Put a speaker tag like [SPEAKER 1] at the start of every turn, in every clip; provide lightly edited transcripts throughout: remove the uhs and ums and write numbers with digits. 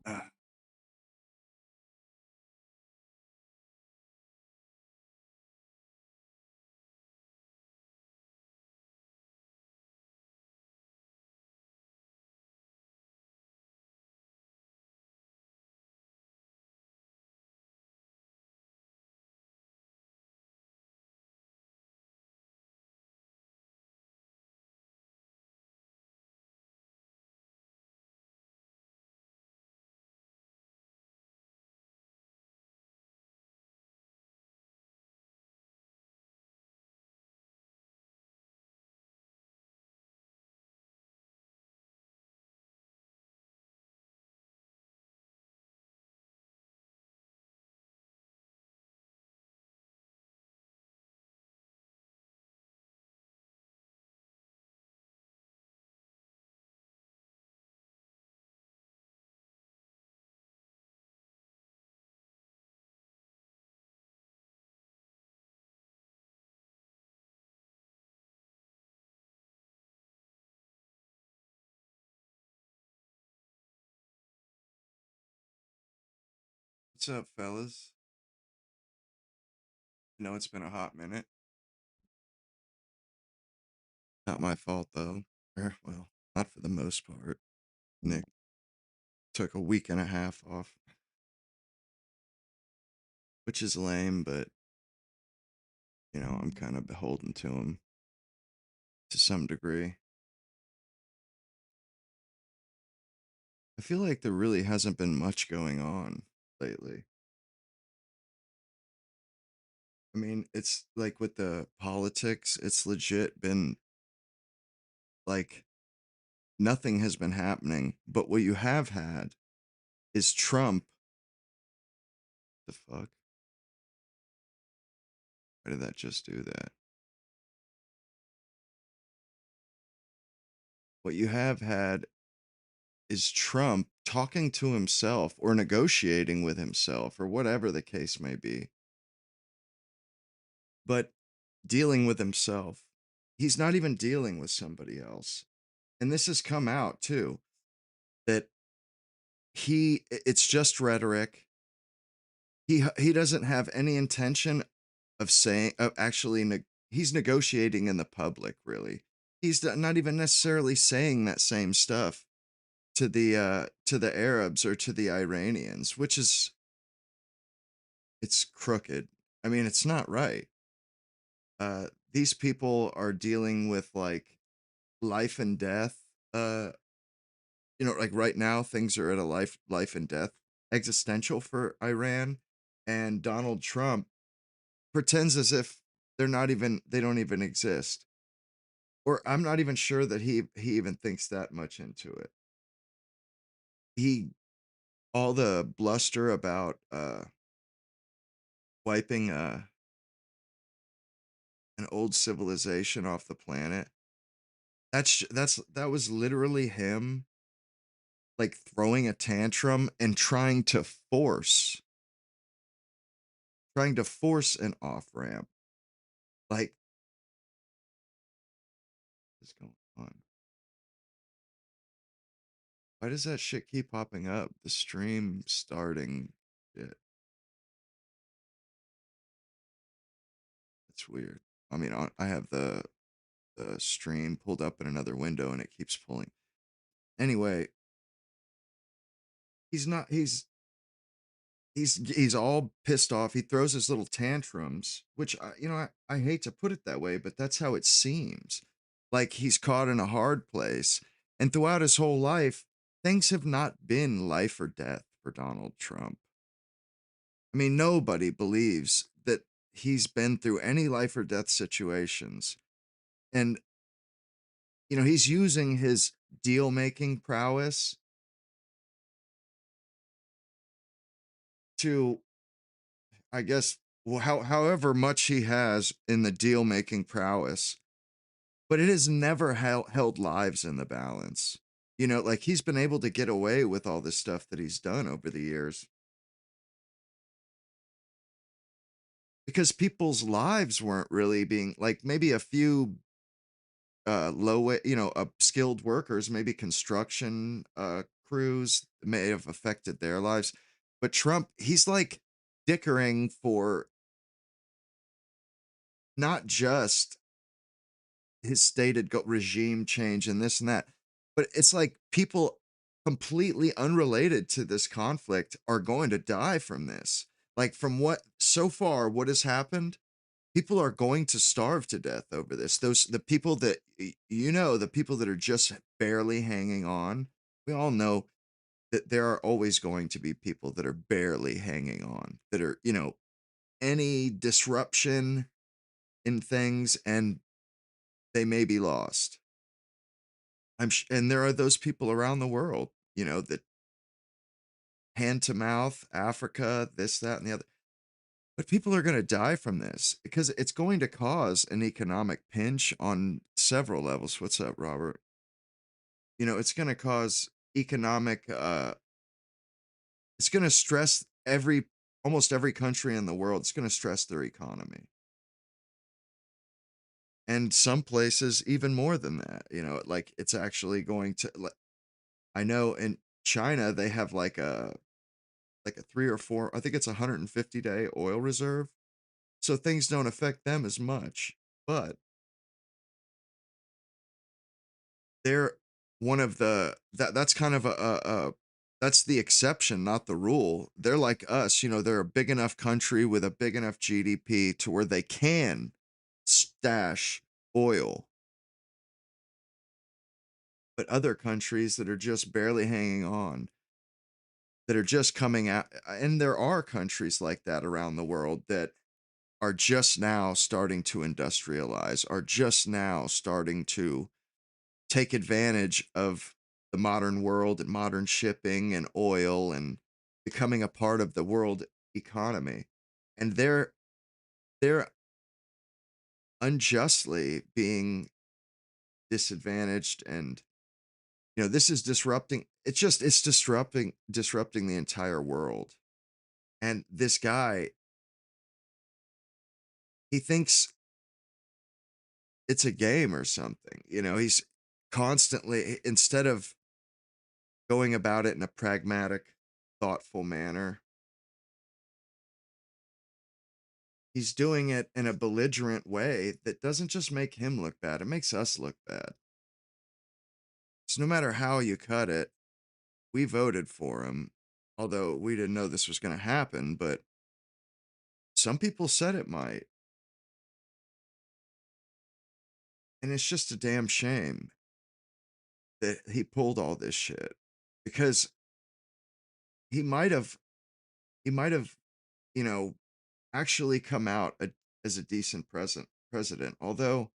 [SPEAKER 1] Uh, what's up, fellas? I know it's been a hot minute. Not my fault, though. Well, not for the most part. Nick took a week and a half off, which is lame, but, I'm kind of beholden to him to some degree. I feel like there really hasn't been much going on lately. I mean, it's like with the politics, it's legit been like nothing has been happening. But what you have had is Trump. The fuck? Why did that just do that? What you have had is Trump talking to himself or negotiating with himself or whatever the case may be, but dealing with himself. He's not even dealing with somebody else. And this has come out too that it's just rhetoric. He doesn't have any intention of saying of actually he's negotiating in the public really. He's not even necessarily saying that same stuff to the Arabs or to the Iranians, which is it's crooked. I mean, it's not right. These people are dealing with like life and death. Uh, like right now, things are at a life and death existential for Iran, and Donald Trump pretends as if they don't even exist, or I'm not even sure that he even thinks that much into it. He all the bluster about wiping an old civilization off the planet. That was literally him like throwing a tantrum and trying to force an off ramp. Like what's going on? Why does that shit keep popping up? The stream starting shit. It's weird. I mean, I have the stream pulled up in another window and it keeps pulling. Anyway, he's not he's all pissed off. He throws his little tantrums, which I hate to put it that way, but that's how it seems. Like he's caught in a hard place, and throughout his whole life, things have not been life or death for Donald Trump. I mean, nobody believes that he's been through any life or death situations, and he's using his deal making prowess to I guess, well, however much he has in the deal making prowess, but it has never held lives in the balance. Like he's been able to get away with all this stuff that he's done over the years because people's lives weren't really being like maybe a few skilled workers, maybe construction crews, may have affected their lives. But Trump, he's like dickering for not just his stated regime change and this and that, but it's like people completely unrelated to this conflict are going to die from this. Like from what so far, what has happened, people are going to starve to death over this. Those the people that the people that are just barely hanging on. We all know that there are always going to be people that are barely hanging on, that are, any disruption in things and they may be lost. And there are those people around the world, that hand to mouth, Africa, this, that, and the other. But people are going to die from this because it's going to cause an economic pinch on several levels. What's up, Robert? It's going to cause economic, it's going to stress almost every country in the world. It's going to stress their economy. And some places even more than that, like it's actually going to, I know in China, they have like a 3 or 4, I think it's a 150-day oil reserve. So things don't affect them as much. But they're one of that's kind of that's the exception, not the rule. They're like us, they're a big enough country with a big enough GDP to where they can stash oil. But other countries that are just barely hanging on, that are just coming out, and there are countries like that around the world that are just now starting to industrialize, are just now starting to take advantage of the modern world and modern shipping and oil and becoming a part of the world economy. And they're unjustly being disadvantaged, and this is disrupting, it's disrupting the entire world. And this guy, he thinks it's a game or something. He's constantly, instead of going about it in a pragmatic, thoughtful manner, he's doing it in a belligerent way that doesn't just make him look bad, it makes us look bad. So no matter how you cut it, we voted for him, although we didn't know this was going to happen, but some people said it might. And it's just a damn shame that he pulled all this shit, because he might have he might have, you know, actually come out as a decent president. Although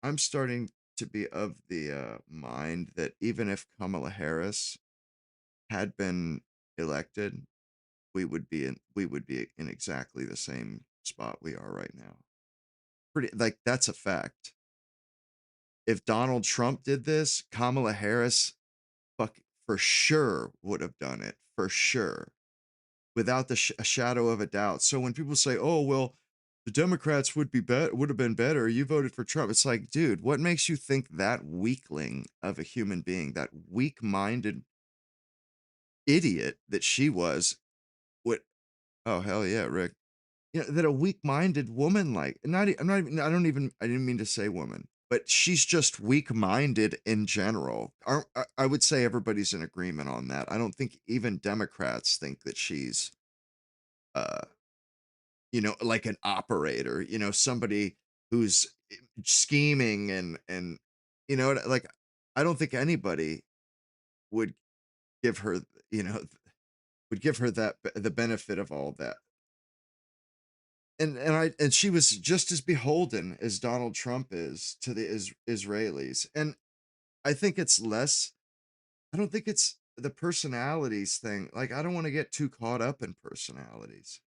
[SPEAKER 1] I'm starting to be of the mind that even if Kamala Harris had been elected, we would be in exactly the same spot we are right now. Pretty, like, that's a fact. If Donald Trump did this, Kamala Harris fuck for sure would have done it, for sure, without a shadow of a doubt. So when people say, "Oh, well, the Democrats would have been better. You voted for Trump." It's like, dude, what makes you think that weakling of a human being, that weak-minded idiot that she was, would? Oh, hell yeah, Rick. That a weak-minded woman, like, I'm not even, I didn't mean to say woman, but she's just weak-minded in general. I would say everybody's in agreement on that. I don't think even Democrats think that she's, uh, like an operator, somebody who's scheming and, like, I don't think anybody would give her, you know, would give her the benefit of all that. And she was just as beholden as Donald Trump is to the Israelis. And I think it's less, I don't think it's the personalities thing. Like, I don't want to get too caught up in personalities.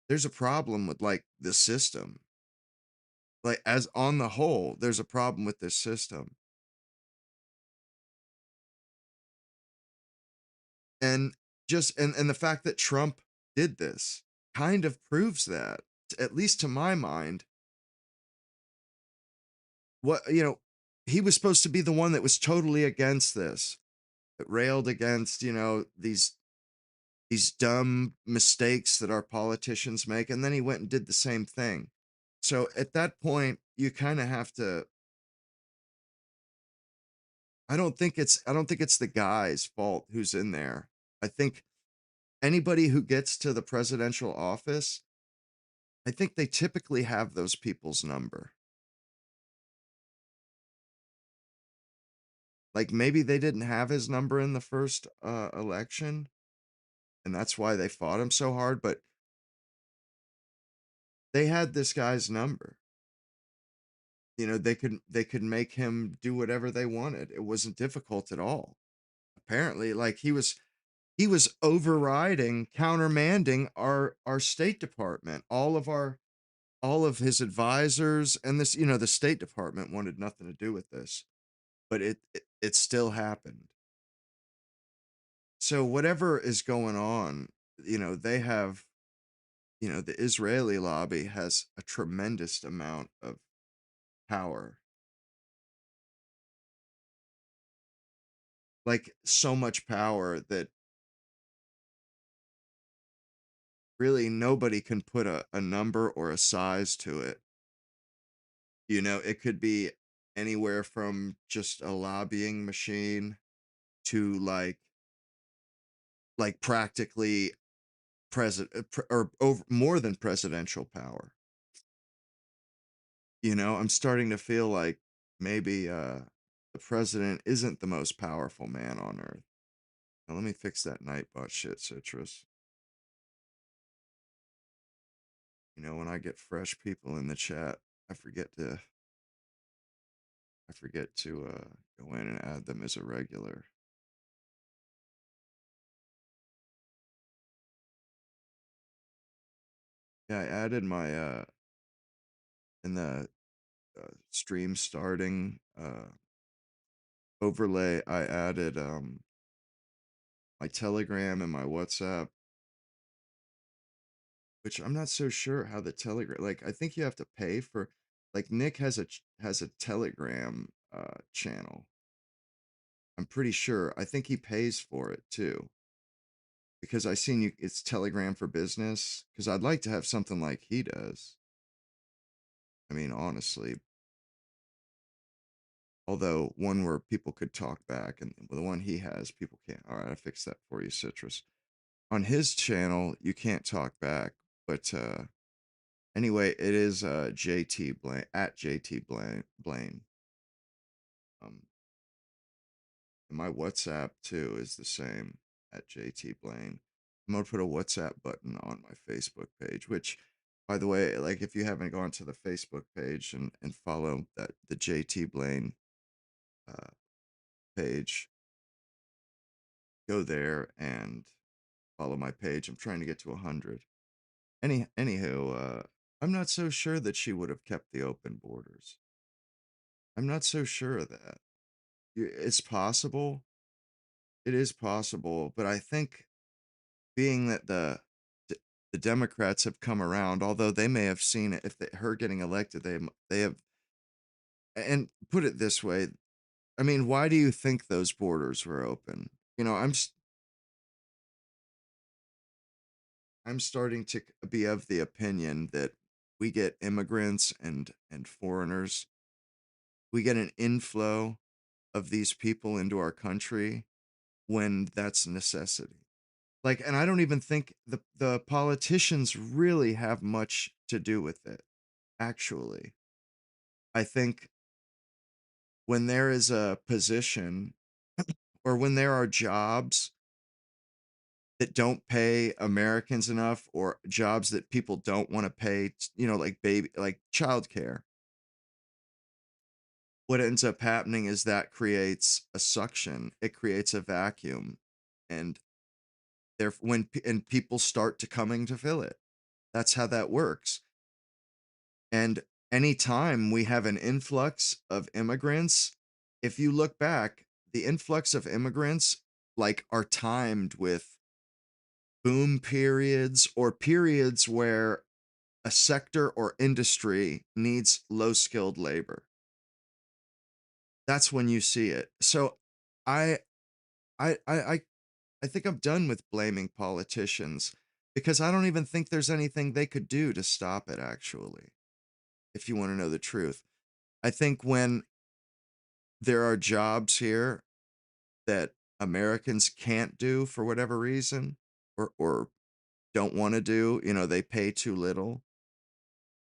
[SPEAKER 1] There's a problem with, like, the system. Like, as on the whole, there's a problem with this system. And and the fact that Trump did this kind of proves that, at least to my mind. What, he was supposed to be the one that was totally against this. railed against, these dumb mistakes that our politicians make, and then he went and did the same thing. So at that point, you kind of have to. I don't think it's the guy's fault who's in there. I think anybody who gets to the presidential office, I think they typically have those people's number. Like maybe they didn't have his number in the first election, and that's why they fought him so hard, but they had this guy's number. They could make him do whatever they wanted. It wasn't difficult at all. Apparently, like he was overriding, countermanding our State Department. All of his advisors and the State Department wanted nothing to do with this, but it still happened. So whatever is going on, they have, the Israeli lobby has a tremendous amount of power. Like so much power that really nobody can put a number or a size to it. It could be anywhere from just a lobbying machine to like practically or over more than presidential power. I'm starting to feel like maybe the president isn't the most powerful man on earth. Now let me fix that nightbot shit, Citrus. When I get fresh people in the chat, I forget to go in and add them as a regular. Yeah, I added my in the stream starting overlay. I added my Telegram and my WhatsApp, which I'm not so sure how the Telegram. Like, I think you have to pay for. Like, Nick has a Telegram channel. I'm pretty sure. I think he pays for it too, because I seen you. It's Telegram for Business. Because I'd like to have something like he does. I mean, honestly, although one where people could talk back, and the one he has, people can't. All right, I fixed that for you, Citrus. On his channel, you can't talk back, but anyway, it is JT Blaine at JT Blaine. Um, and my WhatsApp too is the same at JT Blaine. I'm gonna put a WhatsApp button on my Facebook page, which, by the way, like if you haven't gone to the Facebook page and follow the JT Blaine uh, page, go there and follow my page. I'm trying to get to 100. Anywho, I'm not so sure that she would have kept the open borders. I'm not so sure of that. It's possible. It is possible, but I think being that the Democrats have come around, although they may have seen it if her getting elected, they have. And put it this way, I mean, why do you think those borders were open? I'm starting to be of the opinion that we get immigrants and foreigners. We get an inflow of these people into our country when that's necessity. Like, and I don't even think the politicians really have much to do with it. Actually, I think when there is a position or when there are jobs that don't pay Americans enough, or jobs that people don't want to pay, like childcare, what ends up happening is that creates a suction. It creates a vacuum, and there and people start to coming to fill it. That's how that works. And anytime we have an influx of immigrants, if you look back, the influx of immigrants like are timed with boom periods or periods where a sector or industry needs low skilled labor. That's when you see it. So I I I think I'm done with blaming politicians because I don't even think there's anything they could do to stop it, actually, if you want to know the truth. I think when there are jobs here that Americans can't do for whatever reason or don't want to do, you know, they pay too little.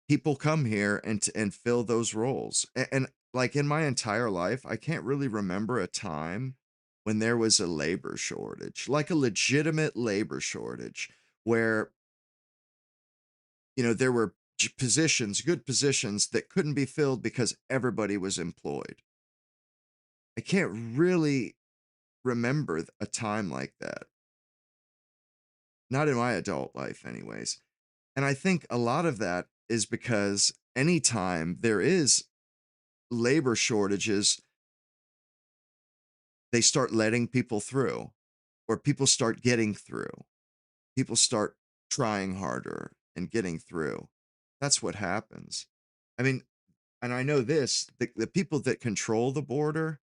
[SPEAKER 1] People come here and fill those roles. And like in my entire life, I can't really remember a time when there was a labor shortage, like a legitimate labor shortage where, you know, there were positions, good positions that couldn't be filled because everybody was employed. I can't really remember a time like that. Not in my adult life, anyways. And I think a lot of that is because anytime there is labor shortages, they start letting people through, or people start getting through. People start trying harder and getting through. That's what happens. I mean, and I know this, the people that control the border,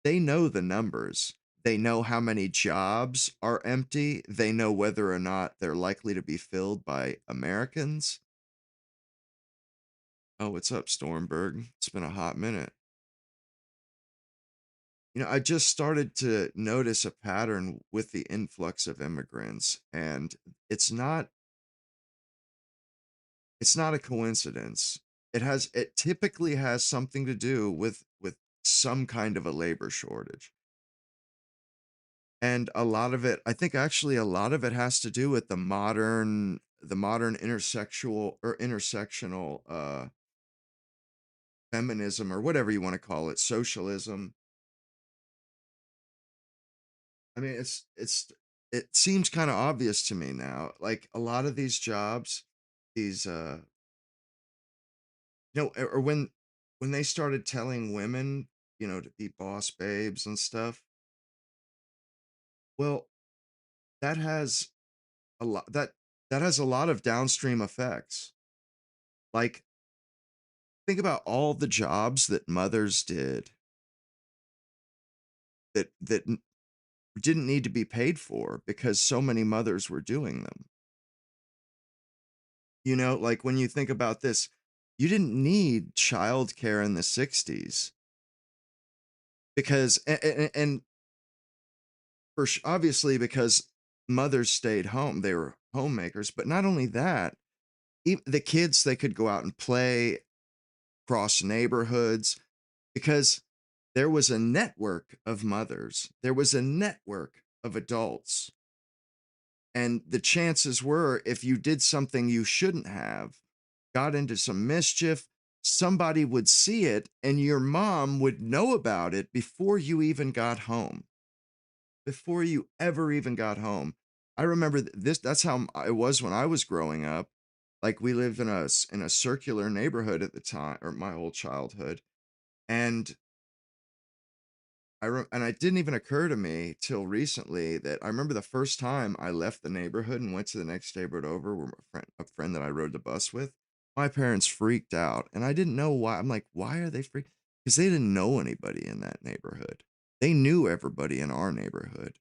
[SPEAKER 1] they know the numbers. They know how many jobs are empty. They know whether or not they're likely to be filled by Americans. Oh, what's up, Stormberg? It's been a hot minute. You know, I just started to notice a pattern with the influx of immigrants, and it's not it's not a coincidence. It typically has something to do with some kind of a labor shortage. And a lot of it, I think actually a lot of it has to do with the modern intersectional feminism or whatever you want to call it, socialism. I mean, it seems kind of obvious to me now. Like a lot of these jobs, these or when they started telling women, you know, to be boss babes and stuff. Well, that has a lot that has a lot of downstream effects. Like think about all the jobs that mothers did that didn't need to be paid for because so many mothers were doing them. You know, like when you think about this, you didn't need childcare in the 60s because and obviously because mothers stayed home, they were homemakers, but not only that, the kids they could go out and play cross neighborhoods because there was a network of mothers. There was a network of adults. And the chances were, if you did something you shouldn't have, got into some mischief, somebody would see it and your mom would know about it before you even got home. Before you ever even got home. I remember this, that's how it was when I was growing up. Like we lived in a circular neighborhood at the time, or my whole childhood. And and it didn't even occur to me till recently that I remember the first time I left the neighborhood and went to the next neighborhood over where a friend that I rode the bus with, my parents freaked out, and I didn't know why. I'm like, "Why are they freaked?" Because they didn't know anybody in that neighborhood. They knew everybody in our neighborhood,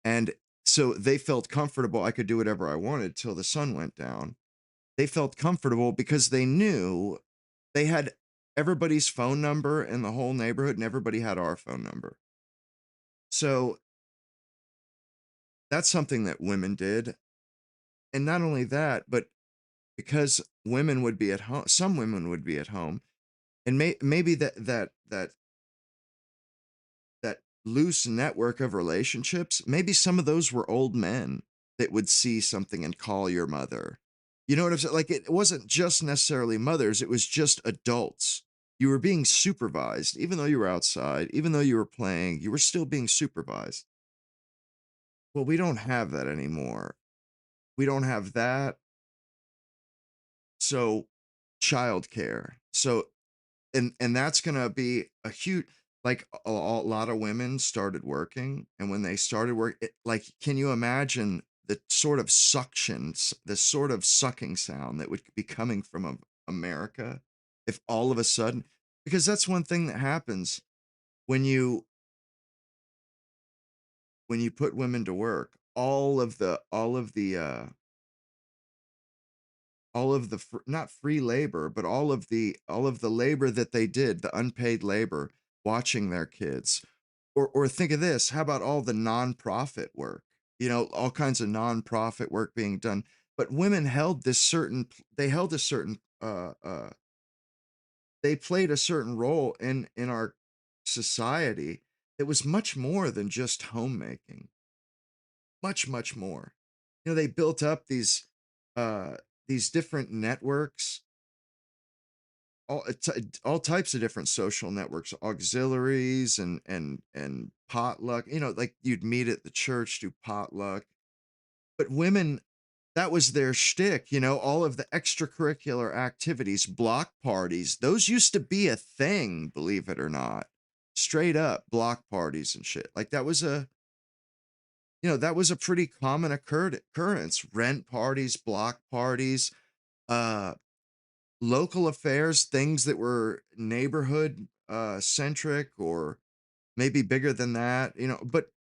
[SPEAKER 1] and so they felt comfortable. I could do whatever I wanted till the sun went down. They felt comfortable because they knew they had everybody's phone number in the whole neighborhood, and everybody had our phone number. So that's something that women did, and not only that, but because women would be at home, some women would be at home, and maybe that loose network of relationships, maybe some of those were old men that would see something and call your mother. You know what I'm saying? Like, it wasn't just necessarily mothers, it was just adults. You were being supervised, even though you were outside, even though you were playing, you were still being supervised. Well, we don't have that anymore. We don't have that. So, childcare. So, and that's gonna be a huge, like a lot of women started working, and when they started work, like, can you imagine the sort of suctions, the sort of sucking sound that would be coming from America if all of a sudden, because that's one thing that happens when you when you put women to work, not free labor, but all of the labor that they did, the unpaid labor, watching their kids. Or think of this, how about all the nonprofit work? All kinds of nonprofit work being done. But women held this certain they held a certain they played a certain role in our society that was much more than just homemaking. Much, much more. They built up these different networks, all types of different social networks, auxiliaries and potluck. Like you'd meet at the church, do potluck. But women, that was their shtick. All of the extracurricular activities, block parties, those used to be a thing, believe it or not. Straight up block parties and shit. Like that was a pretty common occurrence. Rent parties, block parties, uh, local affairs, things that were neighborhood centric or maybe bigger than that, but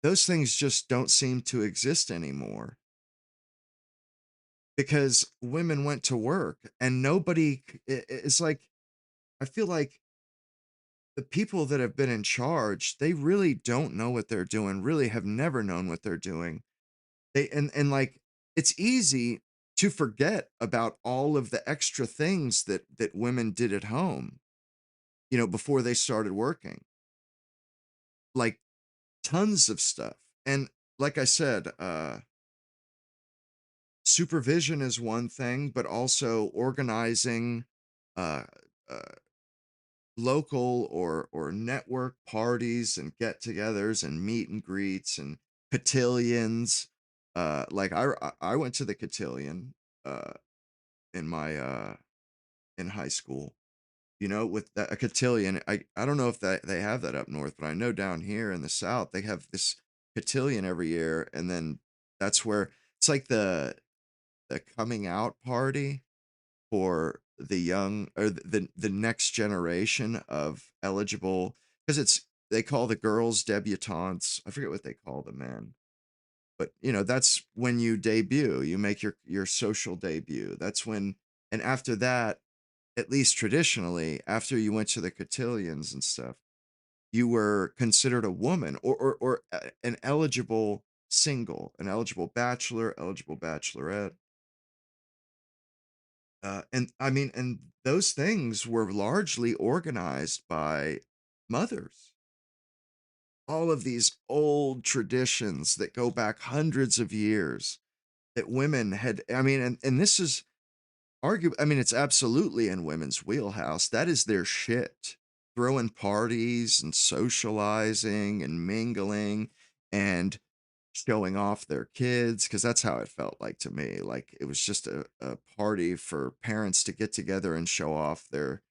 [SPEAKER 1] those things just don't seem to exist anymore because women went to work and it's like, I feel like the people that have been in charge, they really don't know what they're doing, really have never known what they're doing. And like, it's easy to forget about all of the extra things that women did at home, before they started working. Like tons of stuff. And like I said, supervision is one thing, but also organizing uh, uh, local or network parties and get-togethers and meet and greets and cotillions. Like I went to the cotillion uh, in my in high school. With a cotillion. I don't know if they have that up north, but I know down here in the South they have this cotillion every year, and then that's where it's like the coming out party for the young or the next generation of eligible, because they call the girls debutantes. I forget what they call the men, but that's when you debut. You make your social debut. That's when, and after that, at least traditionally, after you went to the cotillions and stuff, you were considered a woman or an eligible single, an eligible bachelor, eligible bachelorette. And I mean, and those things were largely organized by mothers. All of these old traditions that go back hundreds of years that women had, I mean, and this is I mean, it's absolutely in women's wheelhouse. That is their shit. Throwing parties and socializing and mingling and showing off their kids, because that's how it felt like to me. Like it was just a party for parents to get together and show off their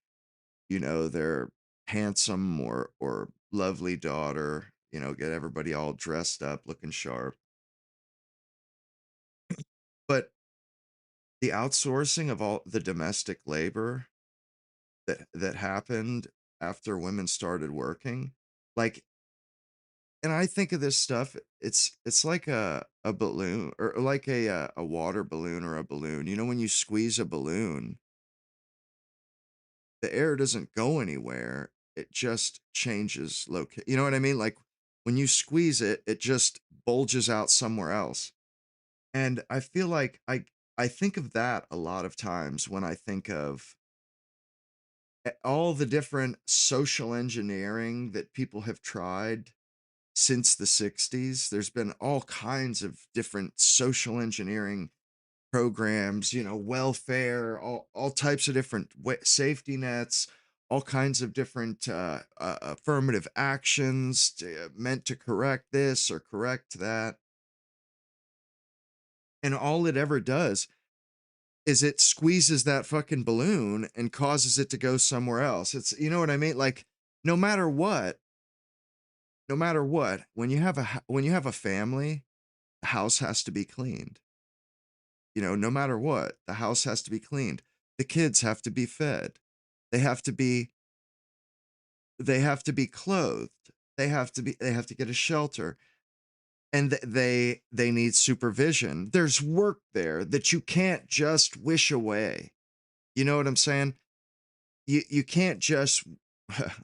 [SPEAKER 1] handsome or lovely daughter, get everybody all dressed up, looking sharp. But the outsourcing of all the domestic labor that happened after women started working, like, and I think of this stuff, it's like a balloon or like a water balloon or a balloon. When you squeeze a balloon, the air doesn't go anywhere. It just changes You know what I mean? Like when you squeeze it, it just bulges out somewhere else. And I feel like I think of that a lot of times when I think of all the different social engineering that people have tried since the 60s. There's been all kinds of different social engineering programs, welfare, all types of different safety nets, all kinds of different affirmative actions meant to correct this or correct that. And all it ever does is it squeezes that fucking balloon and causes it to go somewhere else. You know what I mean? Like, no matter what, no matter what, when you have a family, the house has to be cleaned. No matter what, the house has to be cleaned. The kids have to be fed. They have to be they have to be clothed. They have to get a shelter. and they need supervision. There's work there that you can't just wish away. You know what I'm saying? You can't just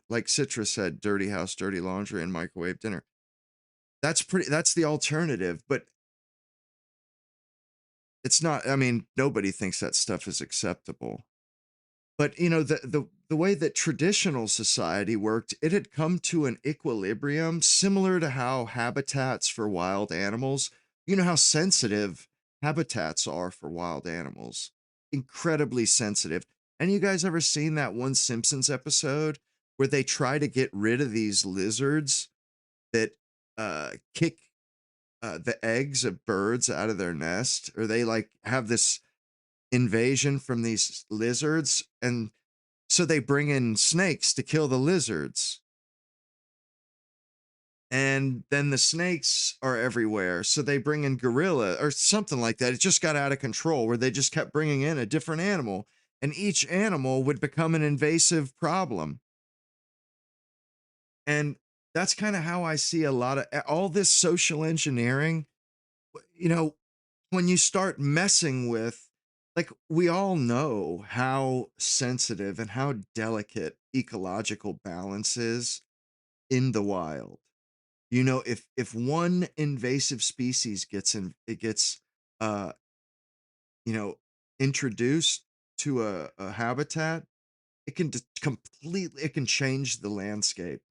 [SPEAKER 1] like Citra said, dirty house, dirty laundry, and microwave dinner. That's the alternative, but it's not. I mean, nobody thinks that stuff is acceptable. But you know, the way that traditional society worked, it had come to an equilibrium similar to how habitats for wild animals, you know how sensitive habitats are for wild animals. Incredibly sensitive. And you guys ever seen that one Simpsons episode where they try to get rid of these lizards that kick the eggs of birds out of their nest, or they like have this invasion from these lizards, and so they bring in snakes to kill the lizards. And then the snakes are everywhere. So they bring in gorilla or something like that. It just got out of control where they just kept bringing in a different animal, and each animal would become an invasive problem. And that's kind of how I see a lot of all this social engineering. You know, when you start messing with, like, we all know how sensitive and how delicate ecological balance is in the wild. You know, if one invasive species gets in, it gets, uh, you know, introduced to a habitat, it can completely, it can change the landscape.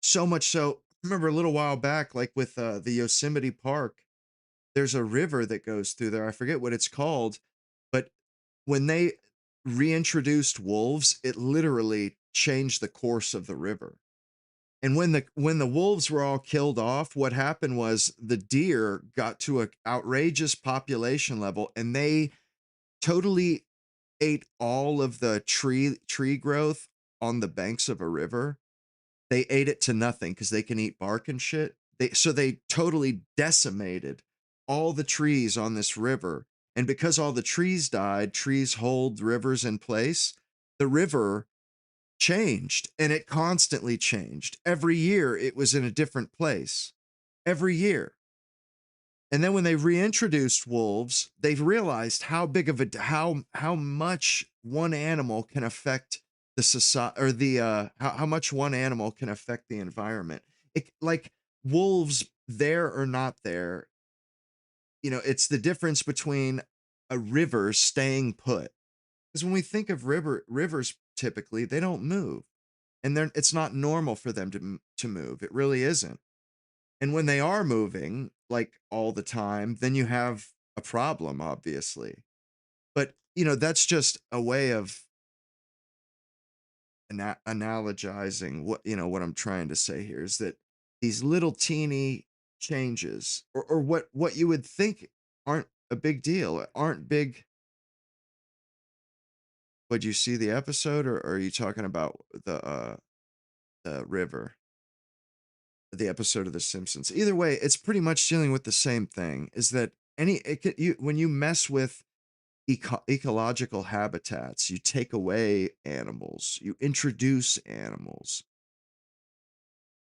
[SPEAKER 1] So much so, I remember a little while back, like with the Yosemite Park, there's a river that goes through there. I forget what it's called, but when they reintroduced wolves, it literally changed the course of the river. And when the wolves were all killed off, what happened was the deer got to an outrageous population level, and they totally ate all of the tree growth on the banks of a river. They ate it to nothing because they can eat bark and shit. They totally decimated all the trees on this river. And because all the trees died, trees hold rivers in place. The river changed, and it constantly changed. Every year it was in a different place. Every year. And then when they reintroduced wolves, they've realized how big of a how much one animal can affect the society, or the how much one animal can affect the environment. It, like, wolves there or not there, you know, it's the difference between a river staying put. Because when we think of rivers typically, they don't move. And they're, it's not normal for them to move. It really isn't. And when they are moving, like all the time, then you have a problem, obviously. But, you know, that's just a way of analogizing what, you know, what I'm trying to say here is that these little teeny changes, or what you would think aren't a big deal, aren't big. Would you see the episode, or are you talking about the river? The episode of The Simpsons. Either way, it's pretty much dealing with the same thing. Is that when you mess with ecological habitats, you take away animals, you introduce animals.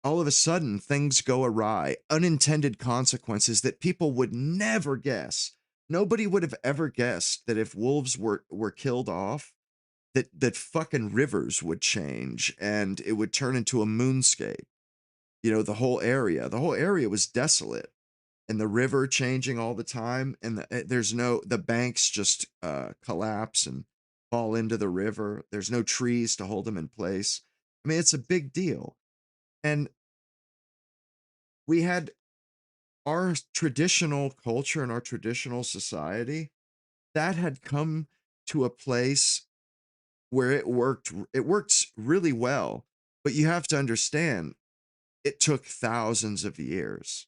[SPEAKER 1] All of a sudden, things go awry. Unintended consequences that people would never guess. Nobody would have ever guessed that if wolves were killed off, that fucking rivers would change and it would turn into a moonscape. You know, the whole area was desolate, and the river changing all the time, and the banks just collapse and fall into the river. There's no trees to hold them in place. I mean, it's a big deal. And we had our traditional culture and our traditional society that had come to a place where it works really well. But you have to understand, it took thousands of years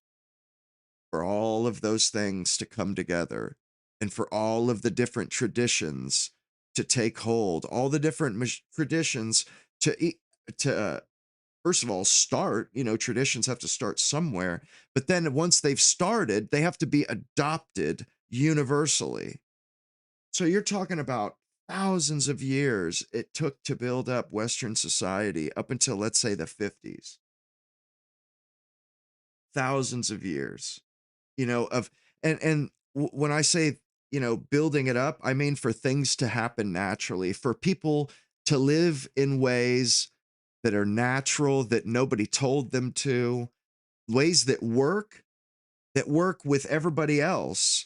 [SPEAKER 1] for all of those things to come together, and for all of the different traditions to take hold, all the different traditions to first of all start. You know, traditions have to start somewhere, but then once they've started, they have to be adopted universally. So you're talking about thousands of years it took to build up Western society up until, let's say, the 50s. Thousands of years. of when I say, building it up, I mean for things to happen naturally, for people to live in ways that are natural, that nobody told them to, ways that work with everybody else,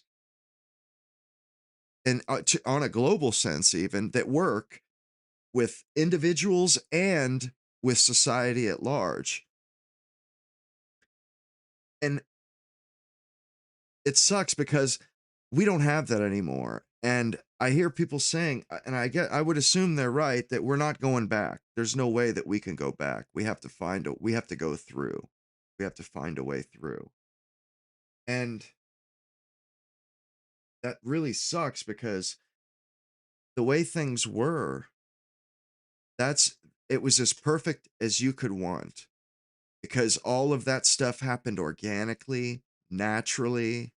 [SPEAKER 1] and on a global sense, even that work with individuals and with society at large. And it sucks because we don't have that anymore. And I hear people saying, and I would assume they're right, that we're not going back. There's no way that we can go back. We have to go through. We have to find a way through. And that really sucks because the way things were, that's it was as perfect as you could want, because all of that stuff happened organically, naturally,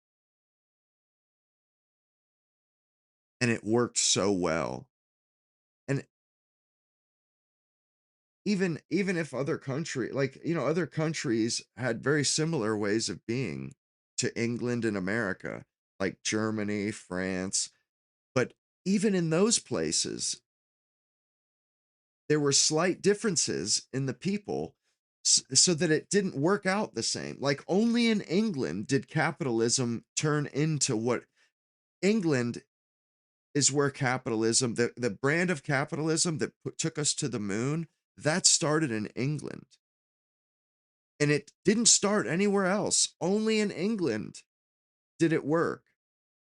[SPEAKER 1] and it worked so well. And even if other countries had very similar ways of being to England and America, like Germany, France, but even in those places, there were slight differences in the people, so that it didn't work out the same. Like only in England did capitalism turn into what England is where capitalism, the brand of capitalism that took us to the moon, that started in England. And it didn't start anywhere else. Only in England did it work.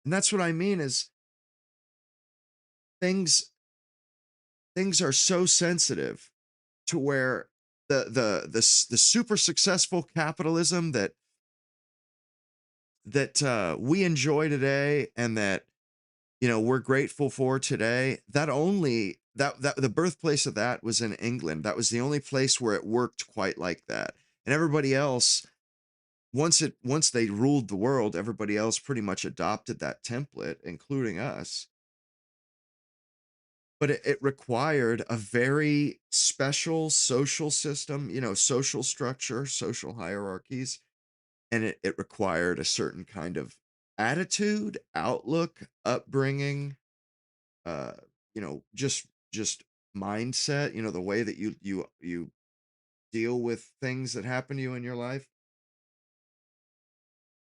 [SPEAKER 1] And that's what I mean is things things are so sensitive to where the super successful capitalism that we enjoy today, and that we're grateful for today, that only that the birthplace of that was in England. That was the only place where it worked quite like that. And everybody else, once they ruled the world, everybody else pretty much adopted that template, including us. But it required a very special social system, social structure, social hierarchies, and it required a certain kind of attitude, outlook, upbringing, uh, just mindset, the way that you deal with things that happen to you in your life.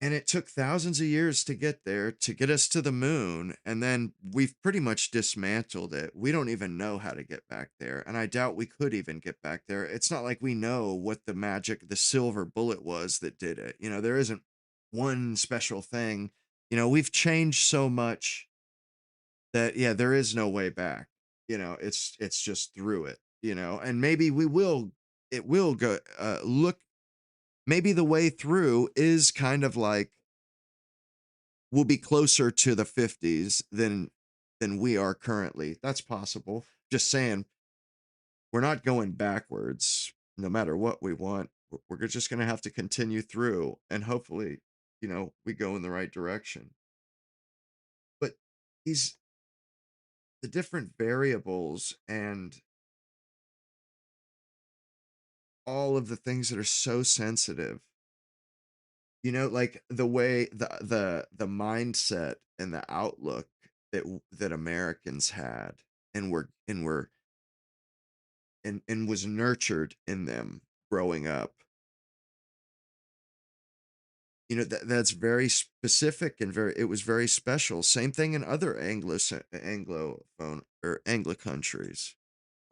[SPEAKER 1] And it took thousands of years to get there, to get us to the moon, and then we've pretty much dismantled it. We don't even know how to get back there, and I doubt we could even get back there. It's not like we know what the silver bullet was that did it. There isn't one special thing. We've changed so much that, yeah, there is no way back. It's just through it, and maybe it will go, look, maybe the way through is kind of like we'll be closer to the 50s than we are currently. That's possible. Just saying, we're not going backwards no matter what we want. We're just going to have to continue through, and hopefully, we go in the right direction. But these the different variables and all of the things that are so sensitive, like the way the mindset and the outlook that Americans had, and were and was nurtured in them growing up. That's very specific, and it was very special. Same thing in other Anglophone or Anglo countries,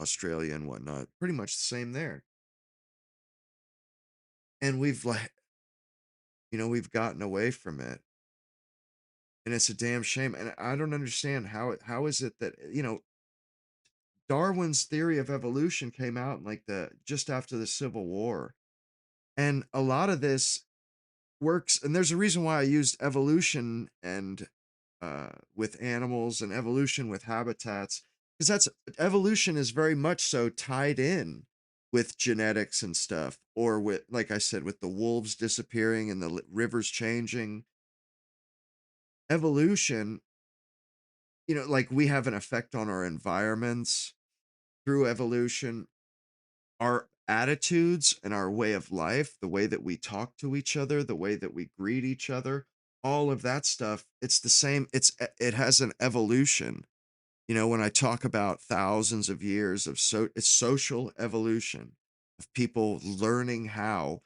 [SPEAKER 1] Australia and whatnot. Pretty much the same there. And we've gotten away from it, and it's a damn shame. And I don't understand how is it that Darwin's theory of evolution came out in like the just after the Civil War, and a lot of this works. And there's a reason why I used evolution and with animals, and evolution with habitats, because that's evolution is very much so tied in with genetics and stuff, or with, like I said, with the wolves disappearing and the rivers changing. Evolution, like we have an effect on our environments through evolution. Our attitudes and our way of life, the way that we talk to each other, the way that we greet each other, all of that stuff, it's the same. It has an evolution. You know, when I talk about thousands of years of it's social evolution of people learning how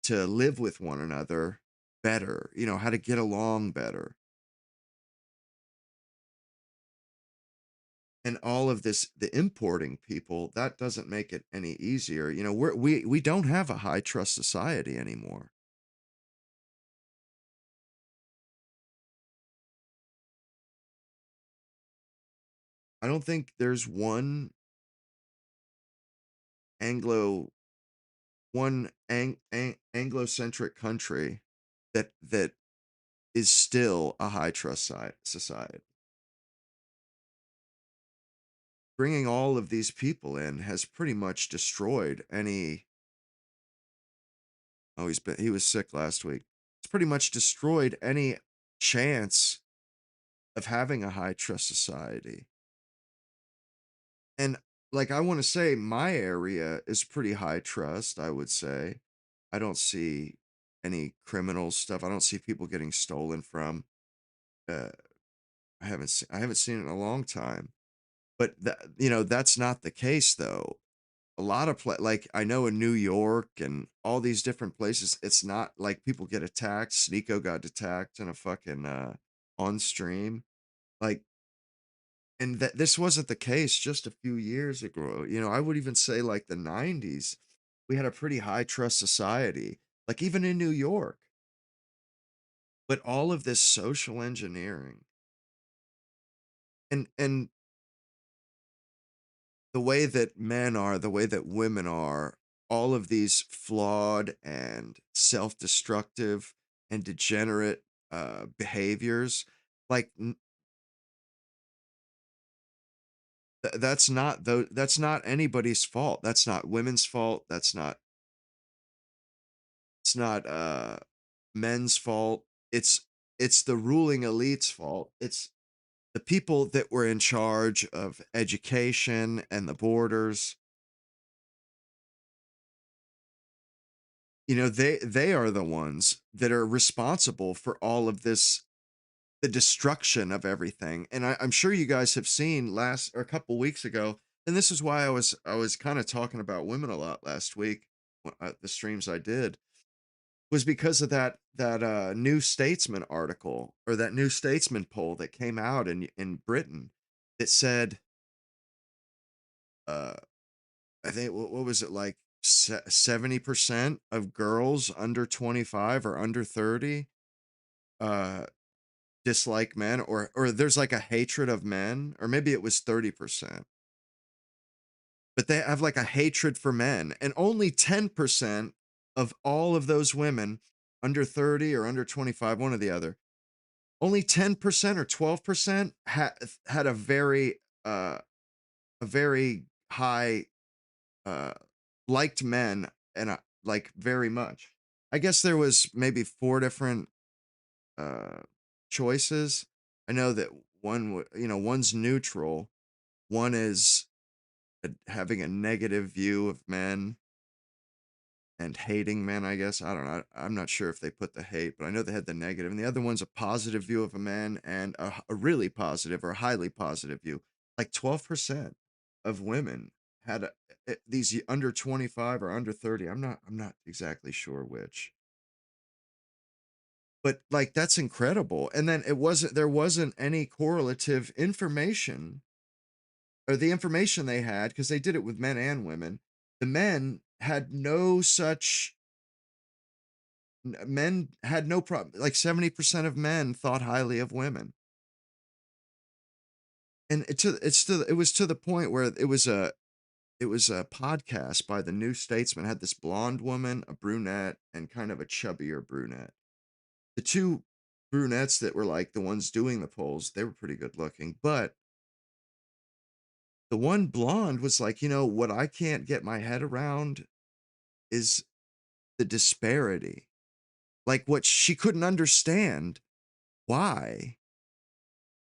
[SPEAKER 1] to live with one another better, you know, how to get along better. And all of this, the importing people, that doesn't make it any easier. You know, we don't have a high trust society anymore. I don't think there's Anglo Anglo-centric country that is still a high trust society. Bringing all of these people in has pretty much destroyed any. Oh, he was sick last week. It's pretty much destroyed any chance of having a high trust society. And like I want to say my area is pretty high trust, I would say. I don't see any criminal stuff. I don't see people getting stolen from. Uh, I haven't seen it in a long time. But that, you know, that's not the case though. A lot of like I know in New York and all these different places, it's not like people get attacked. Sneeko got attacked in a fucking on stream. Like, and that this wasn't the case just a few years ago. You know, I would even say like the 90s, we had a pretty high trust society, like even in New York. But all of this social engineering and the way that men are, the way that women are, all of these flawed and self-destructive and degenerate behaviors, like that's not anybody's fault. That's not women's fault. It's not men's fault. It's the ruling elite's fault. It's the people that were in charge of education and the borders. You know, they are the ones that are responsible for all of this, the destruction of everything. And I'm sure you guys have seen last or a couple weeks ago, and this is why I was kind of talking about women a lot last week, the streams I did, was because of that New Statesman article or that New Statesman poll that came out in Britain that said, uh, I think what was it like 70% of girls under 25 or under 30 uh dislike men, or there's like a hatred of men, or maybe it was 30%, but they have like a hatred for men, and only 10% of all of those women under 30 or under 25, one or the other, only 10% or 12% had uh a very high uh liked men, and like very much. I guess there was maybe four different uh choices. I know that you know, one's neutral, one is having a negative view of men and hating men, I guess. I don't know. I'm not sure if they put the hate, but I know they had the negative. And the other one's a positive view of a man and a really positive or highly positive view. Like 12% of women had these under 25 or under 30. I'm not exactly sure which. But like that's incredible. And then there wasn't any correlative information, or the information they had, because they did it with men and women. The men had no such men had no problem. Like 70% of men thought highly of women. And it was to the point where it was a podcast by the New Statesman. It had this blonde woman, a brunette, and kind of a chubbier brunette. The two brunettes that were like the ones doing the polls, they were pretty good looking, but the one blonde was like, you know, what I can't get my head around is the disparity. Like what she couldn't understand, why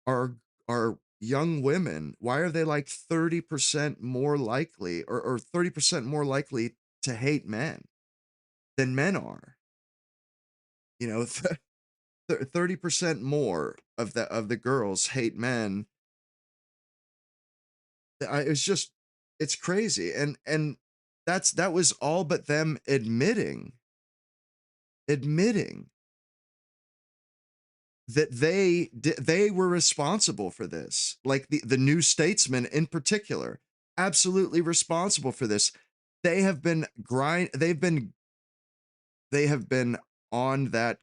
[SPEAKER 1] are are young women, why are they like 30% more likely or 30% more likely to hate men than men are? You know, 30% more of the girls hate men. It's just it's crazy. And that was all but them admitting that they were responsible for this. Like the New Statesman in particular, absolutely responsible for this. They have been they have been on that,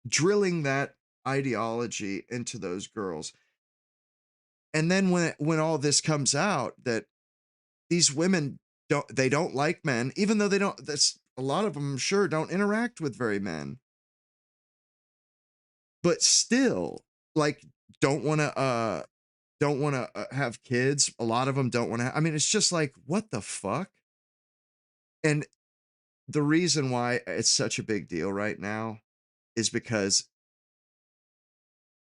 [SPEAKER 1] drilling that ideology into those girls. And then when all this comes out, that these women don't like men, even though they don't, that's a lot of them, I'm sure, don't interact with very men, but still, like, don't want to have kids. A lot of them don't want to. I mean, it's just like, what the fuck? And the reason why it's such a big deal right now is because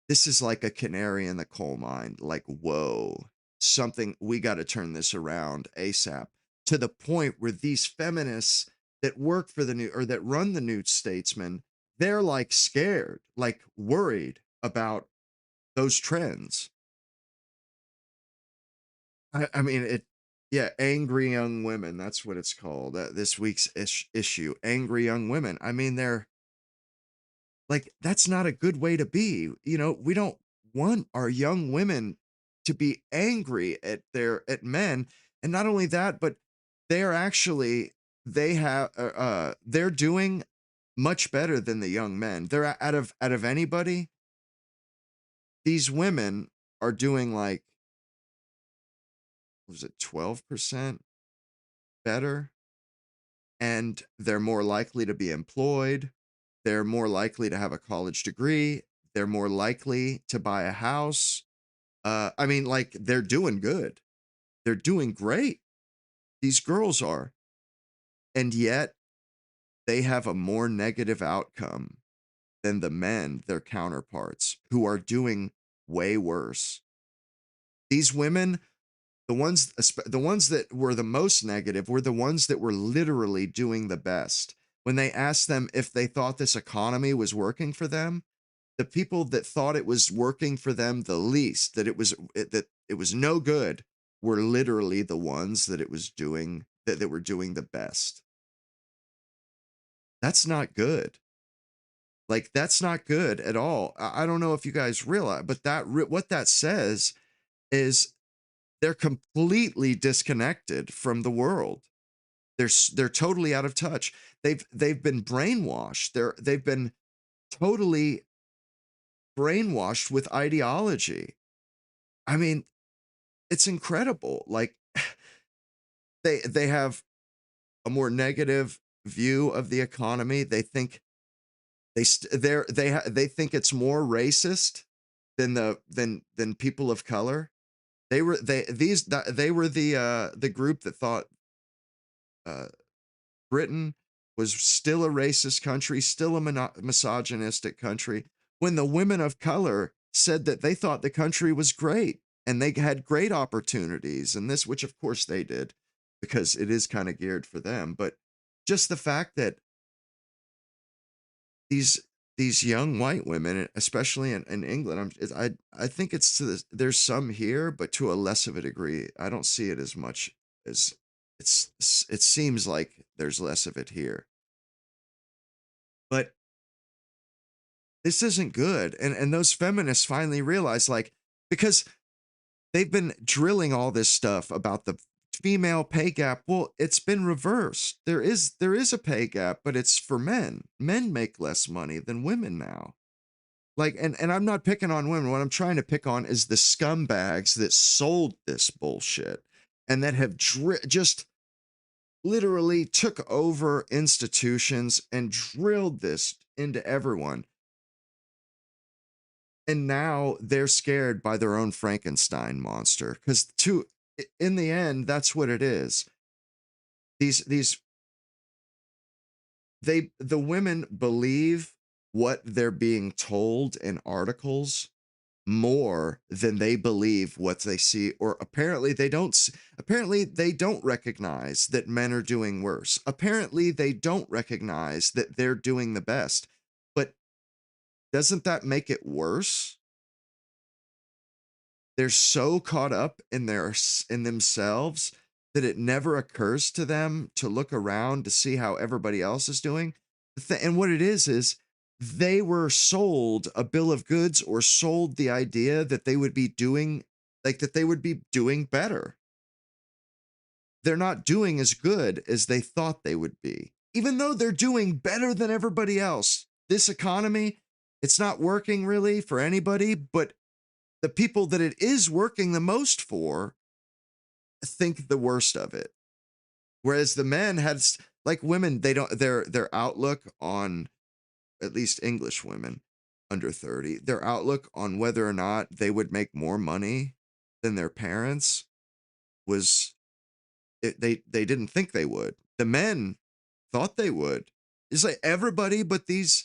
[SPEAKER 1] this is like a canary in the coal mine. Like, whoa, something, we got to turn this around ASAP, to the point where these feminists that work for the new, or that run the New Statesman, they're like scared, like worried about those trends. I mean, yeah, angry young women. That's what it's called. This week's issue, angry young women. I mean, they're like, that's not a good way to be. You know, we don't want our young women to be angry at men. And not only that, but they're actually, they're doing much better than the young men. They're out of anybody, these women are doing like, what was it, 12% better? And they're more likely to be employed. They're more likely to have a college degree. They're more likely to buy a house. I mean, like, they're doing good. They're doing great. These girls are. And yet they have a more negative outcome than the men, their counterparts, who are doing way worse. These women, the ones that were the most negative, were the ones that were literally doing the best. When they asked them if they thought this economy was working for them, the people that thought it was working for them the least, that it was no good, were literally the ones that it was doing, that were doing the best. That's not good. Like, that's not good at all. I don't know if you guys realize, but what that says is they're completely disconnected from the world. They're totally out of touch. They've been brainwashed. They've been totally brainwashed with ideology. I mean, it's incredible. Like, they have a more negative view of the economy. They think they think it's more racist than people of color. They were the group that thought uh, Britain was still a racist country, still a misogynistic country, when the women of color said that they thought the country was great and they had great opportunities, and this, which of course they did, because it is kind of geared for them. But just the fact that these these young white women, especially in England, I think it's there's some here, but to a less of a degree. I don't see it as much as it seems like there's less of it here. But this isn't good. And those feminists finally realize, like, because they've been drilling all this stuff about the female pay gap. Well, it's been reversed. There is a pay gap, but it's for men. Men make less money than women now. Like, and I'm not picking on women. What I'm trying to pick on is the scumbags that sold this bullshit and that have just literally took over institutions and drilled this into everyone. And now they're scared by their own Frankenstein monster, because in the end, that's what it is. These the women believe what they're being told in articles more than they believe what they see, or apparently they don't recognize that men are doing worse. Apparently they don't recognize that they're doing the best. But doesn't that make it worse? They're so caught up in in themselves that it never occurs to them to look around to see how everybody else is doing. And what it is they were sold a bill of goods, or sold the idea that they would be doing, like, that they would be doing better. They're not doing as good as they thought they would be, even though they're doing better than everybody else. This economy, it's not working really for anybody, but the people that it is working the most for think the worst of it. Whereas the men had, like, women, they don't, their outlook on, at least English women under 30, their outlook on whether or not they would make more money than their parents was, they didn't think they would. The men thought they would. It's like everybody but these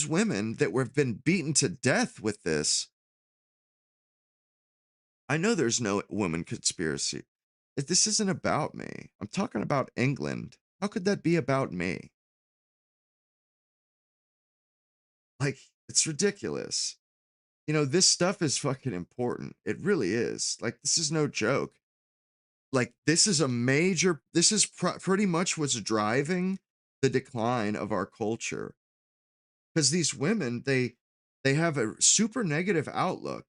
[SPEAKER 1] women that were been beaten to death with this. I know there's no woman conspiracy. This isn't about me. I'm talking about England. How could that be about me? Like, it's ridiculous. This stuff is fucking important. It really is. Like, this is no joke. Like, this is pretty much what's driving the decline of our culture. Because these women, they have a super negative outlook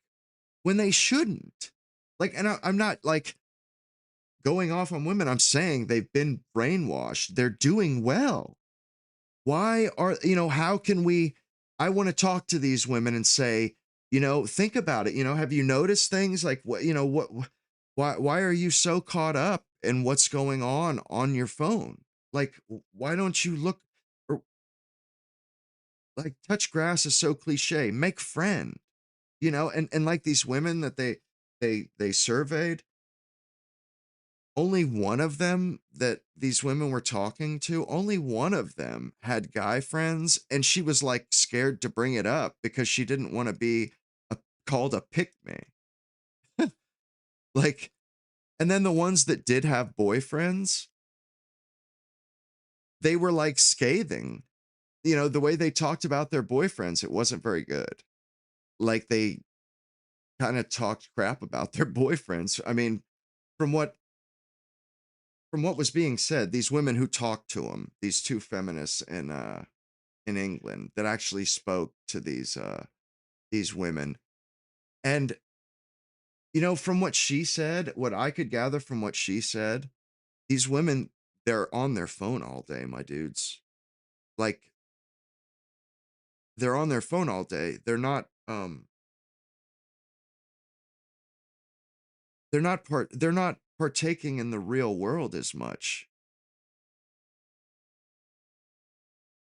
[SPEAKER 1] when they shouldn't. Like, and I'm not like going off on women. I'm saying they've been brainwashed. They're doing well. Why are, how can we, I want to talk to these women and say, think about it. Have you noticed things like what, why are you so caught up in what's going on your phone? Like, why don't you look, or like, touch grass is so cliche, make friend, and like these women that they surveyed, only one of them that these women were talking to, only one of them had guy friends, and she was, like, scared to bring it up because she didn't wanna be a called a pick me. Like, and then the ones that did have boyfriends, they were, like, scathing. The way they talked about their boyfriends, it wasn't very good. Like, they kinda talked crap about their boyfriends. I mean, from what from what was being said, these women who talked to him, these 2 feminists in England that actually spoke to these women. And from what she said, what I could gather from what she said, these women, they're on their phone all day, my dudes. Like, they're on their phone all day. They're not partaking in the real world as much.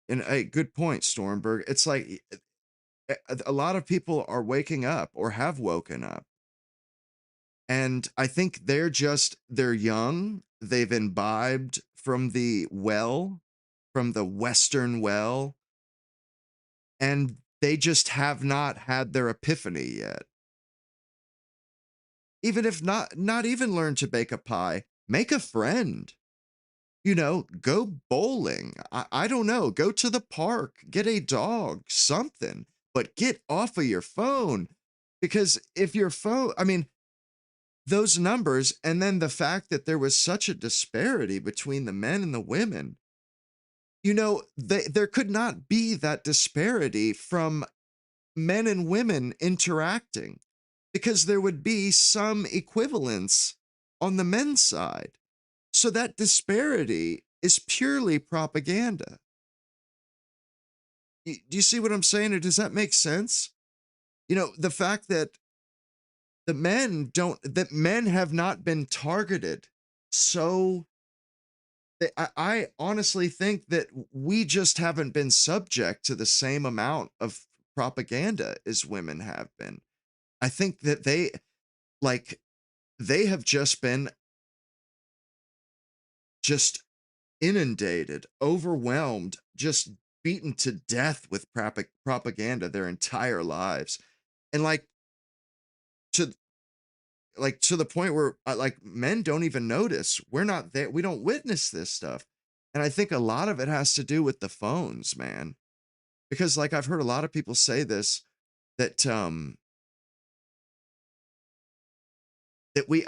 [SPEAKER 1] And a good point, Stormberg. It's like a lot of people are waking up or have woken up. And I think they're young. They've imbibed from from the Western well, and they just have not had their epiphany yet. Even if not even learn to bake a pie, make a friend. Go bowling. I don't know. Go to the park, get a dog, something, but get off of your phone. Because if your phone, I mean, those numbers, and then the fact that there was such a disparity between the men and the women, there could not be that disparity from men and women interacting, because there would be some equivalence on the men's side. So that disparity is purely propaganda. Do you see what I'm saying? Or does that make sense? The fact that that men have not been targeted. So I honestly think that we just haven't been subject to the same amount of propaganda as women have been. I think that like, they have just been just inundated, overwhelmed, just beaten to death with propaganda their entire lives. And, like, to like to the point where like men don't even notice. We're not there. We don't witness this stuff. And I think a lot of it has to do with the phones, man. Because like I've heard a lot of people say this that that we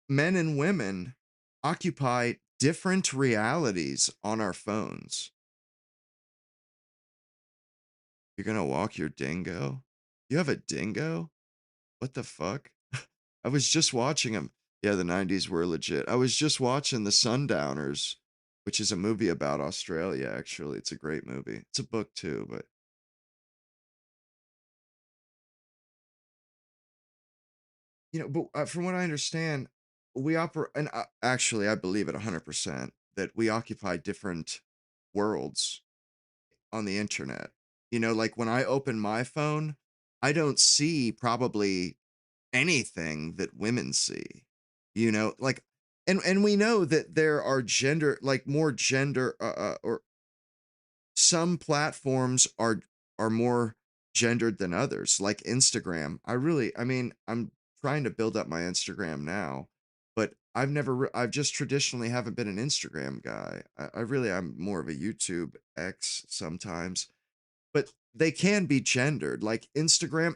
[SPEAKER 1] men and women occupy different realities on our phones. You're gonna walk your dingo? You have a dingo? What the fuck? I was just watching them. Yeah, the 90s were legit. I was just watching The Sundowners, which is a movie about Australia, actually. It's a great movie. It's a book too, but but from what I understand, we operate, and actually, I believe it 100% that we occupy different worlds on the internet. Like when I open my phone, I don't see probably anything that women see. Like, and we know that there are gender, like more gender, or some platforms are more gendered than others, like Instagram. I mean, I'm trying to build up my Instagram now, but I've just traditionally haven't been an Instagram guy. I'm more of a YouTube X sometimes, but they can be gendered, like Instagram,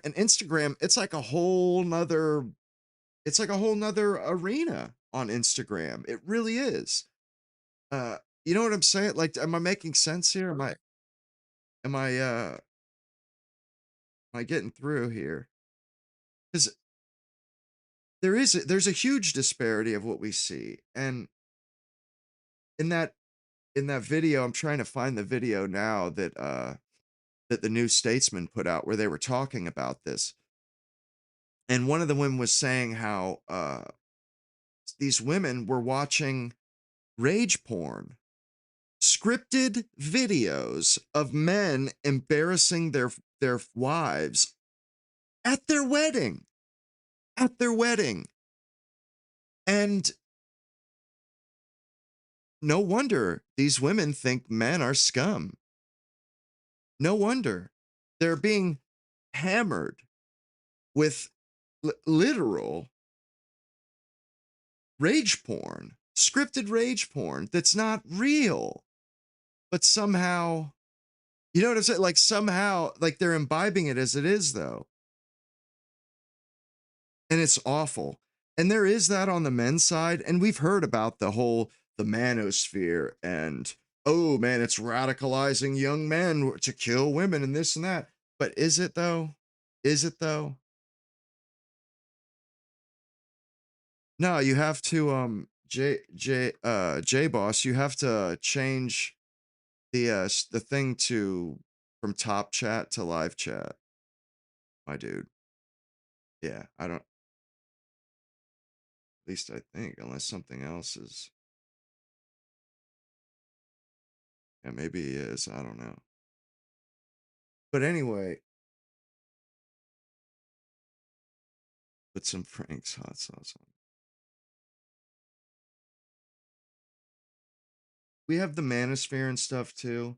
[SPEAKER 1] it's like a whole nother arena on Instagram. It really is. Uh, you know what I'm saying? Like, am I making sense here? Am I getting through here? Because there's a huge disparity of what we see, and in that in that video, I'm trying to find the video now that the New Statesman put out where they were talking about this, and one of the women was saying how these women were watching rage porn, scripted videos of men embarrassing their wives at their wedding, at their wedding. And no wonder these women think men are scum. No wonder they're being hammered with literal rage porn, scripted rage porn that's not real, but somehow, you know what I'm saying? Like somehow, like they're imbibing it as it is, though. And it's awful. And there is that on the men's side. And we've heard about the manosphere and, oh man, it's radicalizing young men to kill women and this and that. But is it though? Is it though? No, you have to J boss, you have to change the thing to from top chat to live chat, my dude. Yeah, I don't, at least I think, unless something else is, yeah, maybe he is, I don't know. But anyway, put some Frank's hot sauce on. We have the manosphere and stuff too,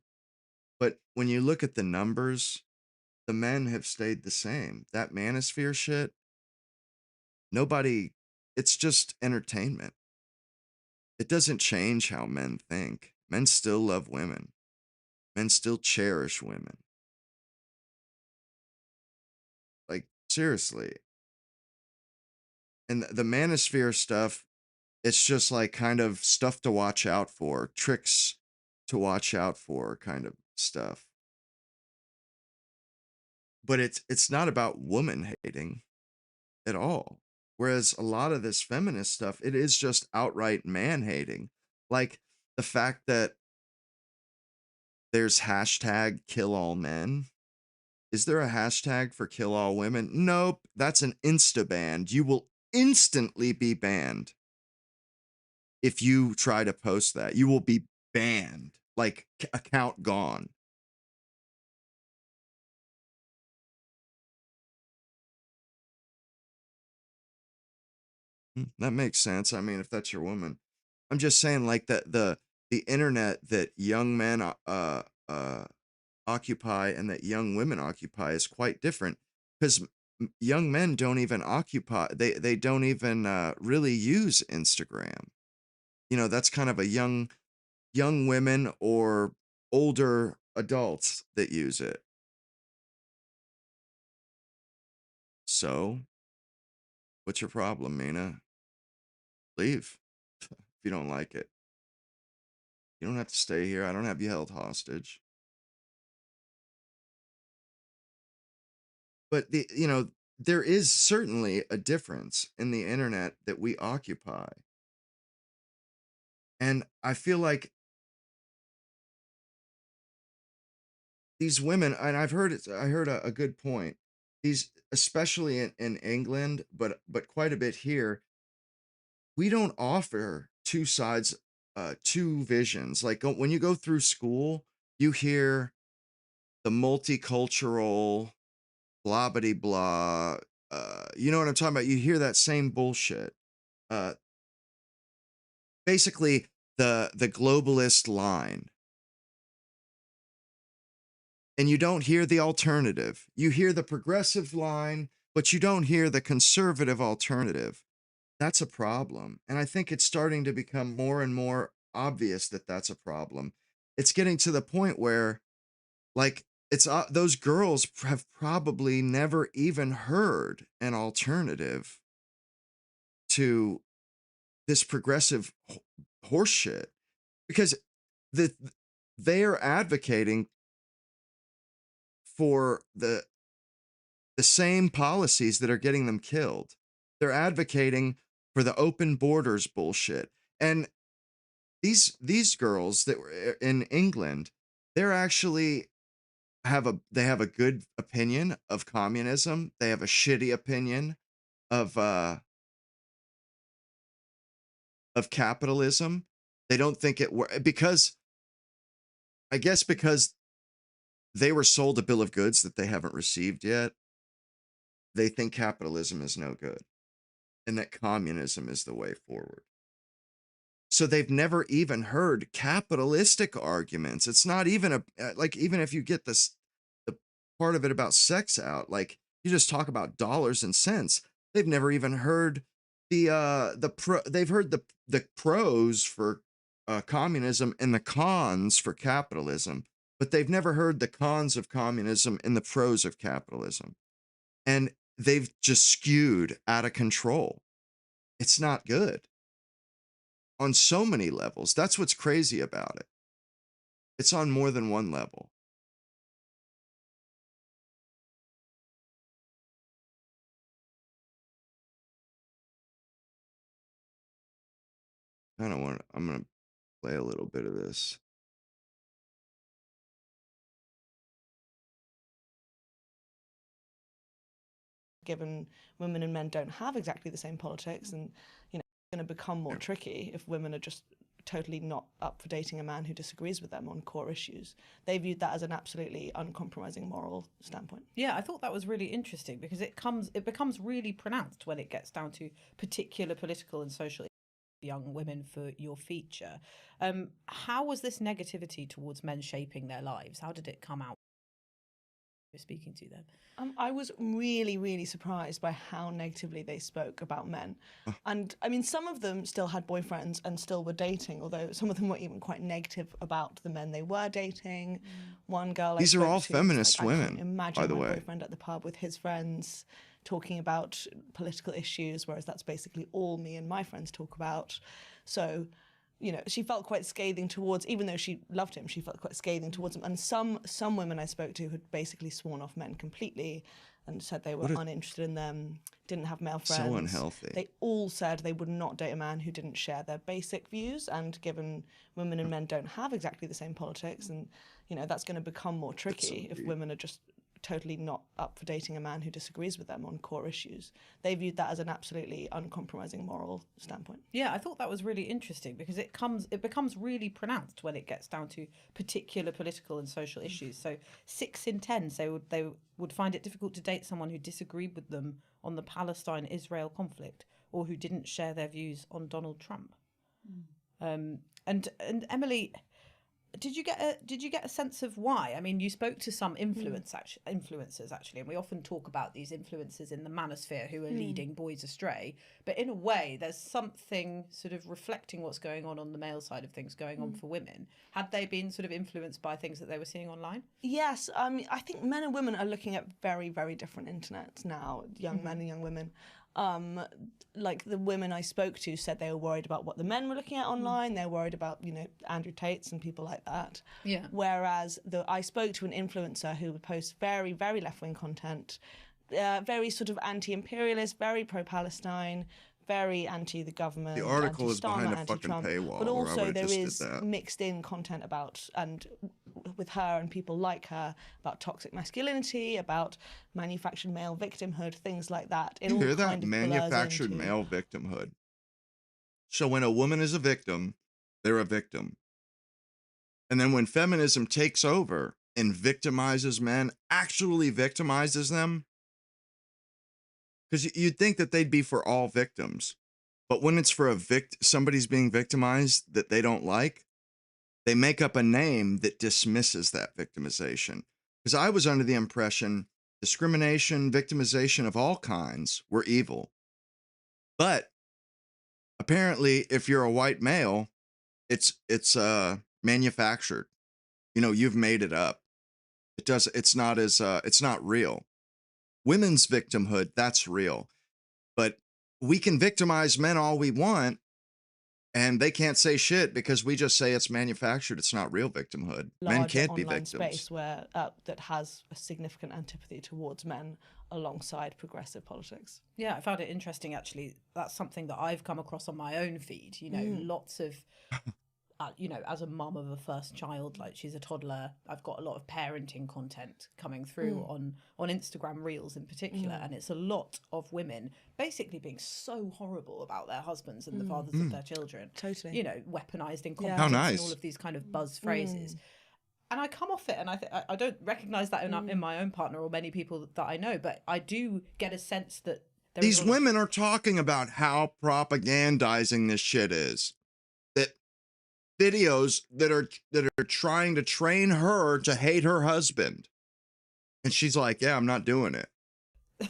[SPEAKER 1] but when you look at the numbers, the men have stayed the same. That manosphere shit, nobody, it's just entertainment. It doesn't change how men think. Men still love women. Men still cherish women. Like, seriously. And the manosphere stuff, it's just like kind of stuff to watch out for, tricks to watch out for kind of stuff. But it's not about woman hating at all. Whereas a lot of this feminist stuff, it is just outright man hating. Like the fact that there's hashtag kill all men. Is there a hashtag for kill all women? Nope. That's an insta banned. You will instantly be banned if you try to post that. You will be banned. Like account gone. That makes sense. I mean, if that's your woman. I'm just saying like that the internet that young men occupy and that young women occupy is quite different, because young men don't even occupy, they don't even really use Instagram. That's kind of a young women or older adults that use it. So, what's your problem, Mina? Leave if you don't like it. You don't have to stay here. I don't have you held hostage. But there is certainly a difference in the internet that we occupy. And I feel like these women, and I heard a good point. These, especially in England, but quite a bit here, we don't offer two sides, two visions. Like when you go through school, you hear the multicultural blah bitty blah. You know what I'm talking about? You hear that same bullshit. Uh, Basically, the globalist line, and you don't hear the alternative. You hear the progressive line, but you don't hear the conservative alternative. That's a problem. And I think it's starting to become more and more obvious that that's a problem. It's getting to the point where, like, those girls have probably never even heard an alternative to this progressive horseshit, because the they are advocating for the same policies that are getting them killed. They're advocating for the open borders bullshit. And these girls that were in England, they're actually they have a good opinion of communism. They have a shitty opinion of capitalism. They don't think it works because, I guess, because they were sold a bill of goods that they haven't received yet. They think capitalism is no good and that communism is the way forward. So they've never even heard capitalistic arguments. It's not even like, even if you get the part of it about sex out, like you just talk about dollars and cents. They've never even heard they've heard the pros for communism and the cons for capitalism, but they've never heard the cons of communism and the pros of capitalism. And they've just skewed out of control. It's not good on so many levels. That's what's crazy about it. It's on more than one level. I'm going to play a little bit of this.
[SPEAKER 2] Given women and men don't have exactly the same politics, and it's going to become more tricky if women are just totally not up for dating a man who disagrees with them on core issues. They viewed that as an absolutely uncompromising moral standpoint.
[SPEAKER 3] Yeah, I thought that was really interesting because it becomes really pronounced when it gets down to particular political and social young women for your feature. How was this negativity towards men shaping their lives? How did it come out? You're speaking to them.
[SPEAKER 2] I was really, really surprised by how negatively they spoke about men. And I mean, some of them still had boyfriends and still were dating, although some of them were even quite negative about the men they were dating. One girl
[SPEAKER 1] These are all feminist
[SPEAKER 2] like,
[SPEAKER 1] women,
[SPEAKER 2] I can't imagine
[SPEAKER 1] by the
[SPEAKER 2] my
[SPEAKER 1] way.
[SPEAKER 2] boyfriend at the pub with his friends talking about political issues, whereas that's basically all me and my friends talk about. So she felt quite scathing towards, even though she loved him, she felt quite scathing towards him. And some women I spoke to had basically sworn off men completely and said they were uninterested in them, didn't have male friends.
[SPEAKER 1] So unhealthy.
[SPEAKER 2] They all said they would not date a man who didn't share their basic views. And given women and men don't have exactly the same politics, and that's going to become more tricky if women are just totally not up for dating a man who disagrees with them on core issues. They viewed that as an absolutely uncompromising moral standpoint.
[SPEAKER 3] Yeah, I thought that was really interesting because it becomes really pronounced when it gets down to particular political and social issues. So 6 in 10 say they would find it difficult to date someone who disagreed with them on the Palestine-Israel conflict or who didn't share their views on Donald Trump. And Emily, Did you get a sense of why? I mean, you spoke to some influencers actually, and we often talk about these influencers in the manosphere who are leading boys astray. But in a way, there's something sort of reflecting what's going on the male side of things going on for women. Had they been sort of influenced by things that they were seeing online?
[SPEAKER 2] Yes, I think men and women are looking at very, very different internets now, young men and young women. Like the women I spoke to said they were worried about what the men were looking at online. They're worried about, Andrew Tates and people like that.
[SPEAKER 3] Yeah.
[SPEAKER 2] Whereas I spoke to an influencer who would post very, very left-wing content, very sort of anti-imperialist, very pro-Palestine, very anti the government.
[SPEAKER 1] The article is
[SPEAKER 2] anti-Starmer,
[SPEAKER 1] behind a fucking
[SPEAKER 2] anti-Trump.
[SPEAKER 1] paywall,
[SPEAKER 2] But
[SPEAKER 1] or I
[SPEAKER 2] also
[SPEAKER 1] would've
[SPEAKER 2] there
[SPEAKER 1] just did
[SPEAKER 2] is
[SPEAKER 1] that.
[SPEAKER 2] mixed in content about, and with her and people like her, about toxic masculinity, about manufactured male victimhood, things like that. It
[SPEAKER 1] You
[SPEAKER 2] all
[SPEAKER 1] hear that?
[SPEAKER 2] kind of blurs
[SPEAKER 1] Manufactured
[SPEAKER 2] into-
[SPEAKER 1] male victimhood. So when a woman is a victim, they're a victim. And then when feminism takes over and victimizes men, actually victimizes them, because you'd think that they'd be for all victims. But when it's for somebody's being victimized that they don't like, they make up a name that dismisses that victimization. Because I was under the impression discrimination, victimization of all kinds were evil. But apparently, if you're a white male, it's manufactured. You've made it up. It's not real. Women's victimhood, that's real. But we can victimize men all we want, and they can't say shit because we just say it's manufactured. It's not real victimhood. Men
[SPEAKER 2] larger
[SPEAKER 1] can't be
[SPEAKER 2] online
[SPEAKER 1] victims.
[SPEAKER 2] space where that has a significant antipathy towards men alongside progressive politics.
[SPEAKER 3] Yeah, I found it interesting actually. That's something that I've come across on my own feed. Lots of, as a mum of a first child, like she's a toddler, I've got a lot of parenting content coming through on Instagram Reels in particular, and it's a lot of women basically being so horrible about their husbands and the fathers of their children.
[SPEAKER 2] Totally.
[SPEAKER 3] Weaponized incompetence
[SPEAKER 1] How nice.
[SPEAKER 3] and all of these kind of buzz phrases. And I come off it, and I don't recognise that in my own partner or many people that I know, but I do get a sense that
[SPEAKER 1] these women are talking about how propagandizing this shit is. That videos that are trying to train her to hate her husband, and she's like, "Yeah, I'm not doing it."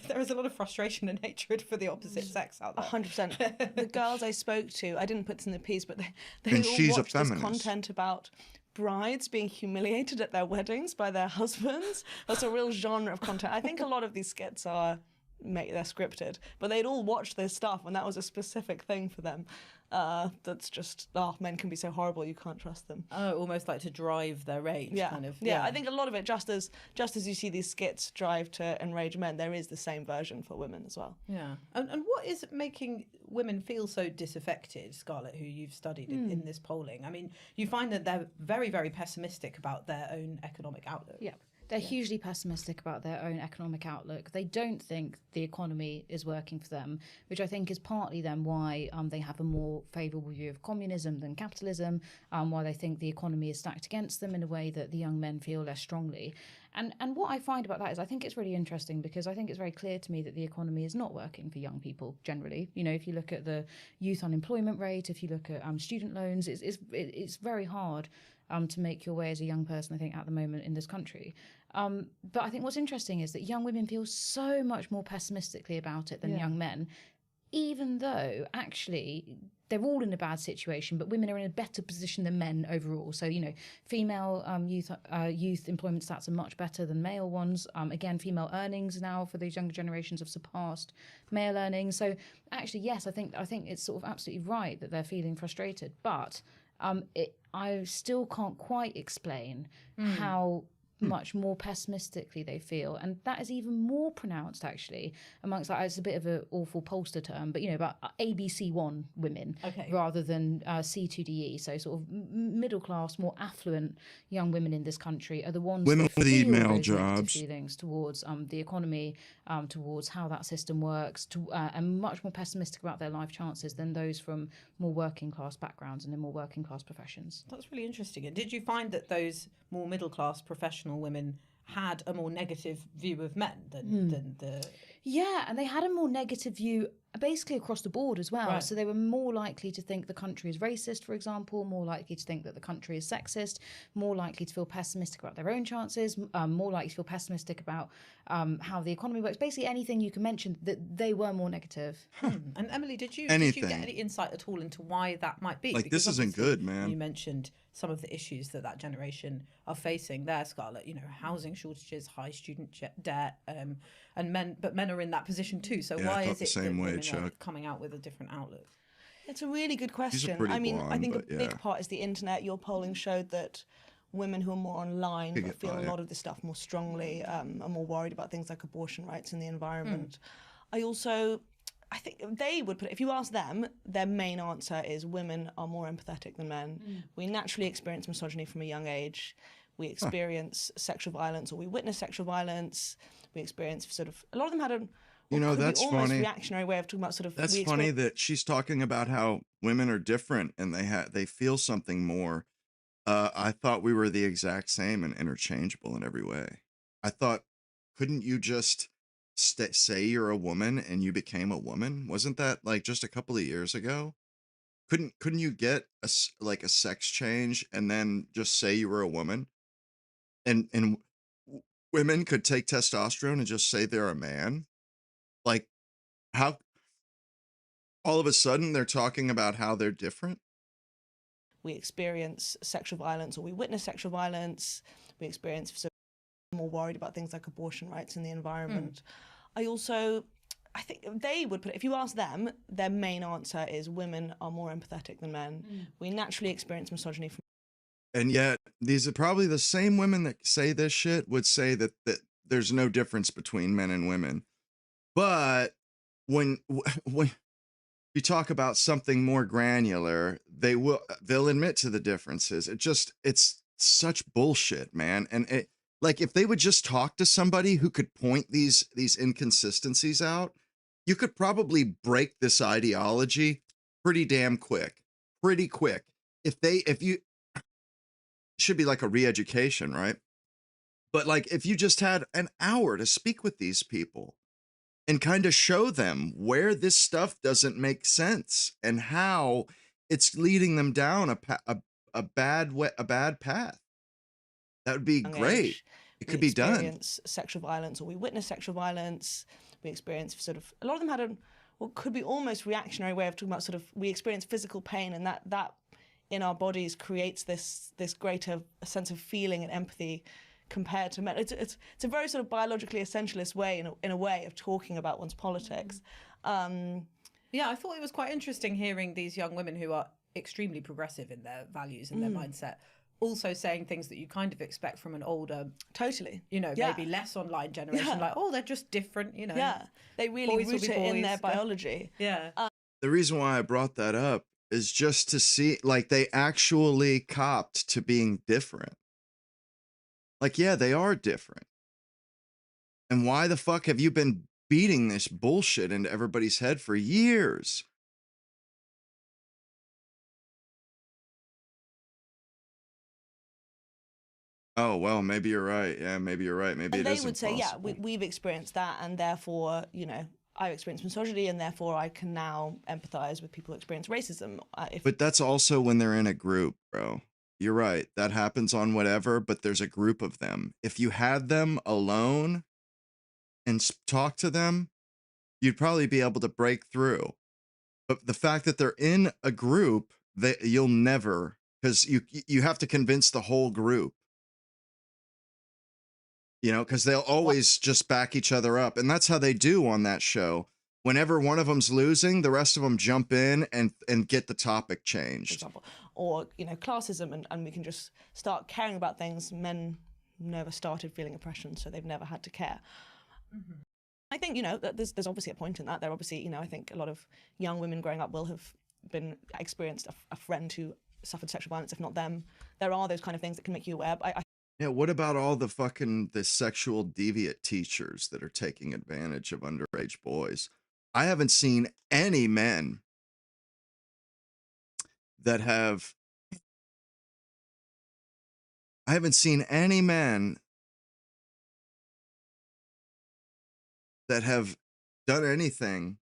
[SPEAKER 3] There is a lot of frustration and hatred for the opposite sex out there.
[SPEAKER 2] 100%. The girls I spoke to, I didn't put this in the piece, but they
[SPEAKER 1] And
[SPEAKER 2] all
[SPEAKER 1] she's a
[SPEAKER 2] watched this
[SPEAKER 1] feminist.
[SPEAKER 2] content about brides being humiliated at their weddings by their husbands. That's a real genre of content. I think a lot of these skits they're scripted, but they'd all watched this stuff, and that was a specific thing for them. That's just, men can be so horrible, you can't trust them.
[SPEAKER 3] Oh, almost like to drive their rage, kind of.
[SPEAKER 2] Yeah, I think a lot of it, just as you see these skits drive to enrage men, there is the same version for women as well.
[SPEAKER 3] Yeah. And what is making women feel so disaffected, Scarlett, who you've studied in this polling? I mean, you find that they're very, very pessimistic about their own economic outlook.
[SPEAKER 4] Yeah. They're hugely pessimistic about their own economic outlook. They don't think the economy is working for them, which I think is partly then why they have a more favourable view of communism than capitalism, why they think the economy is stacked against them in a way that the young men feel less strongly. And what I find about that is I think it's really interesting because I think it's very clear to me that the economy is not working for young people generally. If you look at the youth unemployment rate, if you look at student loans, it's very hard to make your way as a young person, I think, at the moment in this country. But I think what's interesting is that young women feel so much more pessimistically about it than young men, even though actually they're all in a bad situation, but women are in a better position than men overall. So, female youth employment stats are much better than male ones. Again, female earnings now for these younger generations have surpassed male earnings. So actually, yes, I think it's sort of absolutely right that they're feeling frustrated, but I still can't quite explain how much more pessimistically they feel, and that is even more pronounced actually amongst, like, it's a bit of an awful pollster term, but about ABC1 women rather than C2DE, so sort of middle class, more affluent young women in this country are the ones
[SPEAKER 1] Women
[SPEAKER 4] that
[SPEAKER 1] with
[SPEAKER 4] feel
[SPEAKER 1] email
[SPEAKER 4] those negative
[SPEAKER 1] jobs.
[SPEAKER 4] feelings towards the economy, towards how that system works, and much more pessimistic about their life chances than those from more working class backgrounds and in more working class professions.
[SPEAKER 3] That's really interesting. And did you find that those more middle class professional women had a more negative view of men than the...
[SPEAKER 4] Yeah, and they had a more negative view basically across the board as well.
[SPEAKER 3] Right.
[SPEAKER 4] So they were more likely to think the country is racist, for example, more likely to think that the country is sexist, more likely to feel pessimistic about their own chances, more likely to feel pessimistic about how the economy works. Basically anything you can mention, that they were more negative.
[SPEAKER 3] And Emily, did you
[SPEAKER 1] Anything.
[SPEAKER 3] get any insight at all into why that might be?
[SPEAKER 1] Like,
[SPEAKER 3] Because
[SPEAKER 1] this isn't
[SPEAKER 3] obviously
[SPEAKER 1] good, man.
[SPEAKER 3] You mentioned some of the issues that generation are facing there, Scarlett. You know, housing shortages, high student debt, and men are in that position too. So
[SPEAKER 1] Yeah, I
[SPEAKER 3] why
[SPEAKER 1] thought
[SPEAKER 3] is
[SPEAKER 1] the
[SPEAKER 3] it
[SPEAKER 1] same
[SPEAKER 3] that
[SPEAKER 1] way,
[SPEAKER 3] women are
[SPEAKER 1] Chuck.
[SPEAKER 3] coming out with a different outlook?
[SPEAKER 2] It's a really good question.
[SPEAKER 1] pretty
[SPEAKER 2] I mean, I
[SPEAKER 1] blonde,
[SPEAKER 2] think a
[SPEAKER 1] but yeah.
[SPEAKER 2] big part is the internet. Your polling showed that women who are more online
[SPEAKER 1] Could get
[SPEAKER 2] feel
[SPEAKER 1] by
[SPEAKER 2] a
[SPEAKER 1] it.
[SPEAKER 2] lot of this stuff more strongly, are more worried about things like abortion rights and the environment. I think they would put it, if you ask them, their main answer is women are more empathetic than men. We naturally experience misogyny from a young age. We experience sexual violence, or we witness sexual violence. We experience sort of, a lot of them had a,
[SPEAKER 1] You know,
[SPEAKER 2] could be
[SPEAKER 1] that's
[SPEAKER 2] almost
[SPEAKER 1] funny.
[SPEAKER 2] reactionary way of talking about sort of.
[SPEAKER 1] That's
[SPEAKER 2] we
[SPEAKER 1] funny
[SPEAKER 2] experience-
[SPEAKER 1] that she's talking about how women are different and they feel something more. I thought we were the exact same and interchangeable in every way. I thought, couldn't you just say you're a woman and you became a woman? Wasn't that like just a couple of years ago? Couldn't you get like a sex change and then just say you were a woman? And women could take testosterone and just say they're a man? Like, how all of a sudden they're talking about how they're different?
[SPEAKER 2] We experience sexual violence, or we witness sexual violence. We experience sort of more worried about things like abortion rights and the environment. I think they would put it, if you ask them, their main answer is women are more empathetic than men. We naturally experience misogyny from.
[SPEAKER 1] And yet, these are probably the same women that say this shit would say that there's no difference between men and women. But when you talk about something more granular, they'll admit to the differences. It's such bullshit, man. And like, if they would just talk to somebody who could point these inconsistencies out, you could probably break this ideology pretty damn quick. Pretty quick. If you should be like a re-education, right? But like, if you just had an hour to speak with these people and kind of show them where this stuff doesn't make sense and how it's leading them down a bad path, that would be great. It could be done.
[SPEAKER 2] We experience sexual violence, or we witness sexual violence. We experience sort of, a lot of them had what could be almost reactionary way of talking about sort of, we experience physical pain, and that in our bodies creates this greater sense of feeling and empathy compared to men. It's a very sort of biologically essentialist way, in a way, of talking about one's politics.
[SPEAKER 3] Yeah, I thought it was quite interesting hearing these young women who are extremely progressive in their values and their mindset, also saying things that you kind of expect from an older,
[SPEAKER 2] totally,
[SPEAKER 3] maybe less online generation, like, oh, they're just different,
[SPEAKER 2] Yeah, they really root it in their biology.
[SPEAKER 3] Yeah.
[SPEAKER 1] The reason why I brought that up is just to see, like, they actually copped to being different. Like, yeah, they are different. And why the fuck have you been beating this bullshit into everybody's head for years? Oh, well, maybe you're right. Yeah, maybe you're right. Maybe
[SPEAKER 2] And
[SPEAKER 1] it
[SPEAKER 2] they
[SPEAKER 1] is
[SPEAKER 2] would say, yeah,
[SPEAKER 1] impossible.
[SPEAKER 2] we've experienced that, and therefore, I've experienced misogyny, and therefore I can now empathize with people who experience racism.
[SPEAKER 1] But that's also when they're in a group, bro. You're right. That happens on whatever, but there's a group of them. If you had them alone and talk to them, you'd probably be able to break through. But the fact that they're in a group, that you'll never, because you have to convince the whole group. Because they'll always just back each other up. And that's how they do on that show. Whenever one of them's losing, the rest of them jump in and get the topic
[SPEAKER 2] for
[SPEAKER 1] changed.
[SPEAKER 2] example, or classism, and we can just start caring about things. Men never started feeling oppression, so they've never had to care. I think there's obviously a point in that. There obviously, I think a lot of young women growing up will have experienced a friend who suffered sexual violence, if not them. There are those kind of things that can make you aware.
[SPEAKER 1] Yeah, what about all the sexual deviant teachers that are taking advantage of underage boys? I haven't seen any men that have I haven't seen any men that have done anything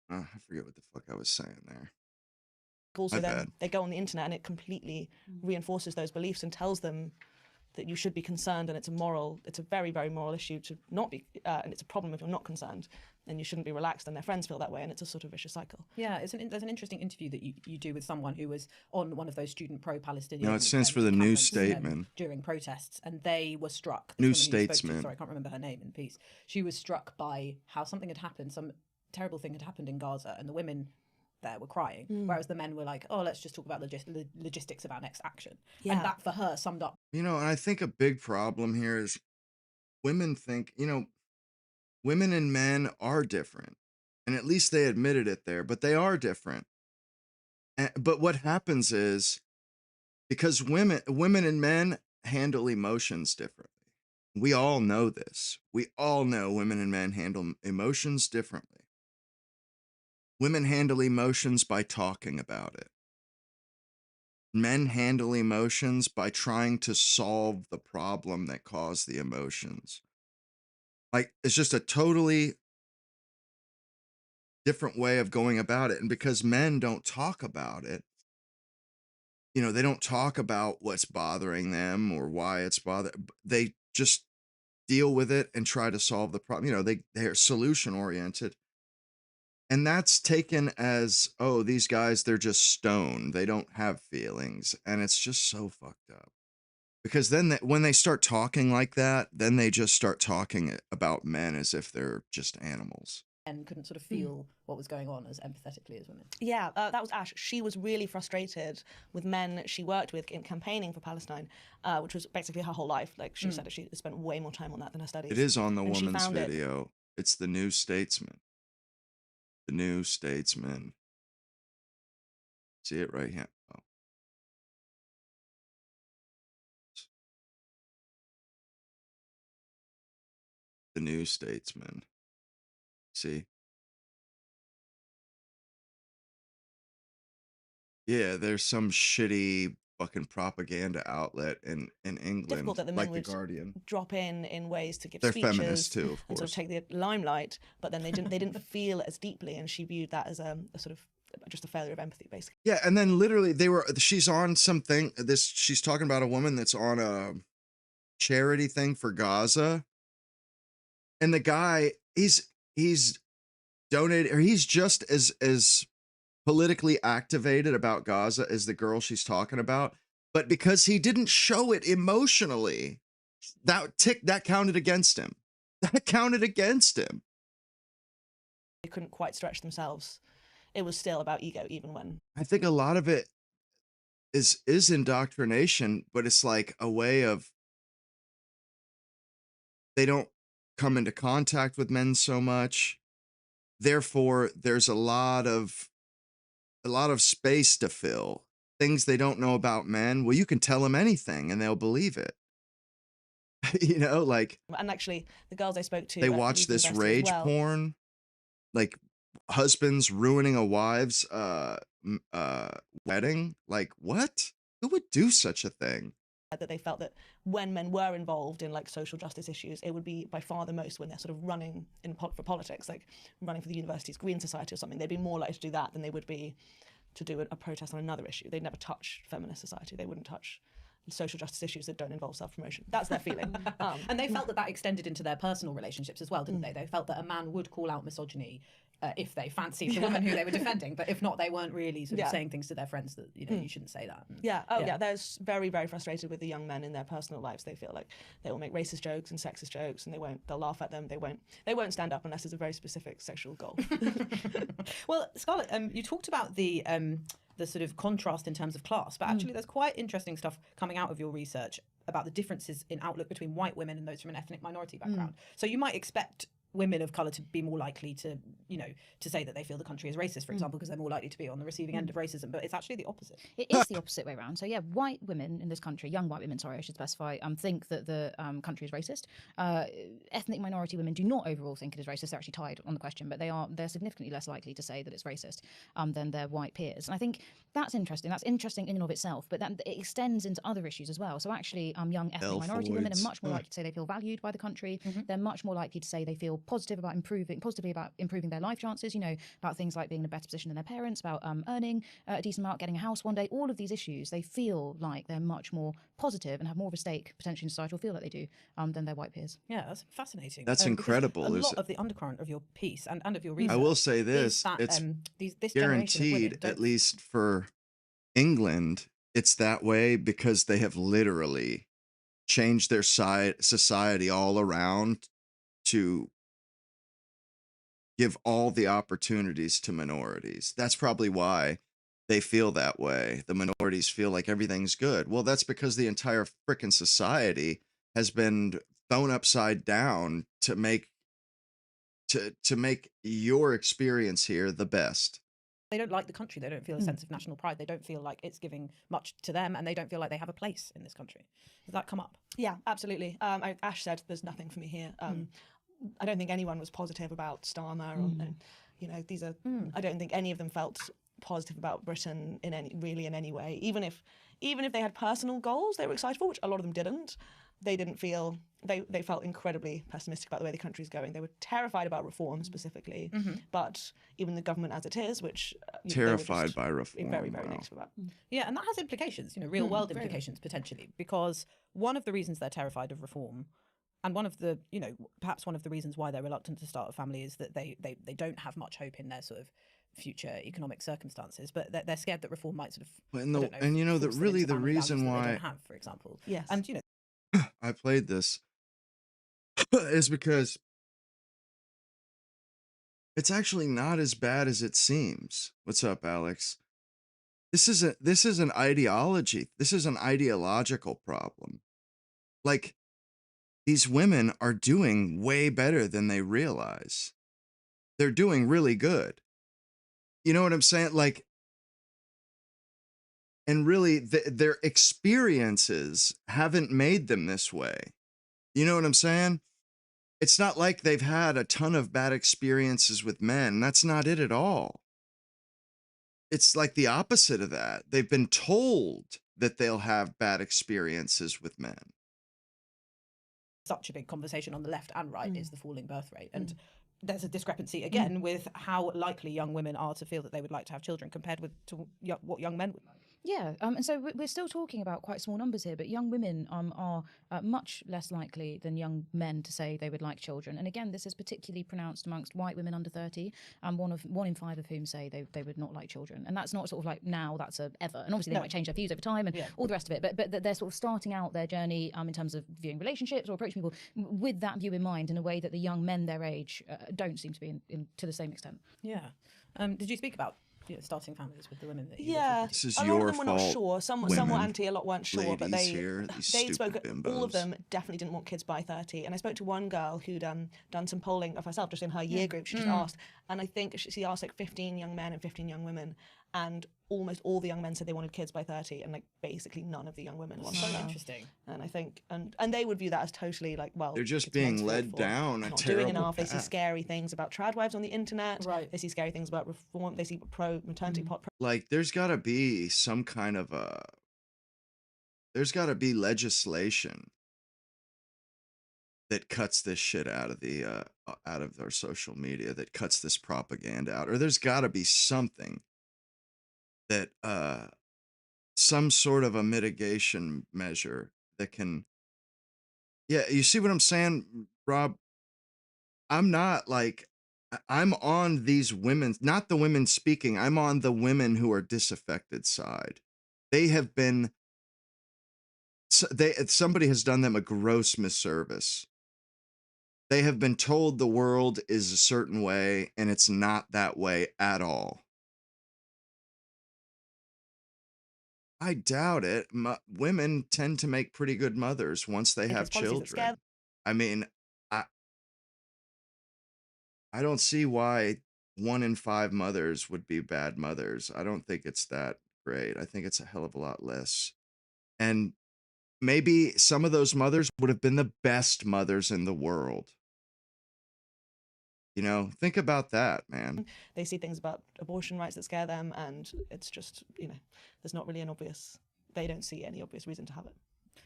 [SPEAKER 1] I forget what the fuck I was saying there.
[SPEAKER 2] Also,
[SPEAKER 1] My
[SPEAKER 2] then
[SPEAKER 1] bad.
[SPEAKER 2] they go on the internet and it completely reinforces those beliefs and tells them that you should be concerned, and it's a very, very moral issue to not be, and it's a problem if you're not concerned, and you shouldn't be relaxed, and their friends feel that way, and it's a sort of vicious cycle.
[SPEAKER 3] Yeah, there's an interesting interview that you do with someone who was on one of those student pro-Palestinian.
[SPEAKER 1] No, it stands for the New
[SPEAKER 3] campus,
[SPEAKER 1] Statement.
[SPEAKER 3] during protests, and they were struck.
[SPEAKER 1] New
[SPEAKER 3] woman who you spoke to,
[SPEAKER 1] Statesman.
[SPEAKER 3] sorry, I can't remember her name in peace. She was struck by how something had happened, some terrible thing had happened in Gaza, and the women there were crying, whereas the men were like, oh, let's just talk about logistics of our next action.
[SPEAKER 2] Yeah.
[SPEAKER 3] And that for her summed up.
[SPEAKER 1] And I think a big problem here is women think, women and men are different. And at least they admitted it there, but they are different. But what happens is, because women and men handle emotions differently. We all know this. We all know women and men handle emotions differently. Women handle emotions by talking about it. Men handle emotions by trying to solve the problem that caused the emotions. Like, it's just a totally different way of going about it. And because men don't talk about it, they don't talk about what's bothering them or why it's bothering. They just deal with it and try to solve the problem. They're solution oriented. And that's taken as, oh, these guys, they're just stoned. They don't have feelings. And it's just so fucked up. Because then when they start talking like that, then they just start talking about men as if they're just animals.
[SPEAKER 3] And couldn't sort of feel what was going on as empathetically as women.
[SPEAKER 2] Yeah, that was Ash. She was really frustrated with men she worked with in campaigning for Palestine, which was basically her whole life. Like, she said that she spent way more time on that than her studies.
[SPEAKER 1] It is on the
[SPEAKER 2] And she
[SPEAKER 1] woman's
[SPEAKER 2] found it.
[SPEAKER 1] video. It's the New Statesman. The New Statesman. See it right here. Oh. The New Statesman. See? Yeah, there's some shitty fucking propaganda outlet in England,
[SPEAKER 2] Difficult that the men
[SPEAKER 1] like
[SPEAKER 2] would
[SPEAKER 1] The Guardian.
[SPEAKER 2] drop in ways to give
[SPEAKER 1] They're
[SPEAKER 2] speeches
[SPEAKER 1] feminists too, of
[SPEAKER 2] and sort
[SPEAKER 1] course.
[SPEAKER 2] of take the limelight, but then they didn't feel it as deeply, and she viewed that as a sort of just a failure of empathy, basically.
[SPEAKER 1] Yeah, and then literally she's on something. She's talking about a woman that's on a charity thing for Gaza, and the guy he's donated, or he's just as politically activated about Gaza as the girl she's talking about, but because he didn't show it emotionally, that counted against him. That counted against him.
[SPEAKER 2] They couldn't quite stretch themselves. It was still about ego, even when.
[SPEAKER 1] I think a lot of it is indoctrination, but it's like a way of, they don't come into contact with men so much. Therefore, there's a lot of space to fill. Things they don't know about men. Well, you can tell them anything and they'll believe it. Like.
[SPEAKER 2] And actually, the girls I spoke to,
[SPEAKER 1] They watch this rage porn, like husbands ruining a wife's wedding. Like, what? Who would do such a thing?
[SPEAKER 2] That they felt that when men were involved in like social justice issues, it would be by far the most when they're sort of running for politics, like running for the university's Green Society or something. They'd be more likely to do that than they would be to do a protest on another issue. They'd never touch feminist society. They wouldn't touch social justice issues that don't involve self-promotion. That's their feeling.
[SPEAKER 3] And they felt that extended into their personal relationships as well, didn't they? They felt that a man would call out misogyny if they fancied the woman who they were defending, but if not, they weren't really sort of saying things to their friends that, you shouldn't say that.
[SPEAKER 2] They're very, very frustrated with the young men in their personal lives. They feel like they will make racist jokes and sexist jokes, and they'll laugh at them. They won't stand up unless it's a very specific sexual goal.
[SPEAKER 3] Well, Scarlett, you talked about the sort of contrast in terms of class, but actually there's quite interesting stuff coming out of your research about the differences in outlook between white women and those from an ethnic minority background. So you might expect women of colour to be more likely to, to say that they feel the country is racist, for example, because they're more likely to be on the receiving end of racism. But it's actually the opposite.
[SPEAKER 4] It is the opposite way around. So yeah, white women in this country, young white women, sorry, I should specify, think that the country is racist. Ethnic minority women do not overall think it is racist. They're actually tied on the question, but they're significantly less likely to say that it's racist than their white peers. And I think that's interesting. That's interesting in and of itself, but it extends into other issues as well. So actually, young ethnic minority women are much more likely to say they feel valued by the country. They're much more likely to say they feel positively about improving their life chances, you know, about things like being in a better position than their parents, about earning a decent amount, getting a house one day, all of these issues, they feel like they're much more positive and have more of a stake potentially in society, or feel like they do, than their white peers.
[SPEAKER 3] Yeah, that's fascinating.
[SPEAKER 1] That's
[SPEAKER 3] because
[SPEAKER 1] incredible.
[SPEAKER 3] A lot of the undercurrent of your piece and of your
[SPEAKER 1] I
[SPEAKER 3] research
[SPEAKER 1] will say
[SPEAKER 3] is
[SPEAKER 1] this,
[SPEAKER 3] that
[SPEAKER 1] it's
[SPEAKER 3] this generation of women
[SPEAKER 1] guaranteed,
[SPEAKER 3] don't
[SPEAKER 1] at least for England, it's that way because they have literally changed their society all around to give all the opportunities to minorities. That's probably why they feel that way. The minorities feel like everything's good. Well, that's because the entire frickin' society has been thrown upside down to make your experience here the best.
[SPEAKER 3] they don't like the country. They don't feel a sense of national pride. They don't feel like it's giving much to them, and they don't feel like they have a place in this country. Does that come up?
[SPEAKER 2] Yeah, absolutely. Ash said there's nothing for me here. I don't think anyone was positive about Starmer, and you know, these are. I don't think any of them felt positive about Britain in any way. Even if they had personal goals they were excited for, which a lot of them didn't. They didn't feel they felt incredibly pessimistic about the way the country's going. They were terrified about reform specifically, but even the government as it is, which
[SPEAKER 1] Terrified by reform.
[SPEAKER 2] very, very
[SPEAKER 1] wow.
[SPEAKER 2] negative about.
[SPEAKER 3] Yeah, and that has implications, you know, real world implications potentially, because one of the reasons they're terrified of reform, and one of the, you know, perhaps one of the reasons why they're reluctant to start a family is that they don't have much hope in their sort of future economic circumstances, but they're scared that reform might sort of,
[SPEAKER 1] And you know that
[SPEAKER 3] force them
[SPEAKER 1] really
[SPEAKER 3] into
[SPEAKER 1] the
[SPEAKER 3] family values
[SPEAKER 1] reason
[SPEAKER 3] that they
[SPEAKER 1] why
[SPEAKER 3] don't have, for example.
[SPEAKER 2] Yes.
[SPEAKER 3] And you know,
[SPEAKER 1] I played this is because it's actually not as bad as it seems. What's up, Alex? This is an ideology. This is an ideological problem. Like, these women are doing way better than they realize. They're doing really good. You know what I'm saying? Like, and really their experiences haven't made them this way. You know what I'm saying? It's not like they've had a ton of bad experiences with men. That's not it at all. It's like the opposite of that. They've been told that they'll have bad experiences with men.
[SPEAKER 3] such a big conversation on the left and right is the falling birth rate. And there's a discrepancy again with how likely young women are to feel that they would like to have children compared with what young men would like.
[SPEAKER 4] Yeah, and so we're still talking about quite small numbers here, but young women are much less likely than young men to say they would like children. And again, this is particularly pronounced amongst white women under 30, and one in five of whom say they would not like children. And that's not sort of like now, that's a ever. And obviously they might change their views over time and all the rest of it, but they're sort of starting out their journey in terms of viewing relationships or approaching people with that view in mind in a way that the young men their age don't seem to be in to the same extent.
[SPEAKER 3] Yeah. Did you speak about starting families with the women that you
[SPEAKER 1] This is
[SPEAKER 2] a lot
[SPEAKER 1] your
[SPEAKER 2] of them were not
[SPEAKER 1] fault,
[SPEAKER 2] sure. Some were
[SPEAKER 1] women,
[SPEAKER 2] anti, a lot weren't sure. But
[SPEAKER 1] ladies here, these
[SPEAKER 2] they
[SPEAKER 1] stupid
[SPEAKER 2] spoke. All of
[SPEAKER 1] bimbos.
[SPEAKER 2] them definitely didn't want kids by 30. And I spoke to one girl who'd done some polling of herself just in her year group. She just asked, and I think she asked like 15 young men and 15 young women, and almost all the young men said they wanted kids by 30, and like basically none of the young women wanted
[SPEAKER 3] So
[SPEAKER 2] them.
[SPEAKER 3] interesting.
[SPEAKER 2] And I think, and they would view that as totally like, well,
[SPEAKER 1] They're just
[SPEAKER 2] it's men's
[SPEAKER 1] being
[SPEAKER 2] fault
[SPEAKER 1] led
[SPEAKER 2] for
[SPEAKER 1] down a
[SPEAKER 2] not doing
[SPEAKER 1] terrible
[SPEAKER 2] enough. They see
[SPEAKER 1] path.
[SPEAKER 2] scary things about trad wives on the internet.
[SPEAKER 3] Right.
[SPEAKER 2] They see scary things about reform. They see pro maternity
[SPEAKER 1] Like, there's got to be some kind of there's got to be legislation that cuts this shit out of our social media, that cuts this propaganda out, or there's got to be something that some sort of a mitigation measure that can. Yeah, you see what I'm saying, Rob? I'm not like, I'm on these women, not the women speaking. I'm on the women who are disaffected side. They have been, somebody has done them a gross misservice. They have been told the world is a certain way, and it's not that way at all. I doubt it. Women tend to make pretty good mothers once they have
[SPEAKER 2] policies that scare
[SPEAKER 1] children. I mean, I don't see why 1 in 5 mothers would be bad mothers. I don't think it's that great. I think it's a hell of a lot less. And maybe some of those mothers would have been the best mothers in the world. You know, think about that, man.
[SPEAKER 2] They see things about abortion rights that scare them, and it's just, you know, there's not really they don't see any obvious reason to have it.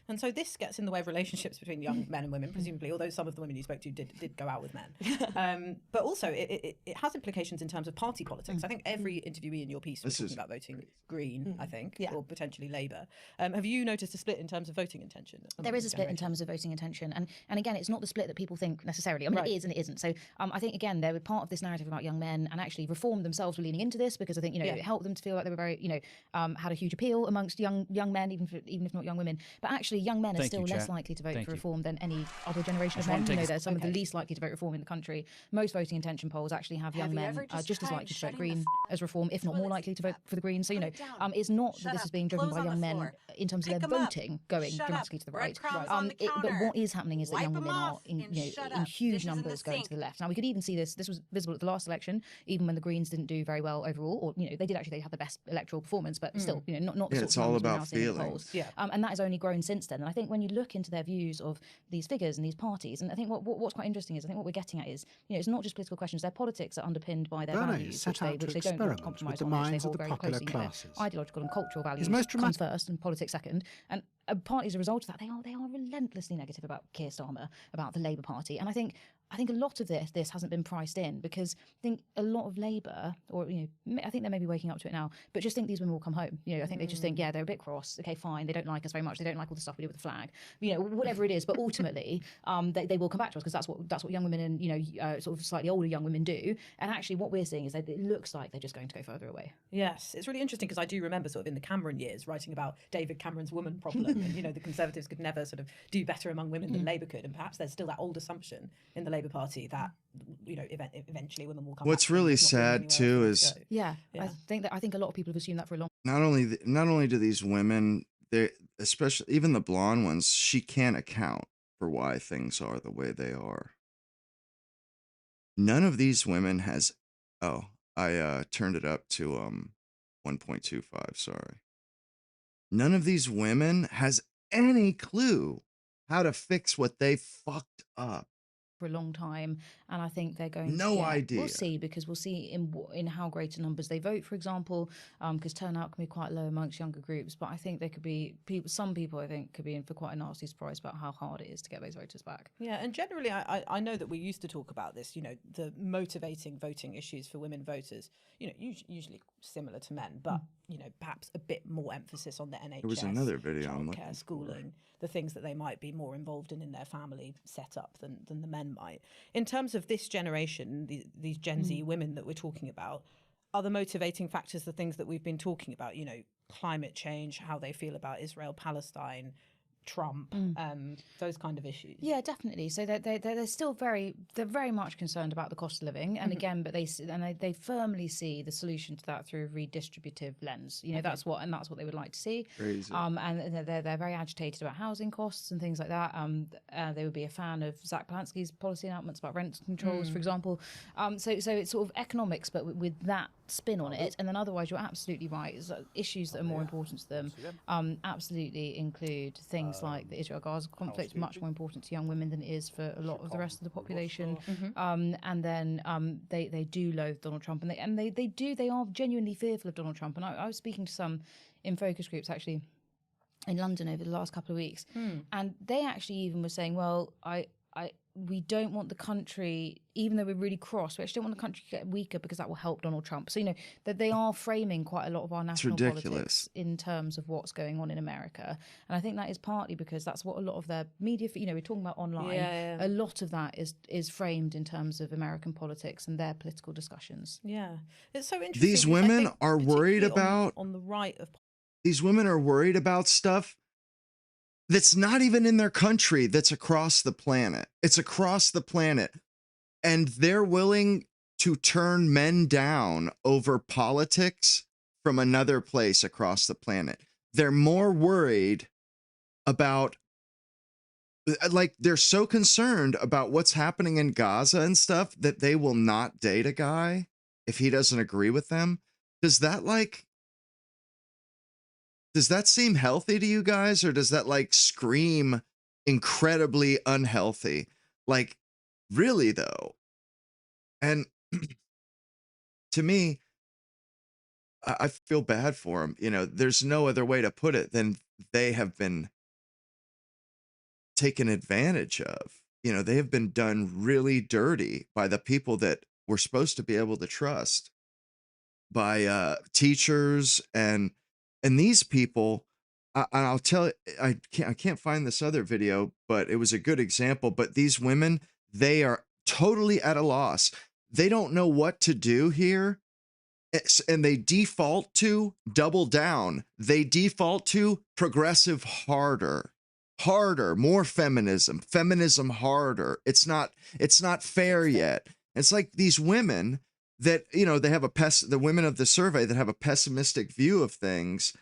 [SPEAKER 3] And so this gets in the way of relationships between young men and women, presumably, although some of the women you spoke to did go out with men. But also it has implications in terms of party politics. I think every interviewee in your piece was talking about voting Green, I think, or potentially Labour. Have you noticed a split in terms of voting intention?
[SPEAKER 4] There is a split in terms of voting intention, and again, it's not the split that people think necessarily. I mean, it is and it isn't. So I think again, there were part of this narrative about young men, and actually Reform themselves were leaning into this because I think it helped them to feel like they were very had a huge appeal amongst young men, even if not young women. But actually, young men are still less likely to vote for Reform than any other generation of men. They're some of the least likely to vote Reform in the country. Most voting intention polls actually have young men just as likely to vote Green as Reform, if not more likely to vote for the Greens. So it's not that this is being driven by young men in terms of their voting going dramatically to the right. But what is happening is that young women are in huge numbers going to the left. Now we could even see this was visible at the last election, even when the Greens didn't do very well overall, or they had the best electoral performance, but still not the sort
[SPEAKER 1] it's
[SPEAKER 4] of
[SPEAKER 1] all
[SPEAKER 4] numbers we're
[SPEAKER 1] about
[SPEAKER 4] now seeing in the polls.
[SPEAKER 1] feelings.
[SPEAKER 4] And that has only grown since then. And I think when you look into their views of these figures and these parties, and I think what's quite interesting is I think what we're getting at is it's not just political questions. Their politics are underpinned by their values, which they don't want to compromise on, which they hold very closely. Ideological and cultural values comes first and politics second. And partly as a result of that, they are relentlessly negative about Keir Starmer, about the Labour Party. And I think a lot of this hasn't been priced in because I think a lot of Labour, or I think they may be waking up to it now, but just think these women will come home. I think they just think, they're a bit cross. Okay, fine. They don't like us very much. They don't like all the stuff we do with the flag. Whatever it is. But ultimately, they will come back to us because that's what young women and sort of slightly older young women do. And actually, what we're seeing is that it looks like they're just going to go further away.
[SPEAKER 3] Yes, it's really interesting because I do remember sort of in the Cameron years writing about David Cameron's woman problem. And, the Conservatives could never sort of do better among women than Labour could, and perhaps there's still that old assumption in the Labour Party that eventually women will come.
[SPEAKER 1] What's really sad too is
[SPEAKER 4] I think a lot of people have assumed that for a long.
[SPEAKER 1] Not only do these women, they especially even the blonde ones, she can't account for why things are the way they are. None of these women has. Oh, I turned it up to 1.25. Sorry. None of these women has any clue how to fix what they fucked up.
[SPEAKER 4] For a long time, and I think they're going
[SPEAKER 1] no
[SPEAKER 4] to
[SPEAKER 1] idea.
[SPEAKER 4] We'll see, because we'll see in how greater numbers they vote, for example, because turnout can be quite low amongst younger groups. But I think there could be some people I think could be in for quite a nasty surprise about how hard it is to get those voters back.
[SPEAKER 3] Yeah, and generally, I know that we used to talk about this. The motivating voting issues for women voters. Usually similar to men, but perhaps a bit more emphasis on the NHS.
[SPEAKER 1] There was another video on
[SPEAKER 3] childcare, schooling, the things that they might be more involved in their family setup than the men might. In terms of this generation, these Gen Z women that we're talking about, are the motivating factors the things that we've been talking about? Climate change, how they feel about Israel, Palestine, Trump, those kind of issues.
[SPEAKER 4] Yeah, definitely. So they're still very much concerned about the cost of living, and again, but they firmly see the solution to that through a redistributive lens. That's what they would like to see.
[SPEAKER 1] Crazy.
[SPEAKER 4] And they're very agitated about housing costs and things like that. They would be a fan of Zach Palansky's policy announcements about rent controls, for example. So it's sort of economics, but with that spin on it. And then otherwise, you're absolutely right. Issues that are more important to them absolutely include things like the Israel-Gaza conflict, much more important to young women than it is for a lot of the rest of the population. And then they do loathe Donald Trump, and they are genuinely fearful of Donald Trump. And I was speaking to some in focus groups actually in London over the last couple of weeks, and they actually even were saying, well, we don't want the country, even though we're really cross, we actually don't want the country to get weaker because that will help Donald Trump. So, that they are framing quite a lot of our national politics in terms of what's going on in America. And I think that is partly because that's what a lot of their media, we're talking about online, a lot of that is framed in terms of American politics and their political discussions.
[SPEAKER 3] Yeah. It's so interesting.
[SPEAKER 1] These women are worried about...
[SPEAKER 3] On the right of...
[SPEAKER 1] These women are worried about stuff that's not even in their country, that's across the planet. It's across the planet. And they're willing to turn men down over politics from another place across the planet. They're more worried about, they're so concerned about what's happening in Gaza and stuff that they will not date a guy if he doesn't agree with them. Does that seem healthy to you guys, or does that scream incredibly unhealthy? Really though. And to me, I feel bad for them. There's no other way to put it than they have been taken advantage of. You know, they have been done really dirty by the people that we're supposed to be able to trust, by teachers and these people. And I'll tell you, I can't find this other video, but it was a good example. But these women, they are totally at a loss. They don't know what to do here. And they default to double down. They default to progressive harder, more feminism, harder. It's not fair yet. It's like these women that, you know, they have the women of the survey that have a pessimistic view of things.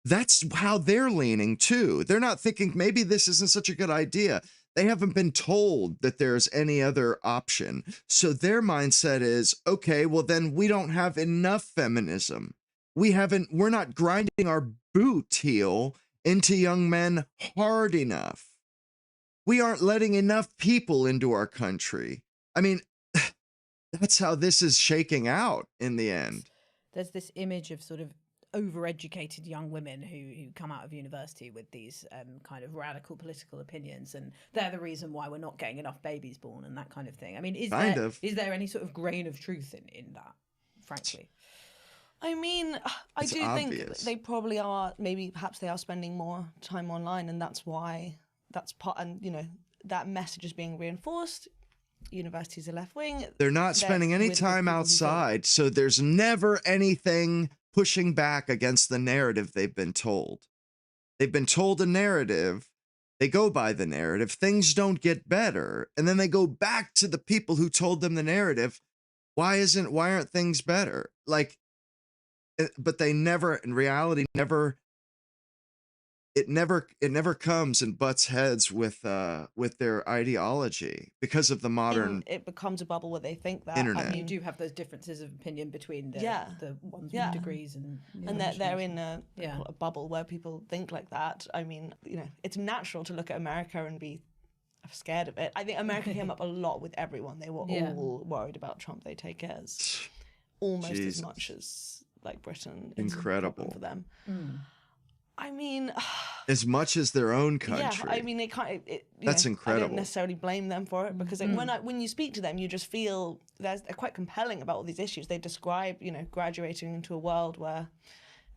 [SPEAKER 1] That's how they're leaning too. They're not thinking maybe this isn't such a good idea. They haven't been told that there's any other option. So their mindset is, okay, well then we don't have enough feminism. We're not grinding our boot heel into young men hard enough. We aren't letting enough people into our country. I mean, that's how this is shaking out in the end.
[SPEAKER 3] There's this image of sort of overeducated young women who come out of university with these kind of radical political opinions, and they're the reason why we're not getting enough babies born and that kind of thing. I mean, is there any sort of grain of truth in that, frankly?
[SPEAKER 2] I mean, I
[SPEAKER 1] It's
[SPEAKER 2] do
[SPEAKER 1] obvious.
[SPEAKER 2] think they probably are, perhaps they are spending more time online, and that's why that's part, and you know, that message is being reinforced. Universities are left wing.
[SPEAKER 1] They're not spending any time outside, so there's never anything pushing back against the narrative they've been told. They've been told a narrative, they go by the narrative, things don't get better, and then they go back to the people who told them the narrative. Why aren't things better? Like, but they never, in reality, it never comes and butts heads with their ideology because of the modern
[SPEAKER 2] it becomes a bubble where they think that
[SPEAKER 1] internet.
[SPEAKER 3] I mean, you do have those differences of opinion between the ones with degrees and
[SPEAKER 2] they're in a bubble where people think like that. I mean, you know, it's natural to look at America and be scared of it. I think America came up a lot with everyone. They were all worried about Trump. They take it as almost as much as like Britain. It's
[SPEAKER 1] incredible
[SPEAKER 2] for them. I mean,
[SPEAKER 1] as much as their own country.
[SPEAKER 2] Yeah, I mean,
[SPEAKER 1] that's incredible.
[SPEAKER 2] I don't necessarily blame them for it, because when you speak to them, you just feel they're quite compelling about all these issues. They describe, you know, graduating into a world where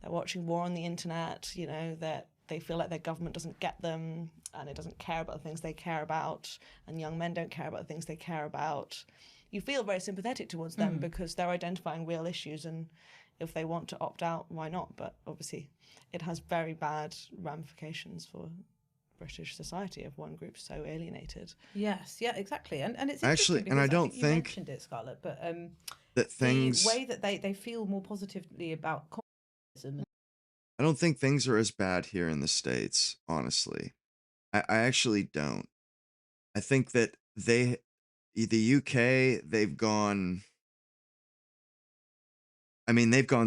[SPEAKER 2] they're watching war on the internet, you know, that they feel like their government doesn't get them and it doesn't care about the things they care about, and young men don't care about the things they care about. You feel very sympathetic towards them because they're identifying real issues, and if they want to opt out, why not? But obviously it has very bad ramifications for British society if one group's so alienated.
[SPEAKER 3] Yes, yeah, exactly. And it's
[SPEAKER 1] actually, and I don't think you
[SPEAKER 3] mentioned it, Scarlett, but
[SPEAKER 1] that things,
[SPEAKER 3] the way that they feel more positively about communism.
[SPEAKER 1] I don't think things are as bad here in the States, honestly. I actually don't. I think that the UK, they've gone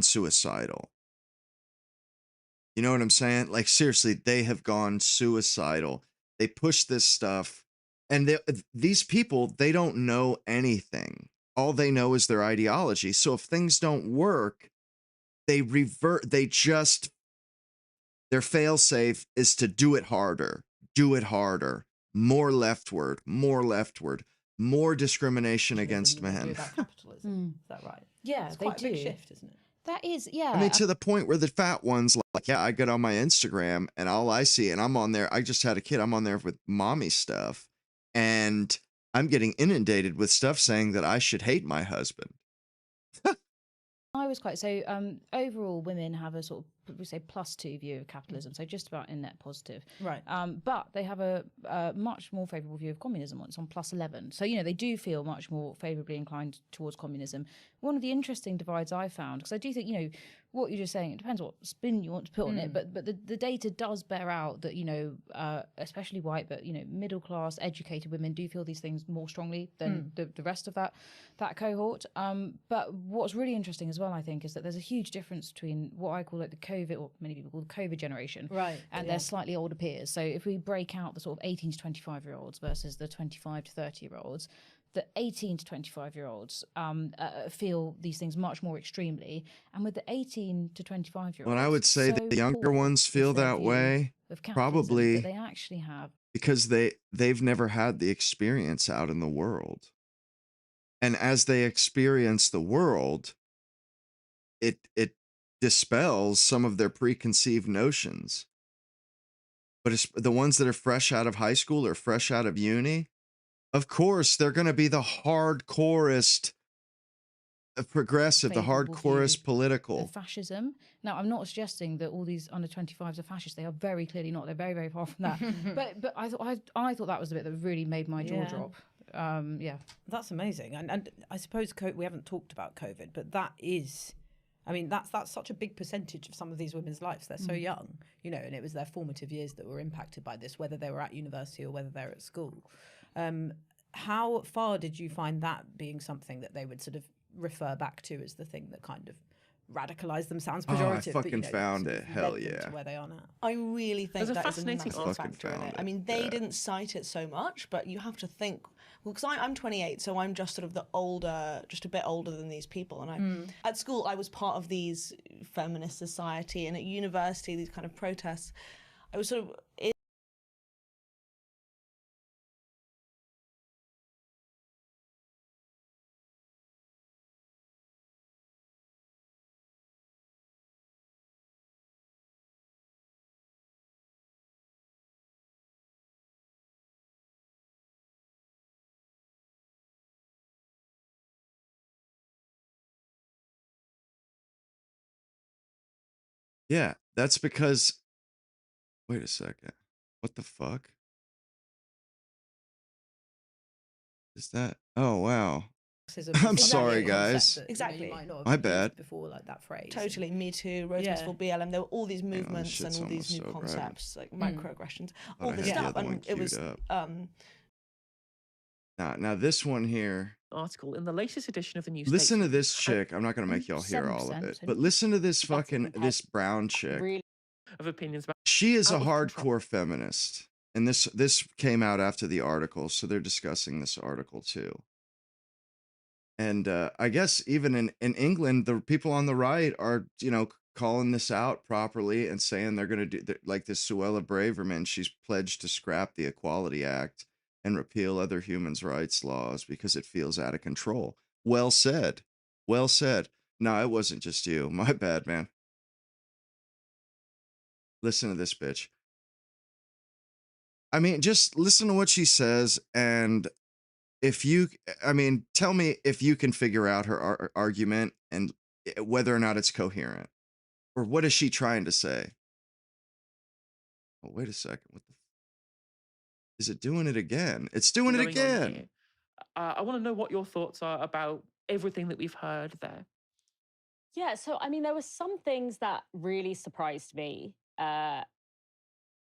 [SPEAKER 1] suicidal. You know what I'm saying? Like, seriously, they have gone suicidal. They push this stuff, and these people, they don't know anything. All they know is their ideology. So if things don't work, they revert. Their fail-safe is to do it harder, more leftward, more discrimination against men.
[SPEAKER 3] About capitalism, is that right?
[SPEAKER 4] Yeah,
[SPEAKER 3] it's
[SPEAKER 4] they
[SPEAKER 3] quite
[SPEAKER 4] do.
[SPEAKER 3] a big shift, isn't it?
[SPEAKER 4] That is, yeah.
[SPEAKER 1] I mean, to the point where the fat ones, like, yeah, I get on my Instagram and all I see, and I'm on there, I just had a kid, I'm on there with mommy stuff, and I'm getting inundated with stuff saying that I should hate my husband.
[SPEAKER 4] I was quite, so overall women have a sort of, we say, +2 view of capitalism, so just about in net positive.
[SPEAKER 3] Right.
[SPEAKER 4] But they have a much more favourable view of communism. It's on +11. So, you know, they do feel much more favourably inclined towards communism. One of the interesting divides I found, because I do think, you know, what you're just saying, it depends what spin you want to put on it, but the data does bear out that, you know, especially white, but, you know, middle class, educated women do feel these things more strongly than the rest of that cohort. But what's really interesting as well, I think, is that there's a huge difference between what I call like the COVID, or many people call the COVID generation,
[SPEAKER 3] right,
[SPEAKER 4] and their slightly older peers. So if we break out the sort of 18 to 25-year-olds versus the 25 to 30-year-olds, the 18 to 25-year-olds feel these things much more extremely. And with the 18 to 25-year-olds...
[SPEAKER 1] Well, I would say that the younger ones feel that way, probably...
[SPEAKER 4] That they actually have
[SPEAKER 1] because they've never had the experience out in the world. And as they experience the world, it dispels some of their preconceived notions. But it's the ones that are fresh out of high school or fresh out of uni, of course, they're going to be the hardcorest progressive, the
[SPEAKER 4] Favourable view
[SPEAKER 1] hardcorest political.
[SPEAKER 4] of fascism. Now, I'm not suggesting that all these under 25s are fascist. They are very clearly not. They're very, very far from that. but I thought that was the bit that really made my jaw drop. Yeah,
[SPEAKER 3] that's amazing. And I suppose we haven't talked about COVID, but that is, I mean, that's such a big percentage of some of these women's lives. They're so young, you know, and it was their formative years that were impacted by this, whether they were at university or whether they're at school. How far did you find that being something that they would sort of refer back to as the thing that kind of radicalized them? Sounds pejorative.
[SPEAKER 1] I fucking
[SPEAKER 3] but,
[SPEAKER 1] found
[SPEAKER 3] sort
[SPEAKER 1] it.
[SPEAKER 3] of
[SPEAKER 1] Hell
[SPEAKER 3] led them
[SPEAKER 1] yeah.
[SPEAKER 3] to where they are now.
[SPEAKER 2] I really think
[SPEAKER 5] There's a
[SPEAKER 2] that is a
[SPEAKER 5] fascinating
[SPEAKER 2] massive
[SPEAKER 1] fucking
[SPEAKER 2] factor in
[SPEAKER 1] found
[SPEAKER 2] it.
[SPEAKER 1] it,
[SPEAKER 2] I mean, they
[SPEAKER 1] yeah.
[SPEAKER 2] didn't cite it so much, but you have to think, well, because I'm 28, so I'm just sort of the older, just a bit older than these people. And at school, I was part of these feminist society, and at university, these kind of protests. I was sort of
[SPEAKER 1] Yeah, that's because. Wait a second. What the fuck? Is that? Oh, wow. I'm sorry, guys.
[SPEAKER 2] Exactly.
[SPEAKER 3] You might not have
[SPEAKER 1] My
[SPEAKER 3] used
[SPEAKER 1] bad.
[SPEAKER 3] before, like that phrase.
[SPEAKER 2] Totally, Me Too, Rosements
[SPEAKER 3] Yeah.
[SPEAKER 2] for BLM. There were all these
[SPEAKER 1] on, this
[SPEAKER 2] movements
[SPEAKER 1] shit's
[SPEAKER 2] and all these new
[SPEAKER 1] almost so bright.
[SPEAKER 2] concepts, like microaggressions,
[SPEAKER 1] Thought
[SPEAKER 2] all
[SPEAKER 1] I
[SPEAKER 2] this
[SPEAKER 1] had the
[SPEAKER 2] stuff.
[SPEAKER 1] other one
[SPEAKER 2] And it was,
[SPEAKER 1] queued up. Now this one here.
[SPEAKER 5] Article in the latest edition of the New
[SPEAKER 1] Listen to
[SPEAKER 5] Statesman.
[SPEAKER 1] this chick. I'm not gonna make y'all hear all of
[SPEAKER 4] 7%,
[SPEAKER 1] it,
[SPEAKER 4] so
[SPEAKER 1] but listen to this
[SPEAKER 4] that's
[SPEAKER 1] fucking
[SPEAKER 4] compared
[SPEAKER 1] this brown chick.
[SPEAKER 4] really
[SPEAKER 5] Of opinions about
[SPEAKER 1] She is a
[SPEAKER 5] out of control.
[SPEAKER 1] hardcore feminist, and this came out after the article, so they're discussing this article too. And I guess even in England, the people on the right are, you know, calling this out properly and saying they're going to do like this Suella Braverman. She's pledged to scrap the Equality Act and repeal other human rights laws because it feels out of control. Well said. Well said. No, it wasn't just you. My bad, man. Listen to this bitch. I mean, just listen to what she says, and tell me if you can figure out her argument and whether or not it's coherent, or what is she trying to say? Oh, wait a second. What the? Is it doing it again? It's doing it
[SPEAKER 5] going on here.
[SPEAKER 1] again.
[SPEAKER 5] I want to know what your thoughts are about everything that we've heard there.
[SPEAKER 6] Yeah, so I mean, there were some things that really surprised me.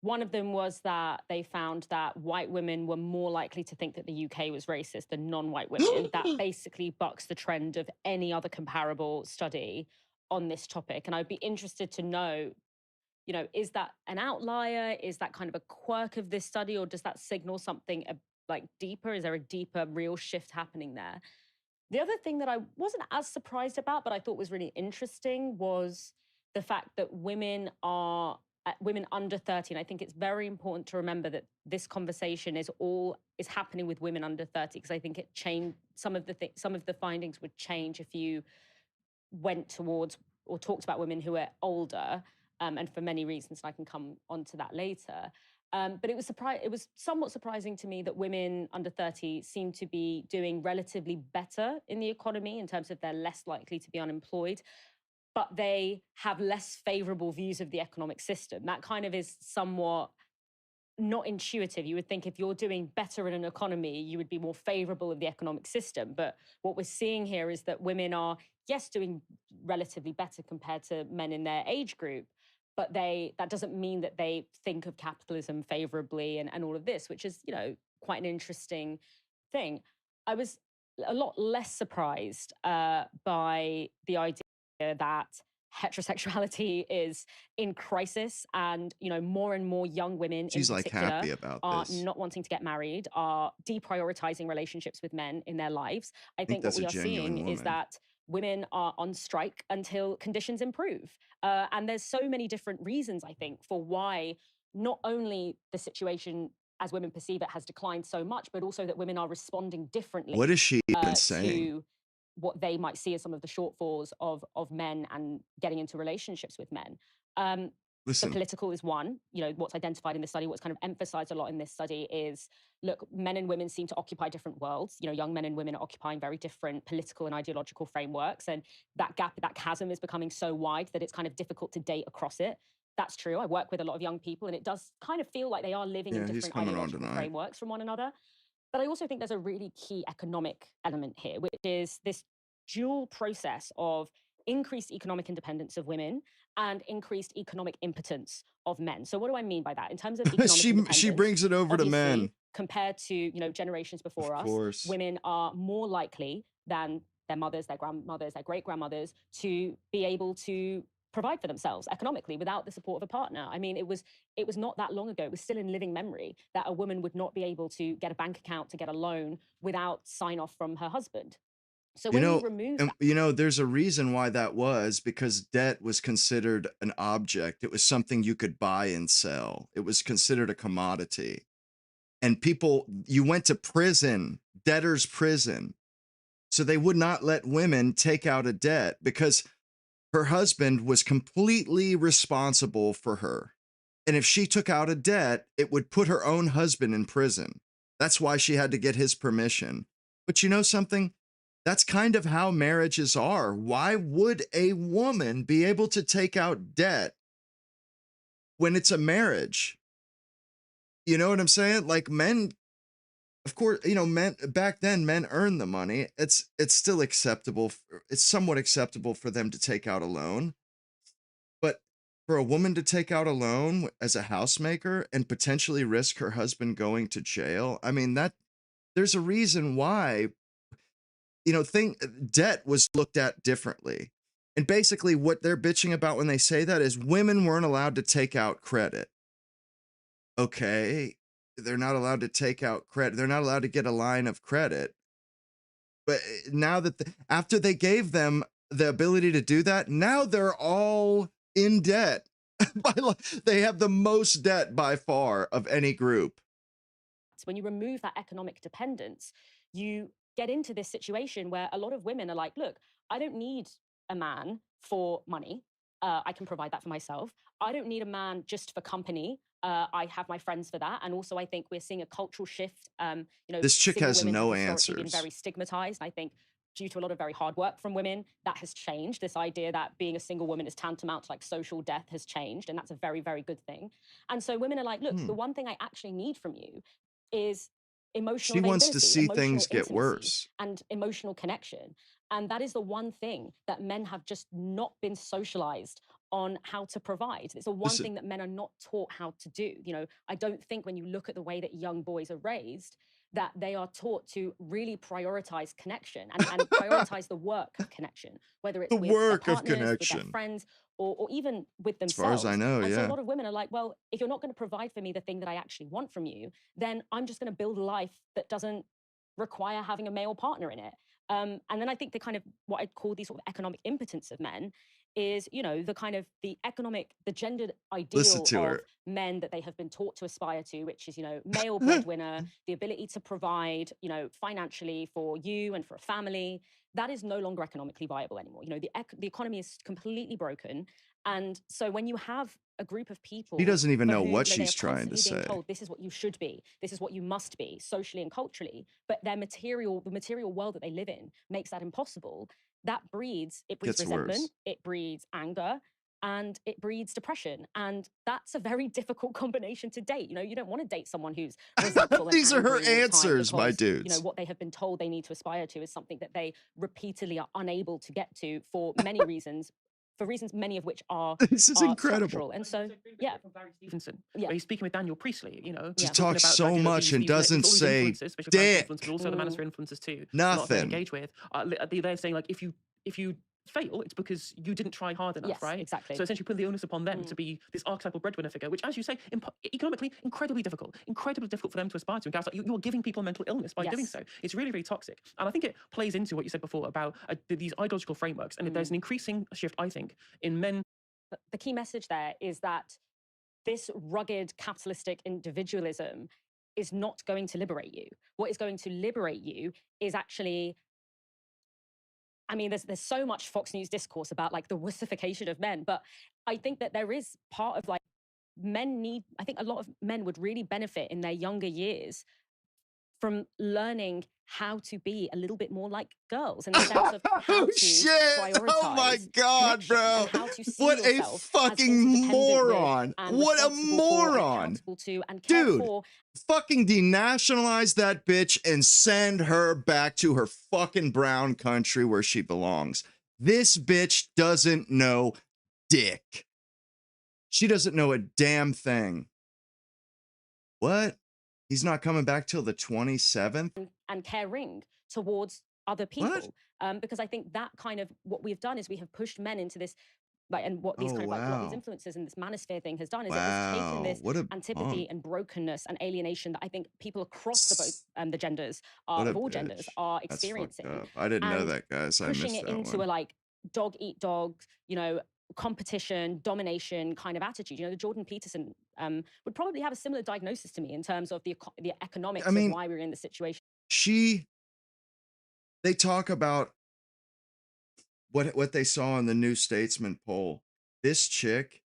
[SPEAKER 6] One of them was that they found that white women were more likely to think that the UK was racist than non-white women. That basically bucks the trend of any other comparable study on this topic. And I'd be interested to know, you know, is that an outlier? Is that kind of a quirk of this study, or does that signal something like deeper? Is there a deeper, real shift happening there? The other thing that I wasn't as surprised about, but I thought was really interesting, was the fact that women under 30, and I think it's very important to remember that this conversation is happening with women under 30, because I think it changed some of the findings would change if you went towards or talked about women who are older, and for many reasons, and I can come onto that later. But it was somewhat surprising to me that women under 30 seem to be doing relatively better in the economy in terms of they're less likely to be unemployed, but they have less favorable views of the economic system. That kind of is somewhat not intuitive. You would think if you're doing better in an economy, you would be more favorable of the economic system. But what we're seeing here is that women are, yes, doing relatively better compared to men in their age group, but that doesn't mean that they think of capitalism favorably and all of this, which is, you know, quite an interesting thing. I was a lot less surprised by the idea that heterosexuality is in crisis, and, you know, more and more young women
[SPEAKER 1] She's
[SPEAKER 6] in
[SPEAKER 1] like
[SPEAKER 6] particular
[SPEAKER 1] happy about
[SPEAKER 6] are
[SPEAKER 1] this.
[SPEAKER 6] not wanting to get married, are deprioritizing relationships with men in their lives. I think what
[SPEAKER 1] that's
[SPEAKER 6] we
[SPEAKER 1] a
[SPEAKER 6] are
[SPEAKER 1] genuine
[SPEAKER 6] seeing is
[SPEAKER 1] woman.
[SPEAKER 6] that women are on strike until conditions improve. And there's so many different reasons, I think, for why not only the situation as women perceive it, has declined so much, but also that women are responding differently
[SPEAKER 1] What is she even saying?
[SPEAKER 6] to what they might see as some of the shortfalls of men and getting into relationships with men. The
[SPEAKER 1] Listen,
[SPEAKER 6] political is one. You know, what's identified in this study, what's kind of emphasized a lot in this study is, look, men and women seem to occupy different worlds. You know, young men and women are occupying very different political and ideological frameworks. And that gap, that chasm is becoming so wide that it's kind of difficult to date across it. That's true. I work with a lot of young people, and it does kind of feel like they are living in
[SPEAKER 1] yeah, he's
[SPEAKER 6] different
[SPEAKER 1] coming on
[SPEAKER 6] ideological
[SPEAKER 1] tonight.
[SPEAKER 6] frameworks from one another. But I also think there's a really key economic element here, which is this dual process of increased economic independence of women and increased economic impotence of men. So what do I mean by that? In terms of economic
[SPEAKER 1] she
[SPEAKER 6] independence,
[SPEAKER 1] brings it over to men.
[SPEAKER 6] obviously, compared to, you know, generations before
[SPEAKER 1] Of
[SPEAKER 6] us,
[SPEAKER 1] course.
[SPEAKER 6] women are more likely than their mothers, their grandmothers, their great-grandmothers to be able to provide for themselves economically without the support of a partner. I mean, it was not that long ago, it was still in living memory, that a woman would not be able to get a bank account to get a loan without sign off from her husband. So when you remove that,
[SPEAKER 1] you know, there's a reason why that was, because debt was considered an object. It was something you could buy and sell. It was considered a commodity. And people, you went to prison, debtor's prison. So they would not let women take out a debt because her husband was completely responsible for her. And if she took out a debt, it would put her own husband in prison. That's why she had to get his permission. But you know something? That's kind of how marriages are. Why would a woman be able to take out debt when it's a marriage? You know what I'm saying? Like, men, of course, you know, men back then, men earned the money. It's still acceptable. It's somewhat acceptable for them to take out a loan. But for a woman to take out a loan as a housemaker and potentially risk her husband going to jail, I mean, that there's a reason why, you know, debt was looked at differently. And basically what they're bitching about when they say that is women weren't allowed to take out credit. Okay, they're not allowed to take out credit. They're not allowed to get a line of credit. But now that after they gave them the ability to do that, now they're all in debt. They have the most debt by far of any group.
[SPEAKER 6] when you remove that economic dependence, you get into this situation where a lot of women are like, look, I don't need a man for money. I can provide that for myself. I don't need a man just for company. I have my friends for that. And also, I think we're seeing a cultural shift. You know,
[SPEAKER 1] This chick
[SPEAKER 6] single
[SPEAKER 1] has
[SPEAKER 6] women
[SPEAKER 1] no
[SPEAKER 6] have historically been
[SPEAKER 1] answers.
[SPEAKER 6] very stigmatized. I think due to a lot of very hard work from women, that has changed. This idea that being a single woman is tantamount to like social death has changed. And that's a very, very good thing. And so women are like, look, the one thing I actually need from you is emotional
[SPEAKER 1] She wants
[SPEAKER 6] availability,
[SPEAKER 1] to see
[SPEAKER 6] emotional
[SPEAKER 1] things get
[SPEAKER 6] intimacy,
[SPEAKER 1] worse.
[SPEAKER 6] and emotional connection. And that is the one thing that men have just not been socialized on how to provide. It's the one
[SPEAKER 1] Listen,
[SPEAKER 6] thing that men are not taught how to do. You know, I don't think when you look at the way that young boys are raised, that they are taught to really prioritize connection and prioritize the work of connection, whether it's
[SPEAKER 1] the
[SPEAKER 6] with their
[SPEAKER 1] work of
[SPEAKER 6] partners, with their
[SPEAKER 1] connection.
[SPEAKER 6] friends, or even with
[SPEAKER 1] As far as
[SPEAKER 6] themselves.
[SPEAKER 1] I know,
[SPEAKER 6] And so a
[SPEAKER 1] yeah.
[SPEAKER 6] lot of women are like, well, if you're not going to provide for me the thing that I actually want from you, then I'm just going to build a life that doesn't require having a male partner in it. And then I think the kind of what I'd call the sort of economic impotence of men is, you know, the kind of the gendered
[SPEAKER 1] Listen
[SPEAKER 6] ideal
[SPEAKER 1] to
[SPEAKER 6] of
[SPEAKER 1] her.
[SPEAKER 6] men that they have been taught to aspire to, which is, you know, male breadwinner, the ability to provide, you know, financially for you and for a family. That is no longer economically viable anymore. You know, the economy is completely broken. And so when you have a group of people,
[SPEAKER 1] He doesn't even
[SPEAKER 6] for
[SPEAKER 1] know
[SPEAKER 6] whom,
[SPEAKER 1] what
[SPEAKER 6] you know, they
[SPEAKER 1] she's
[SPEAKER 6] are
[SPEAKER 1] trying to
[SPEAKER 6] constantly being
[SPEAKER 1] say.
[SPEAKER 6] told this is what you should be, this is what you must be, socially and culturally, but the material world that they live in makes that impossible. That breeds
[SPEAKER 1] Gets
[SPEAKER 6] resentment,
[SPEAKER 1] worse.
[SPEAKER 6] it breeds anger, and it breeds depression. And that's a very difficult combination to date. You know, you don't want to date someone who's resentful and
[SPEAKER 1] These are
[SPEAKER 6] angry
[SPEAKER 1] her
[SPEAKER 6] all the time
[SPEAKER 1] answers, my
[SPEAKER 6] because, you know,
[SPEAKER 1] dudes.
[SPEAKER 6] what they have been told they need to aspire to is something that they repeatedly are unable to get to for many reasons, for reasons many of which are
[SPEAKER 1] This is incredible.
[SPEAKER 6] structural. And so, yeah,
[SPEAKER 5] From Barry Stevenson,
[SPEAKER 6] yeah,
[SPEAKER 5] where he's speaking with Daniel Priestley, you know,
[SPEAKER 1] She
[SPEAKER 6] Yeah.
[SPEAKER 5] talking
[SPEAKER 1] talks
[SPEAKER 5] about the
[SPEAKER 1] so
[SPEAKER 5] idea that
[SPEAKER 1] much and doesn't
[SPEAKER 5] all these
[SPEAKER 1] say
[SPEAKER 5] influences, especially Barry's influence,
[SPEAKER 1] dick.
[SPEAKER 5] but also the manosphere influences too. A lot of men
[SPEAKER 1] Nothing.
[SPEAKER 5] engage with. They're saying like, if you fail, it's because you didn't try hard enough,
[SPEAKER 6] yes,
[SPEAKER 5] right?
[SPEAKER 6] exactly.
[SPEAKER 5] So essentially, putting the onus upon them to be this archetypal breadwinner figure, which, as you say, economically incredibly difficult for them to aspire to. And guys, like, you're giving people mental illness by doing
[SPEAKER 6] Yes.
[SPEAKER 5] so. It's really, really toxic. And I think it plays into what you said before about these ideological frameworks. And there's an increasing shift, I think, in men.
[SPEAKER 6] The key message there is that this rugged capitalistic individualism is not going to liberate you. What is going to liberate you is actually, I mean, there's so much Fox News discourse about like the wussification of men, but I think that there is part of like I think a lot of men would really benefit in their younger years from learning how to be a little bit more like girls in the sense of how
[SPEAKER 1] Oh
[SPEAKER 6] to
[SPEAKER 1] shit! Oh my
[SPEAKER 6] prioritize
[SPEAKER 1] god,
[SPEAKER 6] connection
[SPEAKER 1] bro!
[SPEAKER 6] and how to see
[SPEAKER 1] What a
[SPEAKER 6] yourself as
[SPEAKER 1] fucking
[SPEAKER 6] interdependent with
[SPEAKER 1] moron!
[SPEAKER 6] and
[SPEAKER 1] What a
[SPEAKER 6] responsible for and
[SPEAKER 1] moron!
[SPEAKER 6] accountable to and cared
[SPEAKER 1] Dude,
[SPEAKER 6] for.
[SPEAKER 1] fucking denationalize that bitch and send her back to her fucking brown country where she belongs. This bitch doesn't know dick. She doesn't know a damn thing. What? He's not coming back till the 27th?
[SPEAKER 6] And caring towards other people. Because I think that kind of what we've done is we have pushed men into this, like, and what these
[SPEAKER 1] Oh,
[SPEAKER 6] kind of like what these
[SPEAKER 1] wow.
[SPEAKER 6] influences and this manosphere thing has done is it has taken this
[SPEAKER 1] What a
[SPEAKER 6] antipathy
[SPEAKER 1] punk.
[SPEAKER 6] and brokenness and alienation that I think people across the genders
[SPEAKER 1] What a
[SPEAKER 6] of all genders
[SPEAKER 1] bitch.
[SPEAKER 6] are
[SPEAKER 1] That's fucked
[SPEAKER 6] experiencing,
[SPEAKER 1] up. I didn't know
[SPEAKER 6] and
[SPEAKER 1] that, guys. I
[SPEAKER 6] pushing
[SPEAKER 1] missed
[SPEAKER 6] it
[SPEAKER 1] that
[SPEAKER 6] into
[SPEAKER 1] one.
[SPEAKER 6] a like dog eat dog, you know, competition, domination kind of attitude. You know, the Jordan Peterson would probably have a similar diagnosis to me in terms of the economics
[SPEAKER 1] I mean,
[SPEAKER 6] of why we're in the situation.
[SPEAKER 1] They talk about what they saw in the New Statesman poll. This chick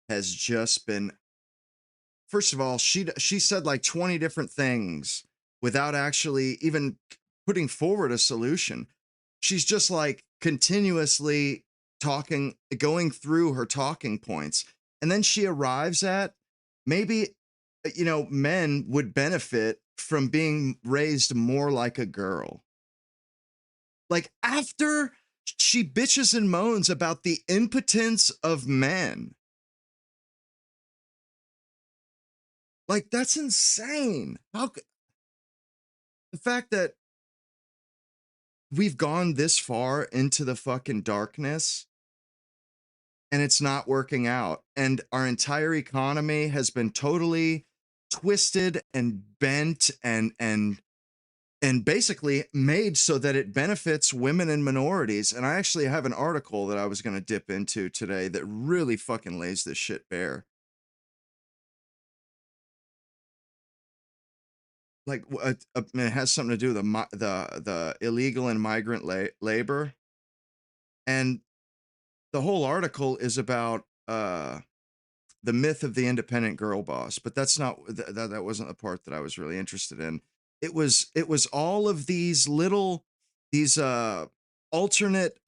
[SPEAKER 1] has just been, first of all, she said like 20 different things without actually even putting forward a solution. She's just like continuously talking, going through her talking points. And then she arrives at maybe, you know, men would benefit from being raised more like a girl. Like after she bitches and moans about the impotence of men. Like that's insane. The fact that we've gone this far into the fucking darkness and it's not working out, and our entire economy has been totally twisted and bent and basically made so that it benefits women and minorities. And I actually have an article that I was going to dip into today that really fucking lays this shit bare. Like it has something to do with the illegal and migrant labor, and the whole article is about the myth of the independent girl boss. But that's not that wasn't the part that I was really interested in. It was all of these alternate,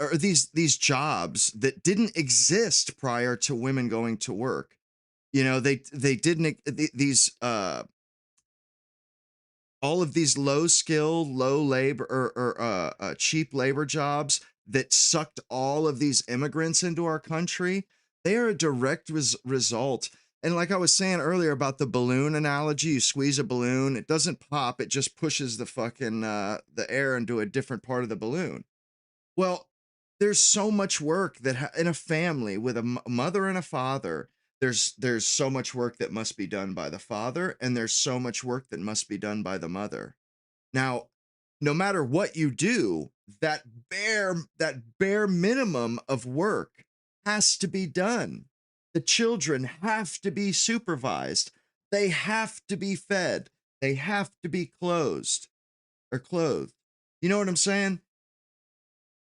[SPEAKER 1] or these jobs that didn't exist prior to women going to work. You know, they didn't, these all of these low skill, low labor, or cheap labor jobs that sucked all of these immigrants into our country. They are a direct result. And like I was saying earlier about the balloon analogy, you squeeze a balloon, it doesn't pop, it just pushes the fucking the air into a different part of the balloon. Well, there's so much work that in a family with a mother and a father, there's so much work that must be done by the father, and there's so much work that must be done by the mother. Now, no matter what you do, that bare minimum of work has to be done. The children have to be supervised. They have to be fed. They have to be clothed. You know what I'm saying?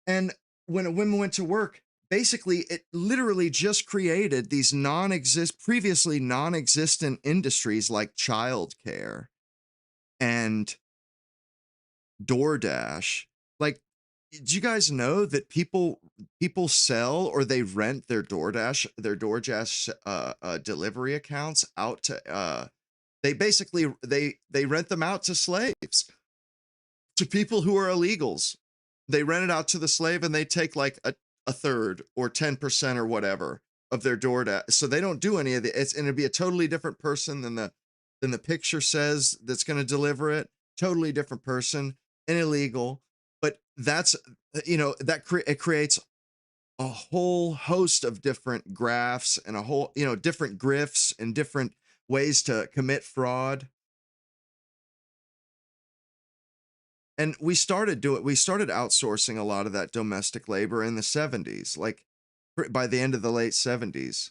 [SPEAKER 1] And when a woman went to work, basically it literally just created these previously non-existent industries like childcare and DoorDash. Like, did you guys know that people sell or they rent their DoorDash delivery accounts out to they basically they rent them out to slaves, to people who are illegals. They rent it out to the slave and they take like a third or 10% or whatever of their DoorDash. So they don't do any of and it'd be a totally different person than the picture says that's going to deliver it. Totally different person and illegal. But that's, you know, it creates a whole host of different graphs and a whole, you know, different grifts and different ways to commit fraud. And we started outsourcing a lot of that domestic labor in the 70s, like by the end of the late 70s.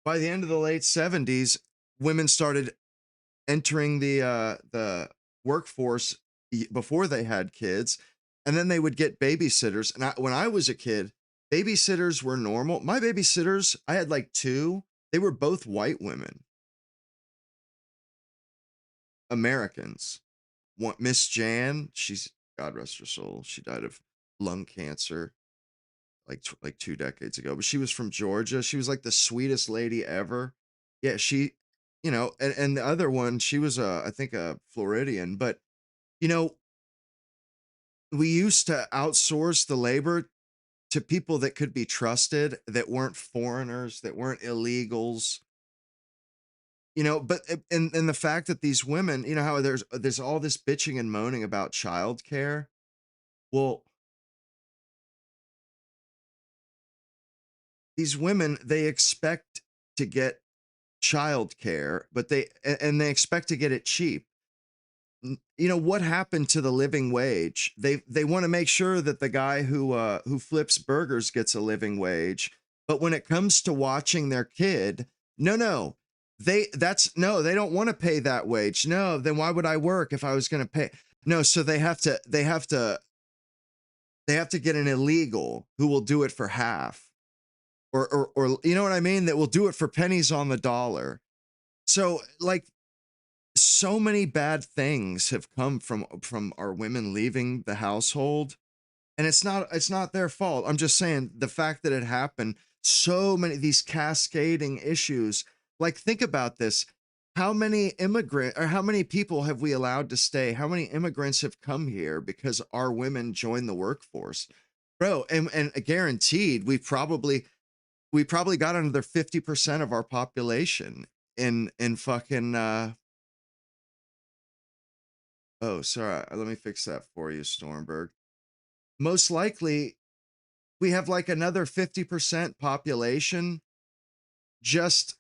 [SPEAKER 1] By the end of the late 70s, women started entering the workforce before they had kids, and then they would get babysitters. And when I was a kid, babysitters were normal. My babysitters, I had like two. They were both white women, Americans. One, Miss Jan, she's, God rest her soul, she died of lung cancer like 2 decades ago. But she was from Georgia. She was like the sweetest lady ever. Yeah, she, and the other one, she was I think a Floridian. But you know, we used to outsource the labor to people that could be trusted, that weren't foreigners, that weren't illegals. But and the fact that these women, how there's all this bitching and moaning about childcare. Well, these women, they expect to get childcare, but and they expect to get it cheap. What happened to the living wage? They want to make sure that the guy who flips burgers gets a living wage, but when it comes to watching their kid, no. No, they don't want to pay that wage. No, then why would I work if I was going to pay? No, so they have to get an illegal who will do it for half. Or you know what I mean? That will do it for pennies on the dollar. So like, so many bad things have come from our women leaving the household, and it's not their fault. I'm just saying the fact that it happened, so many these cascading issues. Like, think about this. How many how many people have we allowed to stay? How many immigrants have come here because our women joined the workforce? Bro, and guaranteed we probably got another 50% of our population in fucking oh, sorry. Let me fix that for you, Stormberg. Most likely, we have like another 50% population just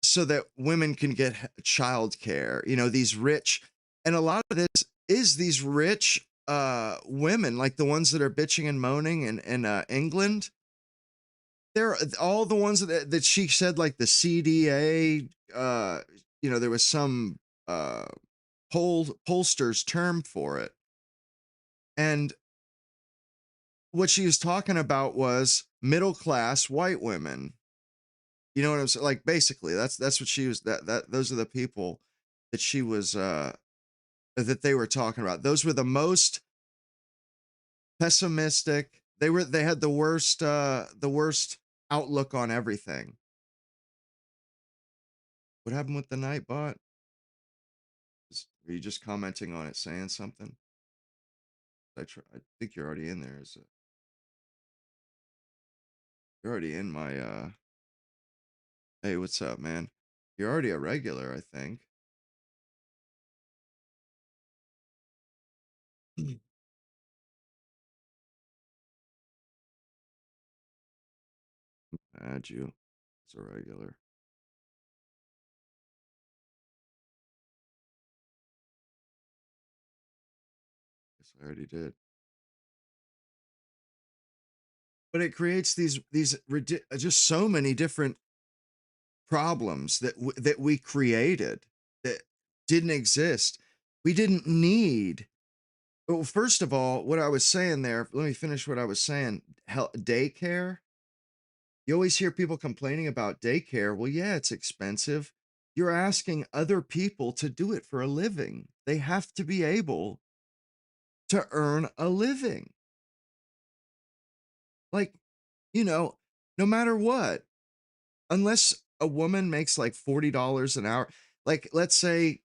[SPEAKER 1] so that women can get childcare. These rich, and a lot of this is these rich women, like the ones that are bitching and moaning in England. They're all the ones that she said, like the CDA. There was some pollster's term for it, and what she was talking about was middle class white women. You know what I'm saying? Like, basically, that's what she was. That those are the people that she was that they were talking about. Those were the most pessimistic. They had the worst outlook on everything. What happened with the Nightbot? Are you just commenting on it, saying something? I think you're already in there. You're already in my Hey, what's up, man? You're already a regular, I think. Add you as a regular. Guess I already did. But it creates these just so many different problems that we created that didn't exist. We didn't need. Well, first of all, what I was saying there, let me finish what I was saying. Daycare. You always hear people complaining about daycare. Well, yeah, it's expensive. You're asking other people to do it for a living. They have to be able to earn a living. Like, no matter what, unless a woman makes like $40 an hour, like let's say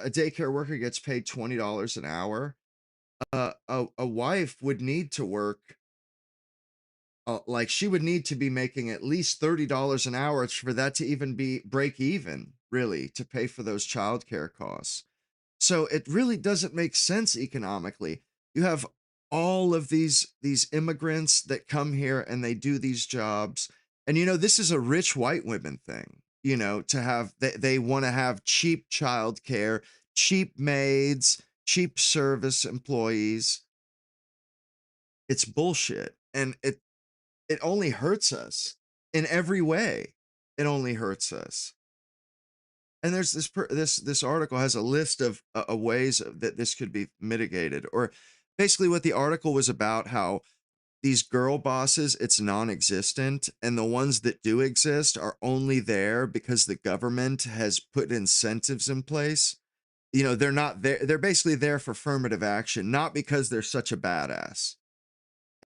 [SPEAKER 1] a daycare worker gets paid $20 an hour, a wife would need to work, like she would need to be making at least $30 an hour for that to even be break even, really, to pay for those childcare costs. So it really doesn't make sense economically. You have all of these immigrants that come here and they do these jobs. And this is a rich white women thing, to have they want to have cheap childcare, cheap maids, cheap service employees. It's bullshit. And it only hurts us in every way. It only hurts us. And there's this article has a list of ways that this could be mitigated, or basically what the article was about, how these girl bosses, it's non-existent, and the ones that do exist are only there because the government has put incentives in place. You know, they're not there, they're basically there for affirmative action, not because they're such a badass.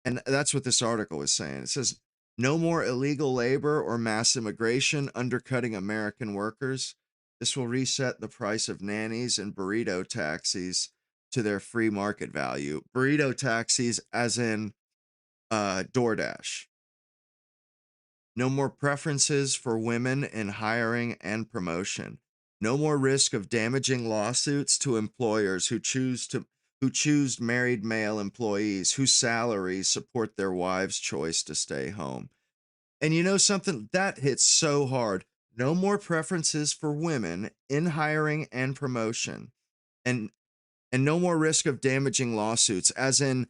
[SPEAKER 1] And that's what this article is saying. It says, no more illegal labor or mass immigration undercutting American workers. This will reset the price of nannies and burrito taxis to their free market value. Burrito taxis, as in DoorDash. No more preferences for women in hiring and promotion. No more risk of damaging lawsuits to employers who choose married male employees whose salaries support their wives' choice to stay home. And you know something? That hits so hard. No more preferences for women in hiring and promotion. And no more risk of damaging lawsuits, as in,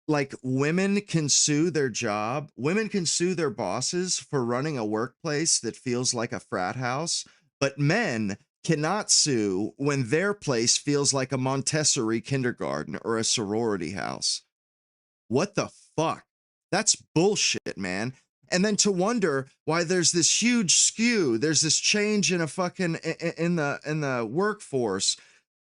[SPEAKER 1] like, women can sue their bosses for running a workplace that feels like a frat house, but men cannot sue when their place feels like a Montessori kindergarten or a sorority house. What the fuck? That's bullshit, man. And then to wonder why there's this huge skew, there's this change in a fucking in the workforce.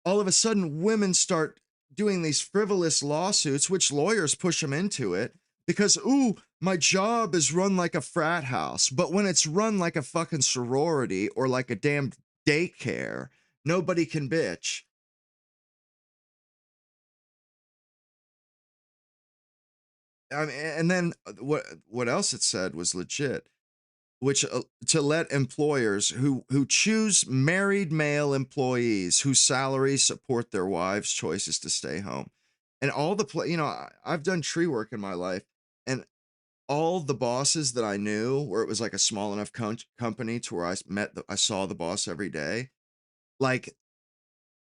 [SPEAKER 1] All of a sudden, women start doing these frivolous lawsuits, which lawyers push them into it because, ooh, my job is run like a frat house. But when it's run like a fucking sorority or like a damn daycare, nobody can bitch. I mean, and then what else it said was legit, which to let employers who choose married male employees whose salaries support their wives' choices to stay home, and all the I've done tree work in my life, and all the bosses that I knew, where it was like a small enough company to where I saw the boss every day, like,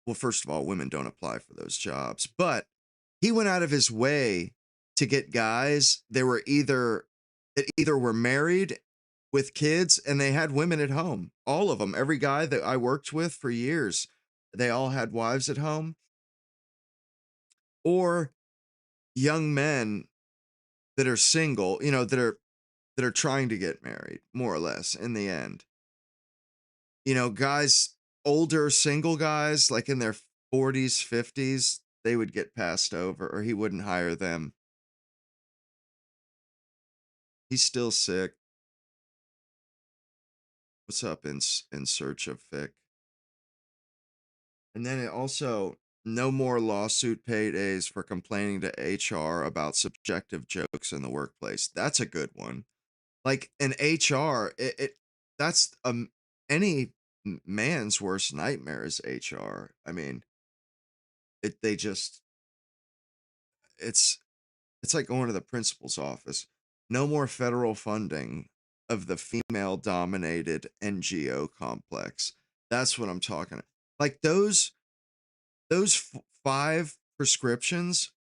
[SPEAKER 1] well, first of all, women don't apply for those jobs, but he went out of his way to get guys that either were married with kids and they had women at home. All of them, every guy that I worked with for years, they all had wives at home, or young men that are single, that are trying to get married, more or less, in the end. Guys, older single guys, like in their 40s, 50s, they would get passed over, or he wouldn't hire them. He's still sick. What's up in search of Fic? And then it also, no more lawsuit paydays for complaining to HR about subjective jokes in the workplace. That's a good one. Like, in HR, that's any man's worst nightmare is HR. I mean, it's like going to the principal's office. No more federal funding of the female-dominated NGO complex. That's what I'm talking about. Like, those 5 prescriptions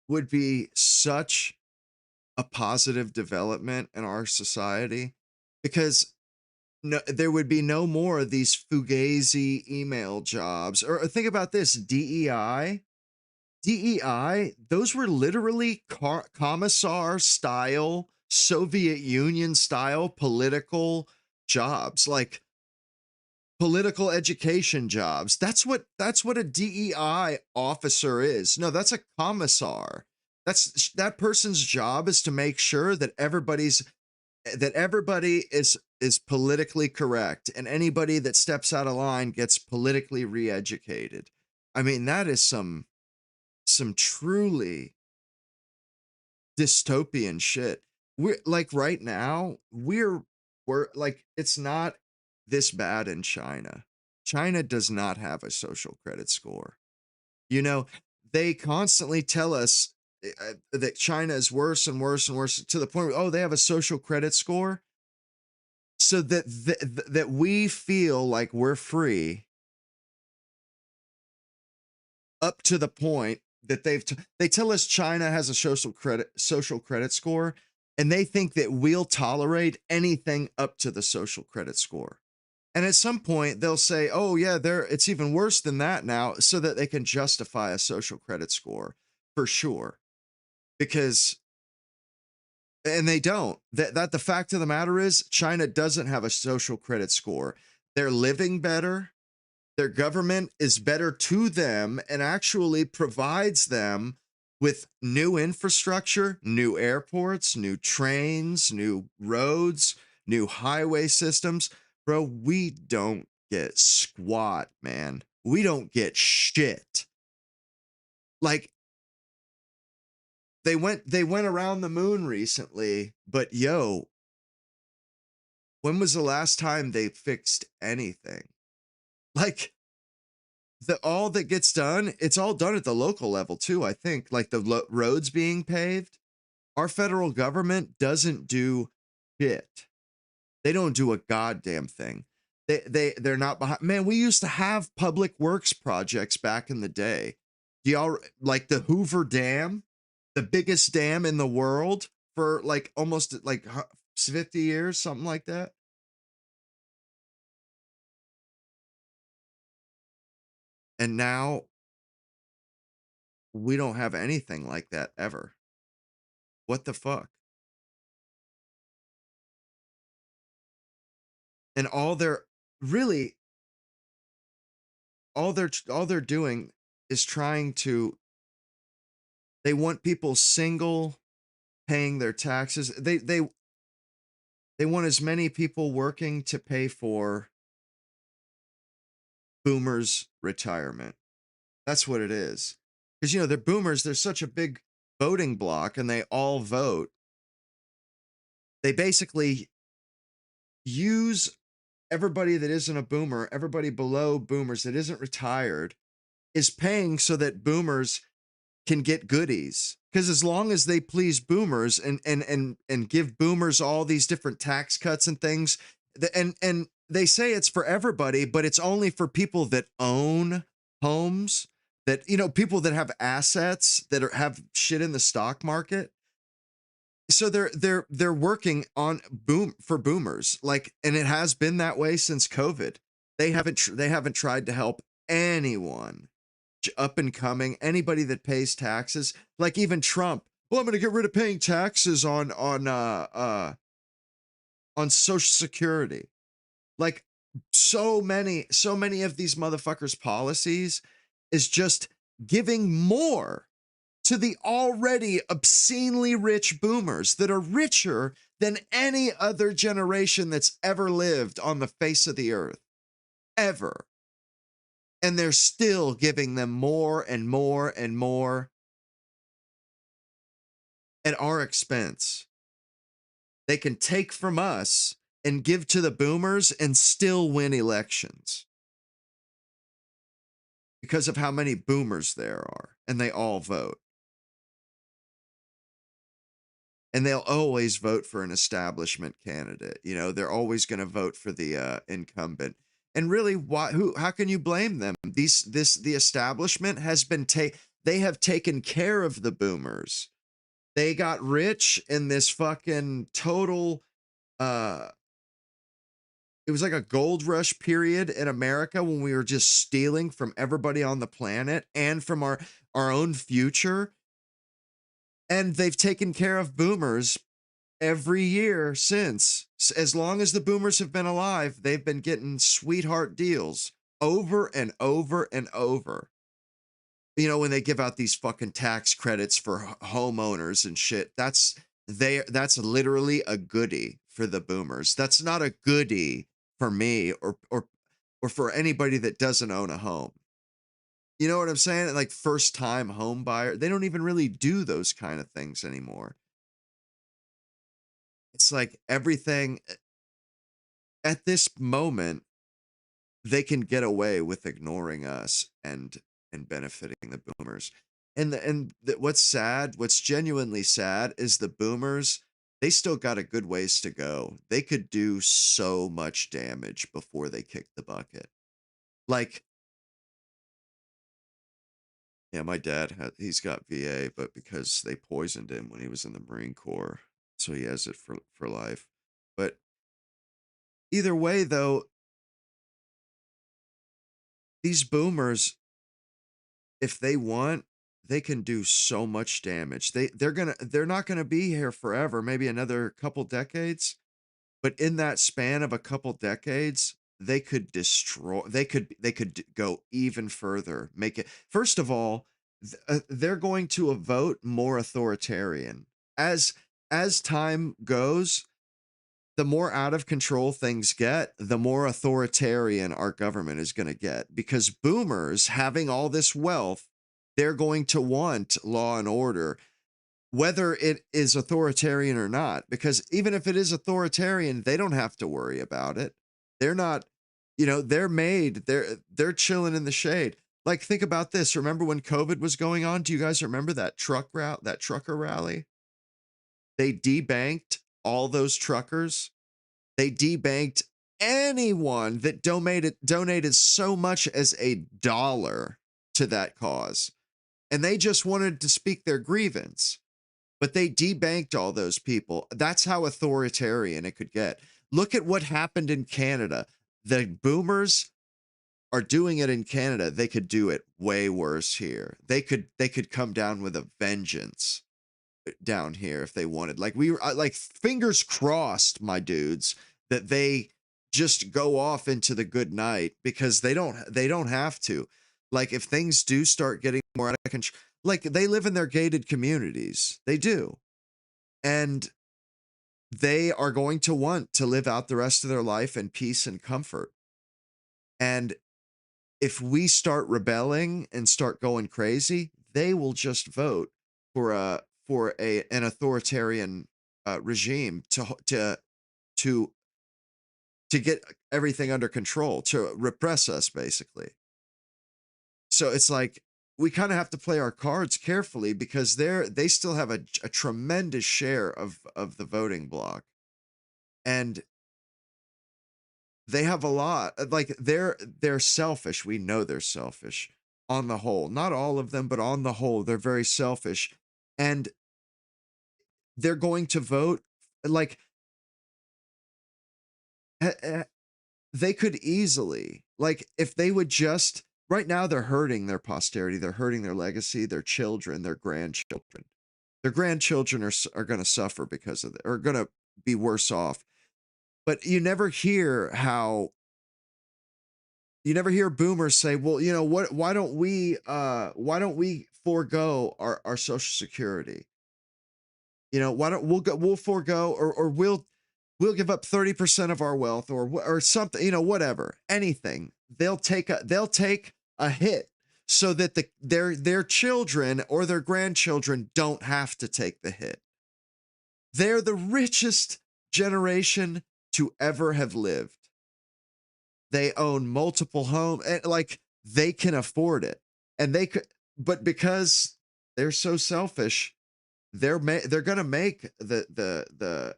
[SPEAKER 1] would be such a positive development in our society, because there would be no more of these fugazi email jobs. Or think about this, DEI, those were literally commissar style, Soviet Union style political jobs, like political education jobs. That's what a DEI officer is. No, that's a commissar. That person's job is to make sure that everybody is politically correct, and anybody that steps out of line gets politically re-educated. I mean, that is some truly dystopian shit. We're like, right now, we're like, it's not this bad in China. China does not have a social credit score. They constantly tell us that China is worse and worse and worse, to the point where, oh, they have a social credit score, so that we feel like we're free, up to the point that they tell us China has a social credit score, and they think that we'll tolerate anything up to the social credit score. And at some point they'll say, oh yeah, it's even worse than that now, so that they can justify a social credit score for sure. Because, and they don't, that the fact of the matter is China doesn't have a social credit score. They're living better. Their government is better to them and actually provides them with new infrastructure, new airports, new trains, new roads, new highway systems. Bro, we don't get squat, man. We don't get shit. Like, they went around the moon recently, but yo, when was the last time they fixed anything? Like, all that gets done, it's all done at the local level too, I think. Like the roads being paved, our federal government doesn't do shit. They don't do a goddamn thing. They're not behind. Man, we used to have public works projects back in the day. Do y'all like the Hoover Dam, the biggest dam in the world for like almost like 50 years, something like that? And now we don't have anything like that ever. What the fuck? And really all they're doing is trying to, they want people single, paying their taxes. They want as many people working to pay for boomers' retirement. That's what it is. Because, you know, they're boomers, they're such a big voting block and they all vote. They basically use everybody that isn't a boomer, everybody below boomers that isn't retired, is paying so that boomers can get goodies. Because as long as they please boomers and give boomers all these different tax cuts and things, and they say it's for everybody, but it's only for people that own homes, that, you know, people that have assets, that have shit in the stock market. So they're working on for boomers, like, and it has been that way since COVID. They haven't tried to help anyone up and coming, anybody that pays taxes, like even Trump. Well, I'm going to get rid of paying taxes on Social Security. Like, so many of these motherfuckers' policies is just giving more to the already obscenely rich boomers that are richer than any other generation that's ever lived on the face of the earth, ever. And they're still giving them more and more and more at our expense. They can take from us and give to the boomers and still win elections because of how many boomers there are, and they all vote. And they'll always vote for an establishment candidate. You know, they're always going to vote for the incumbent. And really, how can you blame them? The establishment has been they have taken care of the boomers. They got rich in this fucking total it was like a gold rush period in America when we were just stealing from everybody on the planet and from our own future. And they've taken care of boomers every year since. As long as the boomers have been alive, they've been getting sweetheart deals over and over and over. You know, when they give out these fucking tax credits for homeowners and shit, that's literally a goodie for the boomers. That's not a goodie for me or for anybody that doesn't own a home. You know what I'm saying? Like first time home buyer, they don't even really do those kind of things anymore. It's like everything at this moment, they can get away with ignoring us and benefiting the boomers. What's sad, what's genuinely sad is the boomers, they still got a good ways to go. They could do so much damage before they kick the bucket. Like, yeah, my dad he's got VA, but because they poisoned him when he was in the Marine Corps, so he has it for life. But either way, though, these boomers, if they want, they can do so much damage. They're not gonna be here forever, maybe another couple decades, but in that span of a couple decades, they could destroy. They could go even further. Make it. First of all, they're going to vote more authoritarian as time goes. The more out of control things get, the more authoritarian our government is going to get, because boomers having all this wealth, they're going to want law and order, whether it is authoritarian or not, because even if it is authoritarian, they don't have to worry about it. They're not, they're chilling in the shade. Like, think about this. Remember when COVID was going on? Do you guys remember that trucker rally? They debanked all those truckers. They debanked anyone that donated so much as $1 to that cause. And they just wanted to speak their grievance. But they debanked all those people. That's how authoritarian it could get. Look at what happened in Canada. The boomers are doing it in Canada. They could do it way worse here. They could come down with a vengeance down here if they wanted. Like, like, fingers crossed, my dudes, that they just go off into the good night, because they don't have to. Like, if things do start getting more out of control, like, they live in their gated communities. They do. And they are going to want to live out the rest of their life in peace and comfort. And if we start rebelling and start going crazy, they will just vote for an authoritarian regime to get everything under control, to repress us, basically. So it's like, we kind of have to play our cards carefully, because they still have a tremendous share of the voting bloc, and they have a lot. Like, they're selfish. We know they're selfish on the whole. Not all of them, but on the whole, they're very selfish, and they're going to vote like, they could easily, like, if they would just, right now they're hurting their posterity, they're hurting their legacy, their children, their grandchildren. Their grandchildren are going to suffer because of it, are going to be worse off. But you never hear boomers say, well, what, why don't we forego our social security? Why don't we'll forego, or we'll give up 30% of our wealth, or something, whatever, anything. They'll take a hit so that their children or their grandchildren don't have to take the hit. They're the richest generation to ever have lived. They own multiple homes, and, like, they can afford it, and they could, but because they're so selfish, they're going to make the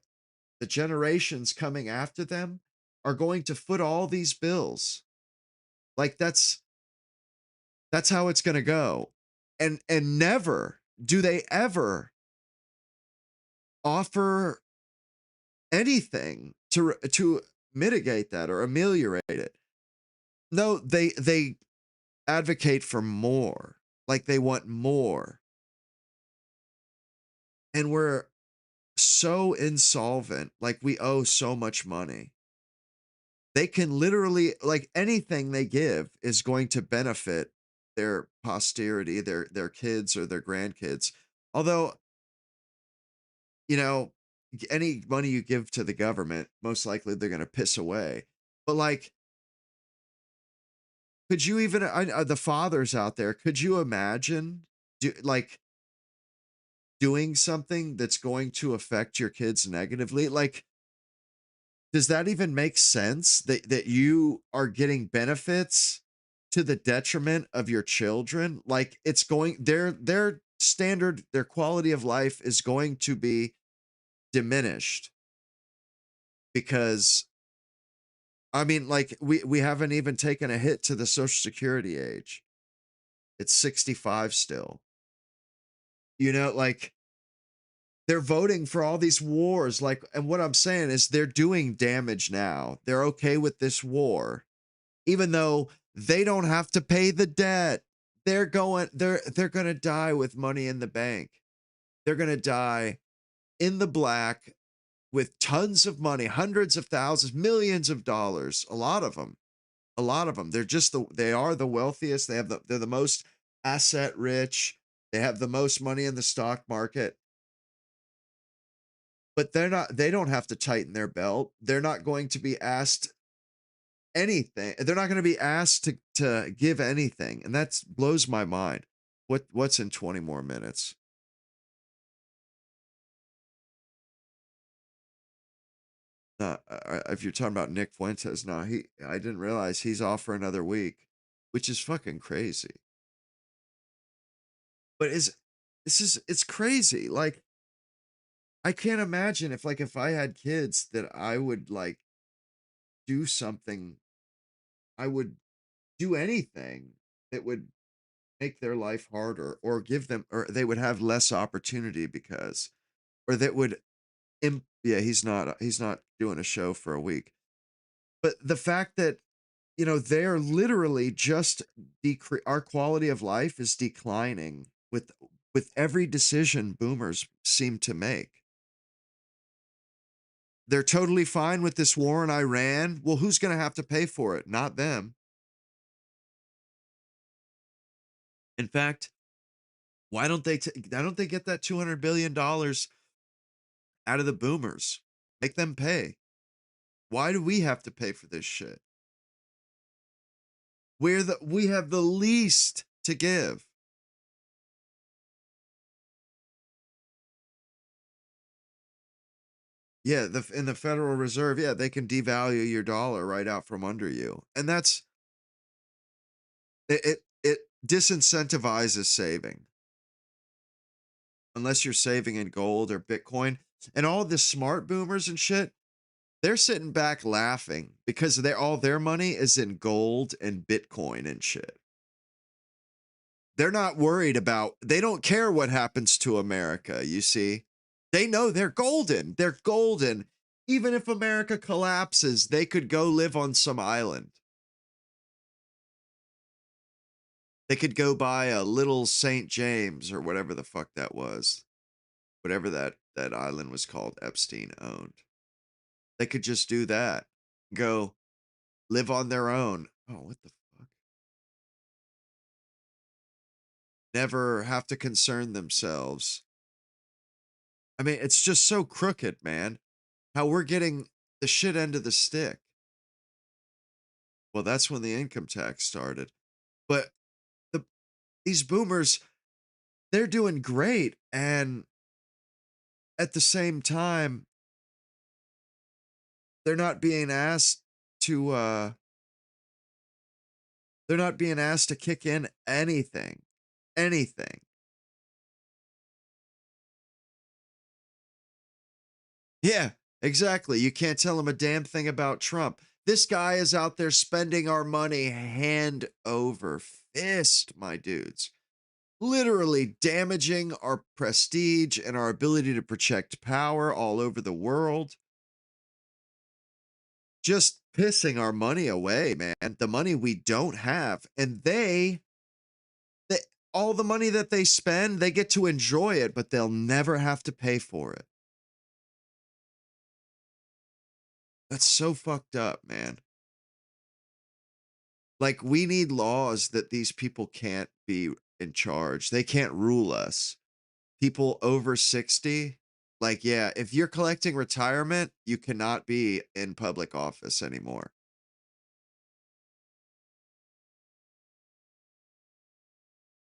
[SPEAKER 1] generations coming after them are going to foot all these bills. Like, that's how it's going to go. And never do they ever offer anything to mitigate that or ameliorate it. No, they advocate for more. Like, they want more. And we're so insolvent. Like, we owe so much money. They can literally, like, anything they give is going to benefit their posterity, their kids or their grandkids. Although, any money you give to the government, most likely they're going to piss away. But, like, could you even, the fathers out there, could you imagine doing something that's going to affect your kids negatively? Like, does that even make sense, that you are getting benefits to the detriment of your children? Like, it's going, their standard, their quality of life is going to be diminished, because, I mean, like, we haven't even taken a hit to the Social Security age. It's 65 still. Like, they're voting for all these wars, like, and what I'm saying is they're doing damage now. They're okay with this war, even though They don't have to pay the debt. They're going to die with money in the bank. They're going to die in the black with tons of money, hundreds of thousands, millions of dollars, a lot of them. A lot of them. They are the wealthiest. They're the most asset rich. They have the most money in the stock market. But they don't have to tighten their belt. They're not going to be asked anything. They're not going to be asked to give anything. And that blows my mind. What's in 20 more minutes? If you're talking about Nick Fuentes, no, I didn't realize he's off for another week, which is fucking crazy. But it's crazy. Like, I can't imagine if I had kids that I would like do something, I would do anything that would make their life harder or give them, or they would have less opportunity because, or that would, yeah, he's not doing a show for a week. But the fact that, they're literally just our quality of life is declining with every decision boomers seem to make. They're totally fine with this war in Iran. Well, who's going to have to pay for it? Not them. In fact, why don't they get that $200 billion out of the boomers? Make them pay. Why do we have to pay for this shit? We have the least to give. Yeah, in the Federal Reserve, yeah, they can devalue your dollar right out from under you. And that's it disincentivizes saving. Unless you're saving in gold or Bitcoin. And all the smart boomers and shit, they're sitting back laughing because all their money is in gold and Bitcoin and shit. They're not worried they don't care what happens to America, you see. They know they're golden. They're golden. Even if America collapses, they could go live on some island. They could go buy a little St. James or whatever the fuck that was. Whatever that island was called, Epstein owned. They could just do that. Go live on their own. Oh, what the fuck? Never have to concern themselves. I mean, it's just so crooked, man. How we're getting the shit end of the stick. Well, that's when the income tax started. But these boomers, they're doing great. And at the same time, they're not being asked to kick in anything. Anything. Yeah, exactly. You can't tell them a damn thing about Trump. This guy is out there spending our money hand over fist, my dudes. Literally damaging our prestige and our ability to project power all over the world. Just pissing our money away, man. The money we don't have. And all the money that they spend, they get to enjoy it, but they'll never have to pay for it. That's so fucked up, man. Like, we need laws that these people can't be in charge. They can't rule us. People over 60, like, yeah, if you're collecting retirement, you cannot be in public office anymore.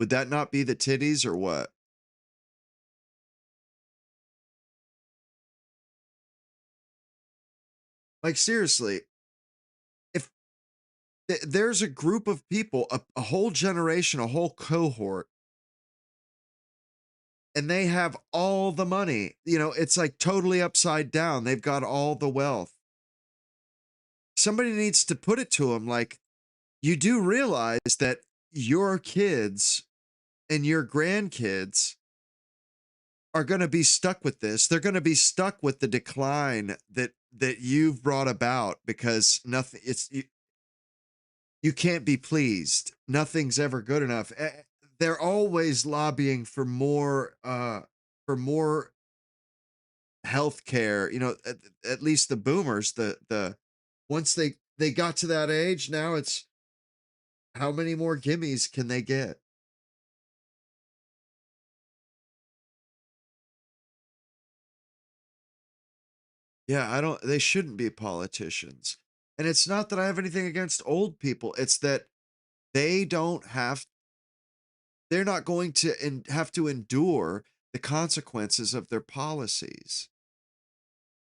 [SPEAKER 1] Would that not be the titties or what? Like, seriously, if there's a group of people, a whole generation, a whole cohort, and they have all the money, it's like totally upside down. They've got all the wealth. Somebody needs to put it to them like, you do realize that your kids and your grandkids are going to be stuck with this. They're going to be stuck with the decline that you've brought about because nothing, you can't be pleased. Nothing's ever good enough. They're always lobbying for more healthcare. You know, at least the boomers, the once they got to that age, now it's how many more gimmies can they get? Yeah, I don't they shouldn't be politicians. And it's not that I have anything against old people. It's that they don't have they're not going to have to endure the consequences of their policies.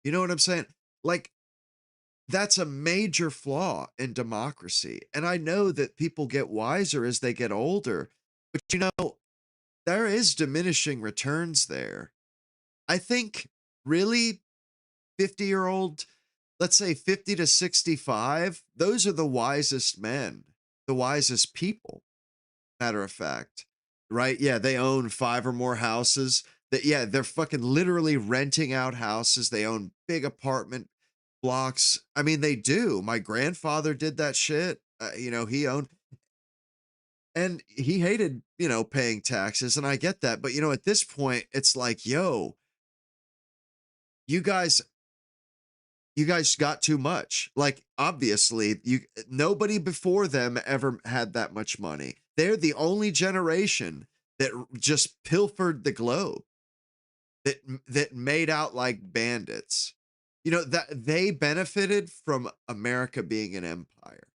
[SPEAKER 1] You know what I'm saying? Like, that's a major flaw in democracy. And I know that people get wiser as they get older, but you know, there is diminishing returns there. I think really 50-year-old, let's say 50 to 65, those are the wisest men, the wisest people, matter of fact. Right? Yeah, they own 5 or more houses. That yeah, they're fucking literally renting out houses. They own big apartment blocks. I mean, they do. My grandfather did that shit. You know, he owned and he hated, you know, paying taxes, and I get that. But you know, at this point, it's like, yo, you guys you guys got too much. Like, obviously, you nobody before them ever had that much money. They're the only generation that just pilfered the globe, that made out like bandits. You know, that they benefited from America being an empire.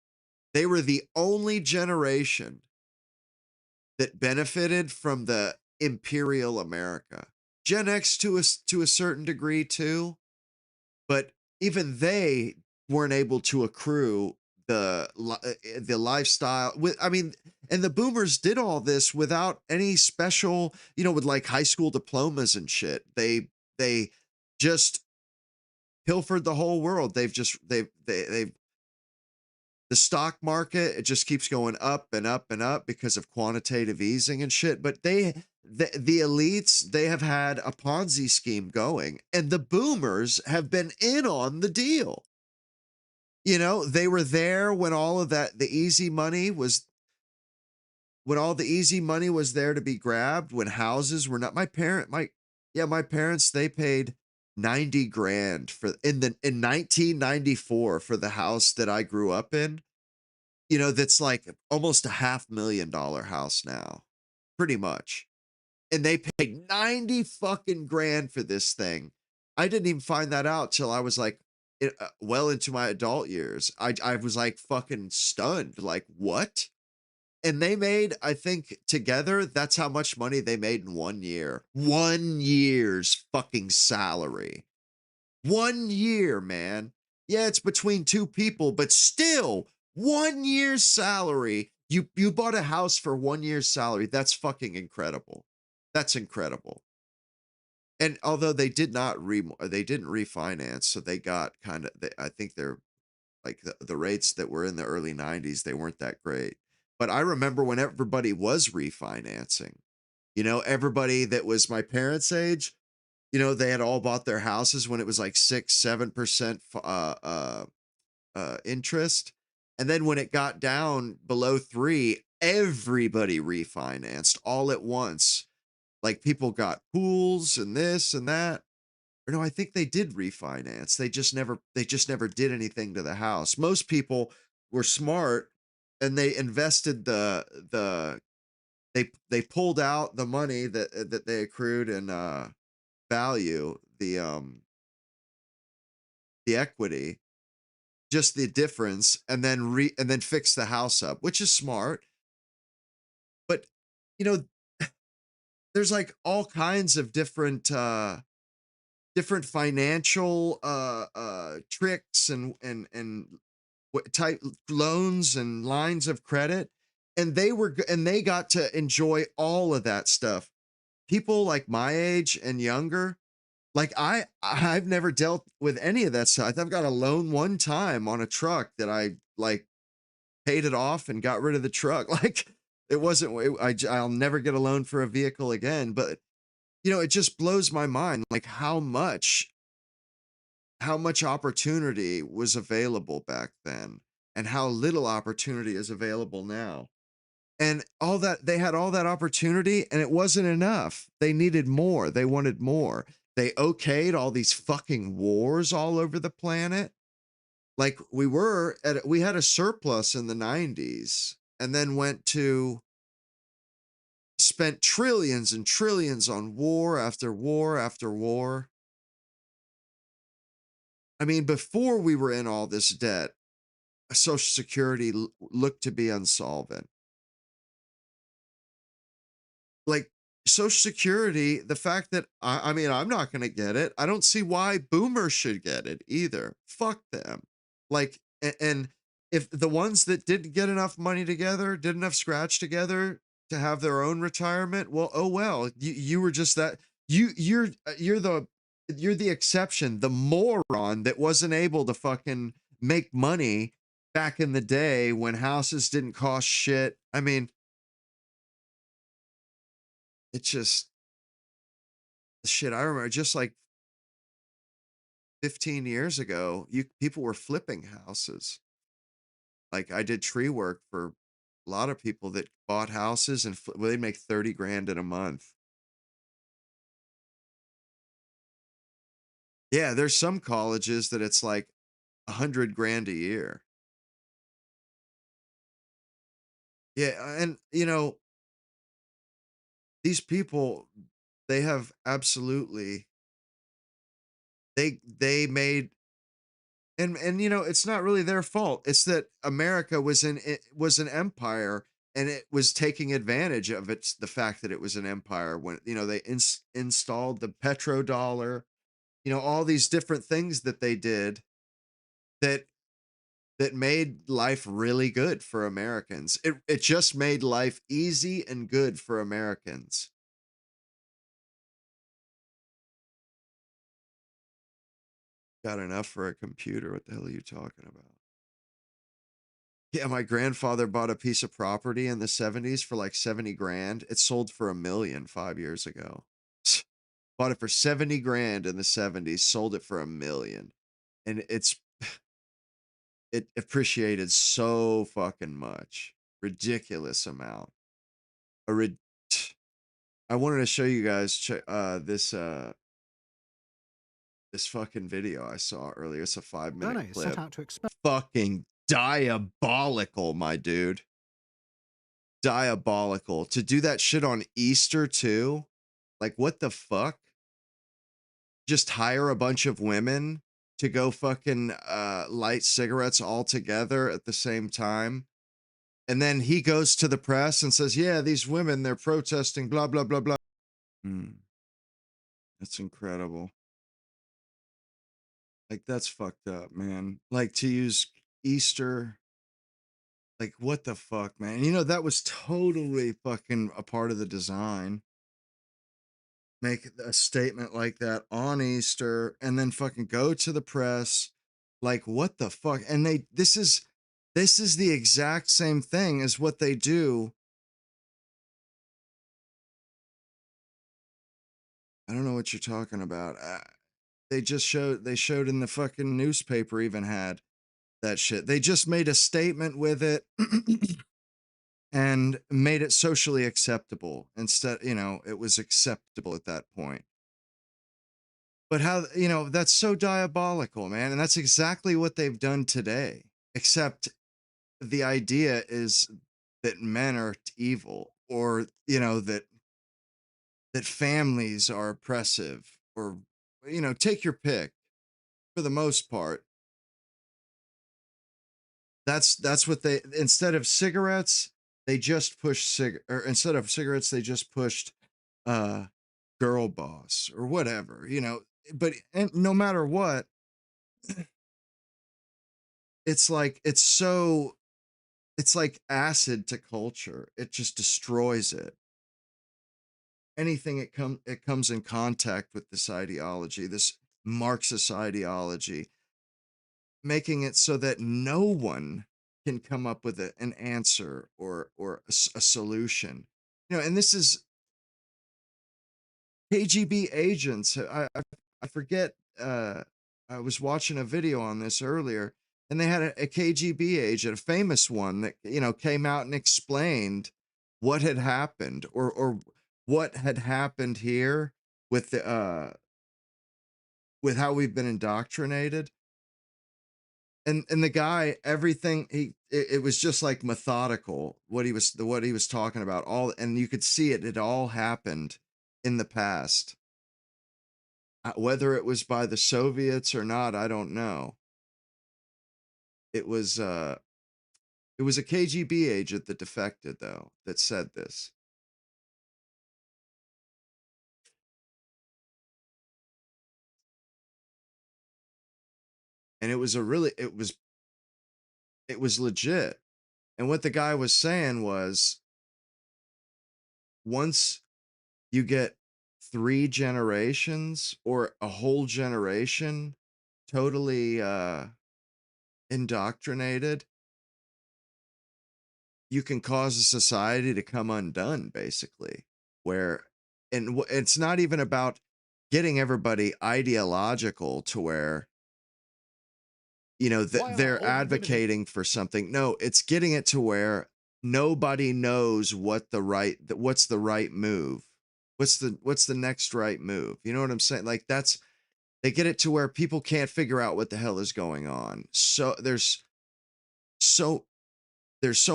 [SPEAKER 1] They were the only generation that benefited from the imperial America. Gen X to a certain degree too, but even they weren't able to accrue the lifestyle with I mean, and the boomers did all this without any special, you know, with like high school diplomas and shit. They just pilfered the whole world. They've the stock market, it just keeps going up and up and up because of quantitative easing and shit. But the elites, they have had a Ponzi scheme going, and the boomers have been in on the deal. You know, they were there when all of that, the easy money was, when all the easy money was there to be grabbed, when houses were not, my parents, they paid 90 grand for in 1994 for the house that I grew up in. You know, that's like almost a $500,000 house now, pretty much. And they paid 90 fucking grand for this thing. I didn't even find that out till I was like well into my adult years. I was like fucking stunned. Like, what? And they made, I think together, that's how much money they made in 1 year. 1 year's fucking salary. 1 year, man. Yeah, it's between two people, but still, 1 year's salary. You bought a house for 1 year's salary. That's fucking incredible. That's incredible. And although they did not they didn't refinance, so they got kind of, I think they're like the rates that were in the early 90s, they weren't that great. But I remember when everybody was refinancing, you know, everybody that was my parents' age, you know, they had all bought their houses when it was like 6, 7% interest. And then when it got down below 3, everybody refinanced all at once. Like, people got pools and this and that. Or no, I think they did refinance. They just never did anything to the house. Most people were smart and they invested they pulled out the money that they accrued in value, the equity, just the difference, and then fix the house up, which is smart. But you know, there's like all kinds of different financial tricks and type loans and lines of credit, and they got to enjoy all of that stuff. People like my age and younger, like I've never dealt with any of that stuff. I've got a loan one time on a truck that I like paid it off and got rid of the truck. Like, it wasn't, I'll never get a loan for a vehicle again. But you know, it just blows my mind, like how much opportunity was available back then. and how little opportunity is available now. And all that, they had all that opportunity and it wasn't enough. They needed more. They wanted more. They okayed all these fucking wars all over the planet. Like we had a surplus in the 90s and then spent trillions and trillions on war after war after war. I mean, before we were in all this debt, Social Security looked to be insolvent. Like Social Security, the fact that I mean, I'm not going to get it. I don't see why boomers should get it either. Fuck them. Like, and if the ones that didn't get enough money together, did enough scratch together to have their own retirement, well, oh well, you were just that. You're the exception, the moron that wasn't able to fucking make money back in the day when houses didn't cost shit. I mean, it's just shit. I remember just like 15 years ago, people were flipping houses. Like I did tree work for a lot of people that bought houses and well, they'd make 30 grand in a month. Yeah, there's some colleges that it's like 100 grand a year. Yeah, and these people, they have absolutely they made and it's not really their fault. It's that America was an empire and it was taking advantage of the fact that it was an empire when they installed the petrodollar, all these different things that they did that made life really good for Americans. It just made life easy and good for Americans. Got enough for a computer. What the hell are you talking about? Yeah, my grandfather bought a piece of property in the 70s for like 70 grand. It sold for $1 million 5 years ago. Bought it for 70 grand in the 70s, sold it for $1 million. And it appreciated so fucking much. Ridiculous amount. I wanted to show you guys this fucking video I saw earlier. It's a 5-minute clip.
[SPEAKER 7] Set out to
[SPEAKER 1] Fucking diabolical, my dude. Diabolical. To do that shit on Easter too? Like, what the fuck? Just hire a bunch of women to go fucking light cigarettes all together at the same time. And then he goes to the press and says, yeah, these women, they're protesting, blah, blah, blah, blah. That's incredible. Like, that's fucked up, man. Like, to use Easter, like, what the fuck, man? That was totally fucking a part of the design. Make a statement like that on Easter and then fucking go to the press. Like, what the fuck? And this is the exact same thing as what they do. I don't know what you're talking about. They showed in the fucking newspaper even had that shit. They just made a statement with it and made it socially acceptable. Instead, it was acceptable at that point. But how, that's so diabolical, man. And that's exactly what they've done today. Except the idea is that men are evil, or, that families are oppressive, or, take your pick. For the most part, that's what they, instead of cigarettes, they just pushed instead of cigarettes, they just pushed girl boss or whatever, but and no matter what, it's like acid to culture. It just destroys it. Anything it comes in contact with this ideology, this Marxist ideology, making it so that no one can come up with an answer or a solution. And this is KGB agents. I forget. I was watching a video on this earlier. And they had a KGB agent, a famous one that, you know, came out and explained what had happened or what had happened here with the with how we've been indoctrinated. And the guy, everything it was just like methodical what he was talking about, all, and you could see it all happened in the past. Whether it was by the Soviets or not, I don't know. It was a KGB agent that defected, though, that said this. And it was legit. And what the guy was saying was, once you get 3 generations or a whole generation totally indoctrinated, you can cause a society to come undone, basically. Where, and it's not even about getting everybody ideological to where, you know, they're advocating for something. No, it's getting it to where nobody knows what's the right move. What's the next right move? You know what I'm saying? Like, they get it to where people can't figure out what the hell is going on. So there's so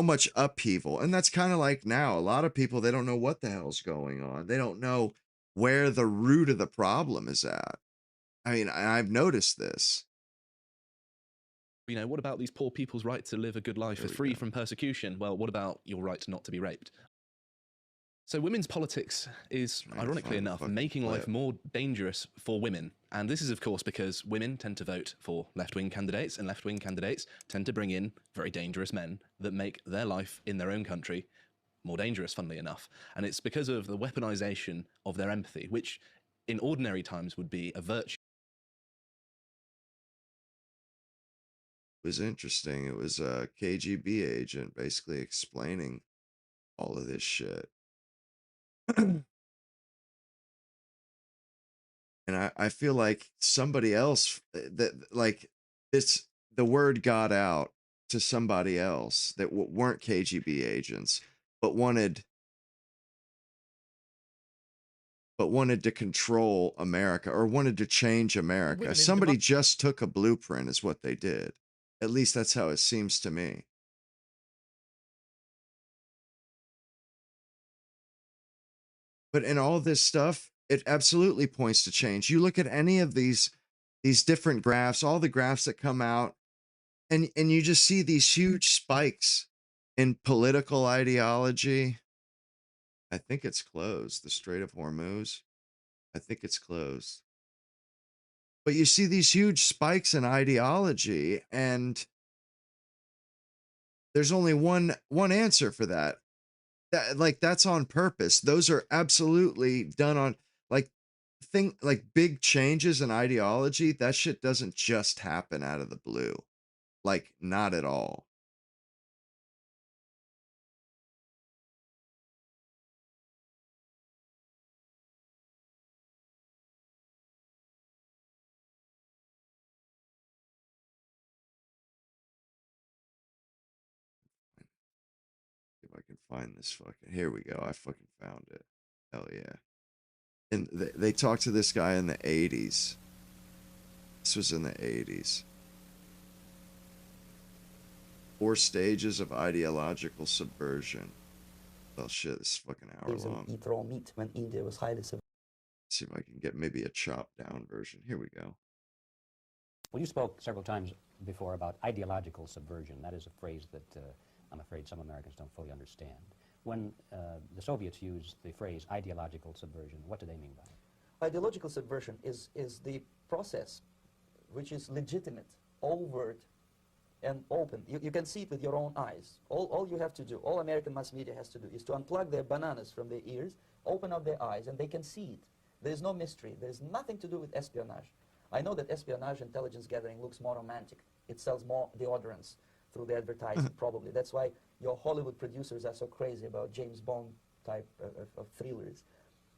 [SPEAKER 1] much upheaval. And that's kind of like now, a lot of people, they don't know what the hell's going on. They don't know where the root of the problem is at. I mean, I've noticed this.
[SPEAKER 7] You know, what about these poor people's right to live a good life free from persecution? Well, what about your right not to be raped? So women's politics is, ironically enough, making life more dangerous for women. And this is, of course, because women tend to vote for left-wing candidates, and left-wing candidates tend to bring in very dangerous men that make their life in their own country more dangerous, funnily enough. And it's because of the weaponization of their empathy, which in ordinary times would be a virtue.
[SPEAKER 1] It was interesting. It was a KGB agent basically explaining all of this shit. And I feel like somebody else that, like, this, the word got out to somebody else that weren't KGB agents, but wanted to control America, or wanted to change America. Somebody just took a blueprint is what they did. At least that's how it seems to me. But in all this stuff, it absolutely points to change. You look at any of these different graphs, all the graphs that come out, and you just see these huge spikes in political ideology. I think it's closed. The Strait of Hormuz, I think it's closed. But you see these huge spikes in ideology, and there's only one answer for that. That's on purpose. Those are absolutely done on, like, big changes in ideology. That shit doesn't just happen out of the blue. Like, not at all. If I can find this fucking, here we go. I fucking found it. Hell yeah. And they talked to this guy in the 80s. This was in the 80s. 4 stages of ideological subversion. Well, shit, this is fucking hour long.
[SPEAKER 8] Eat raw meat when India was highly civilized.
[SPEAKER 1] See if I can get maybe a chopped down version. Here we go.
[SPEAKER 9] Well, you spoke several times before about ideological subversion. That is a phrase that I'm afraid some Americans don't fully understand. When the Soviets used the phrase ideological subversion, what do they mean by it?
[SPEAKER 8] Ideological subversion is the process which is legitimate, overt, and open. You can see it with your own eyes. All you have to do, all American mass media has to do, is to unplug their bananas from their ears, open up their eyes, and they can see it. There is no mystery. There is nothing to do with espionage. I know that espionage intelligence gathering looks more romantic. It sells more deodorants through the advertising, probably. That's why your Hollywood producers are so crazy about James Bond type of thrillers.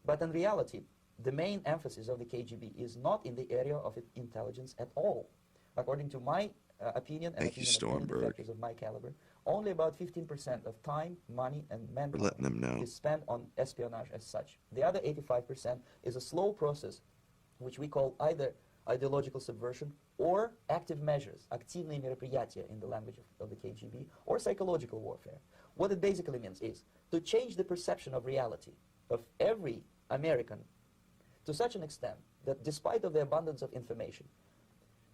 [SPEAKER 8] But in reality, the main emphasis of the KGB is not in the area of intelligence at all. According to my opinion and
[SPEAKER 1] Thank you,
[SPEAKER 8] opinion of many
[SPEAKER 1] Stormberg.
[SPEAKER 8] defectors of my caliber, only about 15% of time, money, and
[SPEAKER 1] For
[SPEAKER 8] manpower
[SPEAKER 1] letting them know.
[SPEAKER 8] is spent on espionage as such. The other 85% is a slow process, which we call either ideological subversion or active measures, активные мероприятия in the language of the KGB, or psychological warfare. What it basically means is to change the perception of reality of every American to such an extent that despite of the abundance of information,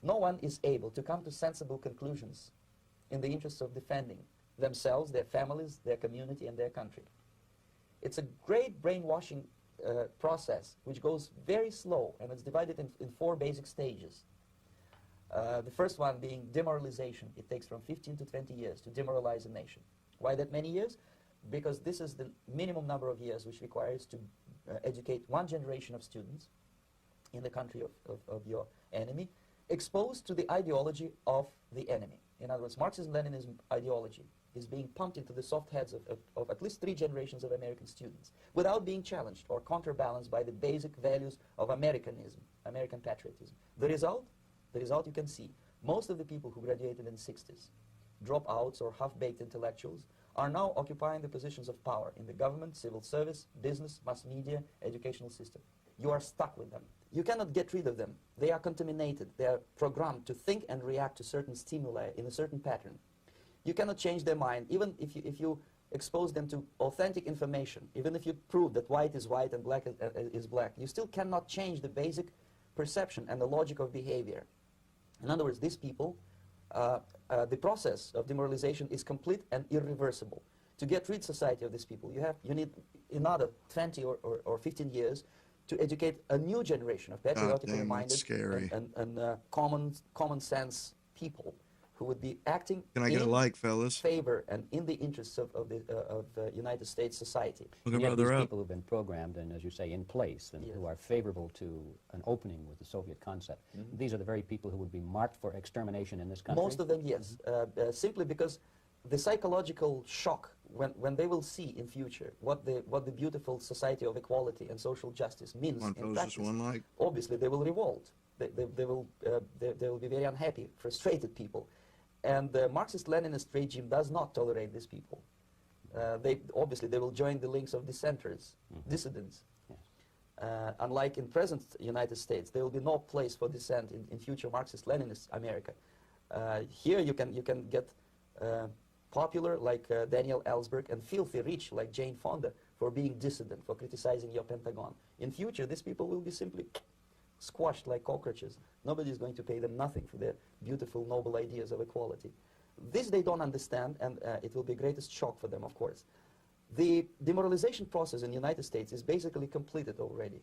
[SPEAKER 8] no one is able to come to sensible conclusions in the interests of defending themselves, their families, their community, and their country. It's a great brainwashing process which goes very slow, and it's divided in 4 basic stages. The first one being demoralization. It takes from 15 to 20 years to demoralize a nation. Why that many years? Because this is the minimum number of years which requires to educate one generation of students in the country of your enemy, exposed to the ideology of the enemy. In other words, Marxism-Leninism ideology is being pumped into the soft heads of at least 3 generations of American students without being challenged or counterbalanced by the basic values of Americanism, American patriotism. The result you can see. Most of the people who graduated in the 60s, dropouts or half-baked intellectuals, are now occupying the positions of power in the government, civil service, business, mass media, educational system. You are stuck with them. You cannot get rid of them. They are contaminated. They are programmed to think and react to certain stimuli in a certain pattern. You cannot change their mind, even if you expose them to authentic information, even if you prove that white is white and black is black, you still cannot change the basic perception and the logic of behavior. In other words, these people, the process of demoralization is complete and irreversible. To get rid society of these people, you need another 20 or 15 years to educate a new generation of patriotically minded and common sense people who would be acting
[SPEAKER 1] fellas?
[SPEAKER 8] Favor and in the interests of the United States society.
[SPEAKER 9] And yet these people who've been programmed and, as you say, in place and who are favorable to an opening with the Soviet concept, these are the very people who would be marked for extermination in this country?
[SPEAKER 8] Most of them, yes. Simply because the psychological shock when they will see in future what the beautiful society of equality and social justice means in practice, obviously they will revolt. They will be very unhappy, frustrated people. And the Marxist-Leninist regime does not tolerate these people. Obviously they will join the links of dissenters, dissidents. Yes. Unlike in present United States, there will be no place for dissent in future Marxist-Leninist America. Here you can get popular like Daniel Ellsberg and filthy rich like Jane Fonda for being dissident, for criticizing your Pentagon. In future, these people will be simply squashed like cockroaches. Nobody is going to pay them nothing for their beautiful, noble ideas of equality. This they don't understand, and it will be greatest shock for them, of course. The demoralization process in the United States is basically completed already.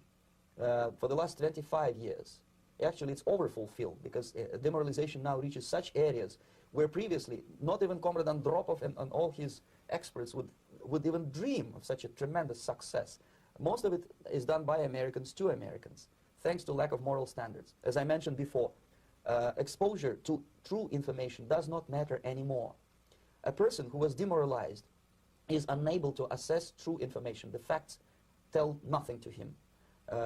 [SPEAKER 8] For the last 25 years. Actually, it's overfulfilled because demoralization now reaches such areas where previously not even Comrade Andropov and all his experts would even dream of such a tremendous success. Most of it is done by Americans to Americans, thanks to lack of moral standards. As I mentioned before, exposure to true information does not matter anymore. A person who was demoralized is unable to assess true information. The facts tell nothing to him.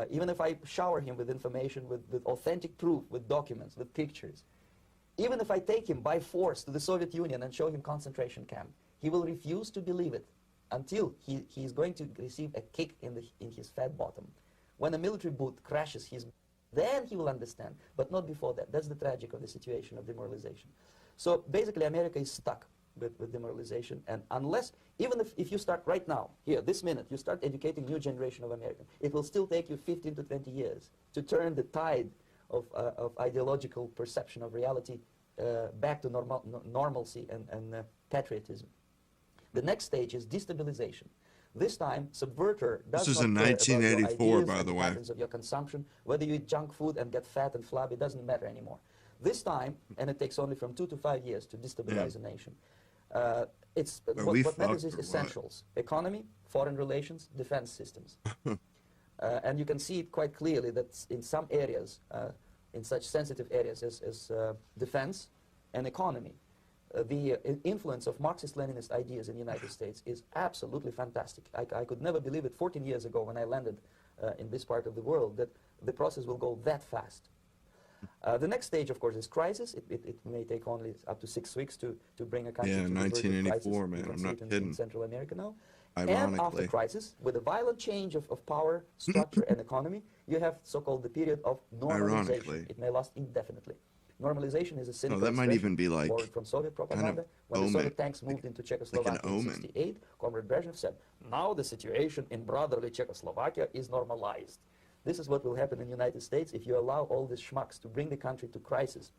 [SPEAKER 8] Even if I shower him with information, with authentic proof, with documents, with pictures, even if I take him by force to the Soviet Union and show him concentration camp, he will refuse to believe it until he is going to receive a kick in his fat bottom. When a military boot crashes then he will understand, but not before that. That's the tragic of the situation of demoralization. So basically America is stuck with demoralization, and unless, even if you start right now, here, this minute, you start educating new generation of Americans, it will still take you 15 to 20 years to turn the tide of ideological perception of reality back to normalcy and patriotism. The next stage is destabilization. This time, subverter does
[SPEAKER 1] this is
[SPEAKER 8] not
[SPEAKER 1] in
[SPEAKER 8] care
[SPEAKER 1] 1984,
[SPEAKER 8] about your
[SPEAKER 1] by the way.
[SPEAKER 8] patterns of your consumption. Whether you eat junk food and get fat and flabby, doesn't matter anymore. This time, and it takes only from 2 to 5 years to destabilize a nation. What matters is essentials: economy, foreign relations, defense systems. And you can see it quite clearly that in some areas, in such sensitive areas as defense and economy, the influence of Marxist-Leninist ideas in the United States is absolutely fantastic. I could never believe it 14 years ago when I landed in this part of the world that the process will go that fast. The next stage, of course, is crisis. It may take only up to 6 weeks to bring a country
[SPEAKER 1] Yeah,
[SPEAKER 8] to the verge of crisis.
[SPEAKER 1] 1984, man.
[SPEAKER 8] You can
[SPEAKER 1] I'm
[SPEAKER 8] see
[SPEAKER 1] not
[SPEAKER 8] it in
[SPEAKER 1] kidding.
[SPEAKER 8] Central America now. And after
[SPEAKER 1] Ironically.
[SPEAKER 8] crisis, with a violent change of power, structure, and economy, you have so-called the period of normalization.
[SPEAKER 1] Ironically.
[SPEAKER 8] It may last indefinitely. Normalization is a
[SPEAKER 1] No,
[SPEAKER 8] cynical
[SPEAKER 1] that might
[SPEAKER 8] expression
[SPEAKER 1] even be like
[SPEAKER 8] borrowed from Soviet
[SPEAKER 1] kind
[SPEAKER 8] propaganda.
[SPEAKER 1] of
[SPEAKER 8] When the
[SPEAKER 1] omen,
[SPEAKER 8] Soviet tanks moved into Czechoslovakia in
[SPEAKER 1] omen.
[SPEAKER 8] 1968, Comrade Brezhnev said, now the situation in brotherly Czechoslovakia is normalized. This is what will happen in the United States if you allow all these schmucks to bring the country to crisis,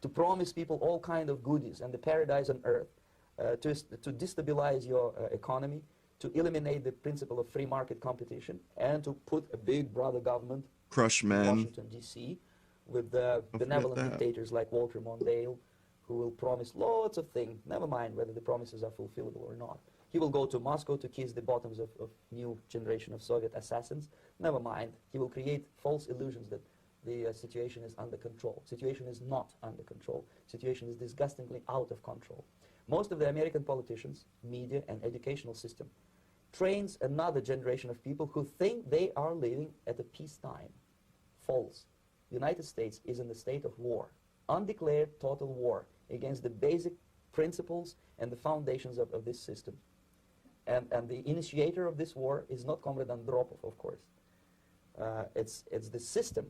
[SPEAKER 8] to promise people all kind of goodies and the paradise on earth, to destabilize your economy, to eliminate the principle of free market competition, and to put a big brother government
[SPEAKER 1] Crush
[SPEAKER 8] in
[SPEAKER 1] men.
[SPEAKER 8] Washington, D.C., with benevolent dictators like Walter Mondale, who will promise lots of things, never mind whether the promises are fulfillable or not. He will go to Moscow to kiss the bottoms of new generation of Soviet assassins. Never mind. He will create false illusions that the situation is under control. Situation is not under control. Situation is disgustingly out of control. Most of the American politicians, media, and educational system trains another generation of people who think they are living at a peacetime. False. The United States is in the state of war, undeclared total war against the basic principles and the foundations of this system. And the initiator of this war is not Comrade Andropov, of course. It's the system.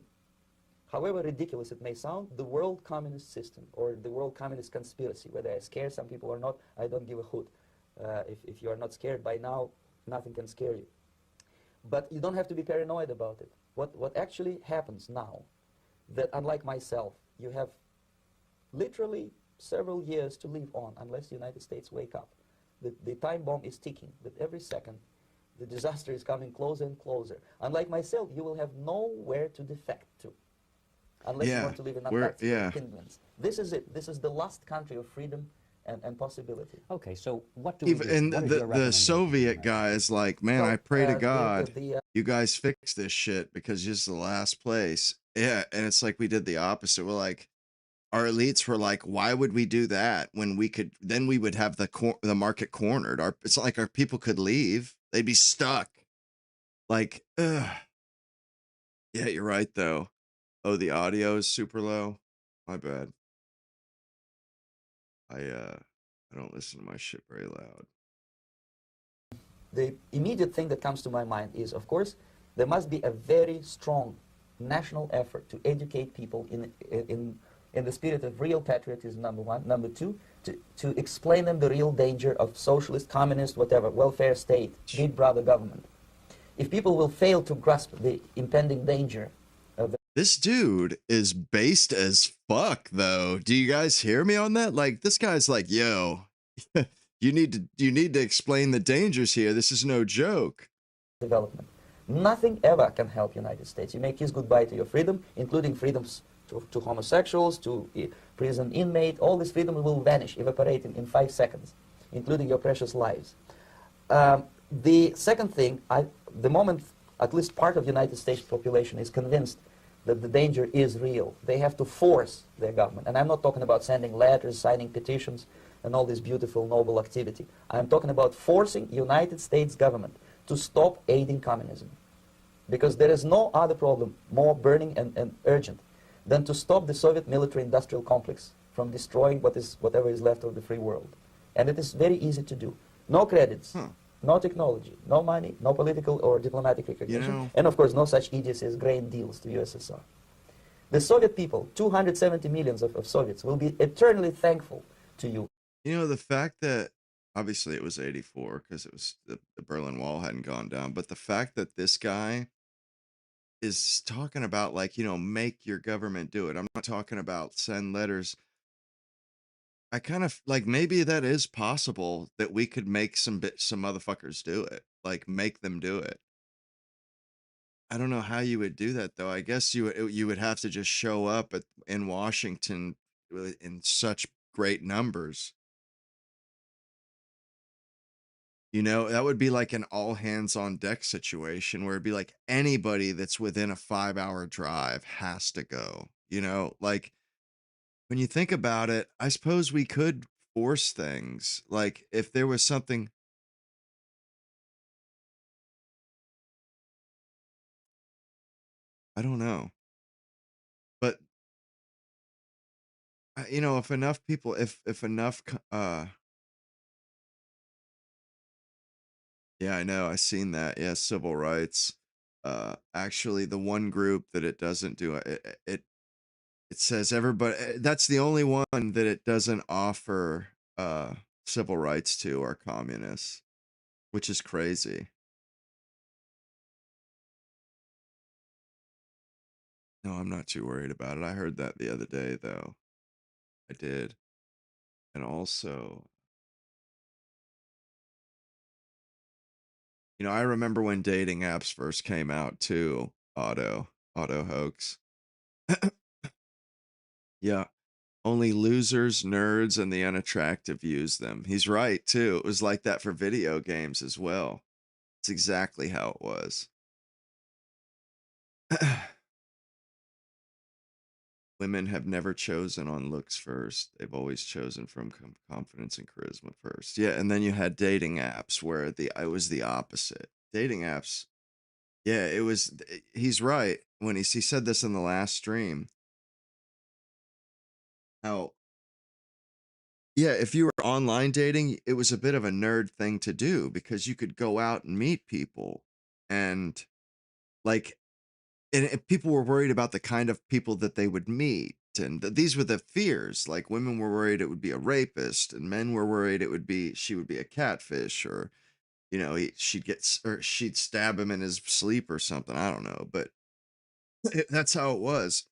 [SPEAKER 8] However ridiculous it may sound, the world communist system or the world communist conspiracy, whether I scare some people or not, I don't give a hoot. If you are not scared by now, nothing can scare you. But you don't have to be paranoid about it. What actually happens now, that unlike myself, you have literally several years to live on unless the United States wake up. The time bomb is ticking, that every second the disaster is coming closer and closer. Unlike myself, you will have nowhere to defect to, unless you want to live in Antarctica, Finland. This is it. This is the last country of freedom and possibility.
[SPEAKER 9] Okay, so what do we do?
[SPEAKER 1] And the Soviet guy is like, man, I pray to God you guys fix this shit because this is the last place. Yeah, and it's like we did the opposite. We're like, our elites were like, why would we do that when we could? Then we would have the market cornered. It's not like our people could leave; they'd be stuck. Like, ugh. Yeah, you're right though. Oh, the audio is super low. My bad. I don't listen to my shit very loud.
[SPEAKER 8] The immediate thing that comes to my mind is, of course, there must be a very strong national effort to educate people in the spirit of real patriotism, number one. Number two, to explain them the real danger of socialist, communist, whatever, welfare state, big brother government. If people will fail to grasp the impending danger of
[SPEAKER 1] this dude is based as fuck, though. Do you guys hear me on that? Like, this guy's like, yo, you need to explain the dangers here. This is no joke.
[SPEAKER 8] Development. Nothing ever can help United States. You may kiss goodbye to your freedom, including freedoms to homosexuals, to prison inmate. All these freedoms will vanish, evaporate in 5 seconds, including your precious lives. The second thing, the moment at least part of the United States population is convinced that the danger is real, they have to force their government. And I'm not talking about sending letters, signing petitions, and all this beautiful, noble activity. I'm talking about forcing United States government to stop aiding communism. Because there is no other problem more burning and urgent than to stop the Soviet military-industrial complex from destroying whatever is left of the free world. And it is very easy to do. No credits, no technology, no money, no political or diplomatic recognition, and of course no such idiocy as grain deals to USSR. The Soviet people, 270 millions of Soviets, will be eternally thankful to you.
[SPEAKER 1] You know, the fact that, obviously it was 84 because it was the Berlin Wall hadn't gone down, but the fact that this guy is talking about, like, you know, make your government do it. I'm not talking about send letters. I kind of like, maybe that is possible that we could make some motherfuckers do it, like make them do it. I don't know how you would do that though. I guess you would have to just show up in Washington in such great numbers. You know, that would be like an all hands on deck situation where it'd be like anybody that's within a 5-hour drive has to go. You know, like when you think about it, I suppose we could force things. Like if there was something. I don't know. But you know, if enough people, if enough, yeah, I know, I seen that. Yeah, civil rights. Actually, the one group that it doesn't do it says everybody. That's the only one that it doesn't offer civil rights to are communists, which is crazy. No, I'm not too worried about it. I heard that the other day, though. I did. And also, you know, I remember when dating apps first came out too. Auto hoax. Yeah. Only losers, nerds, and the unattractive use them. He's right, too. It was like that for video games as well. It's exactly how it was. Women have never chosen on looks first. They've always chosen from confidence and charisma first. Yeah, and then you had dating apps where it was the opposite. Dating apps, yeah, it was. He's right when he said this in the last stream. How, yeah, if you were online dating, it was a bit of a nerd thing to do because you could go out and meet people, and like, and people were worried about the kind of people that they would meet. And these were the fears. Like women were worried it would be a rapist, and men were worried she would be a catfish, or you know, or she'd stab him in his sleep or something. I don't know, but that's how it was.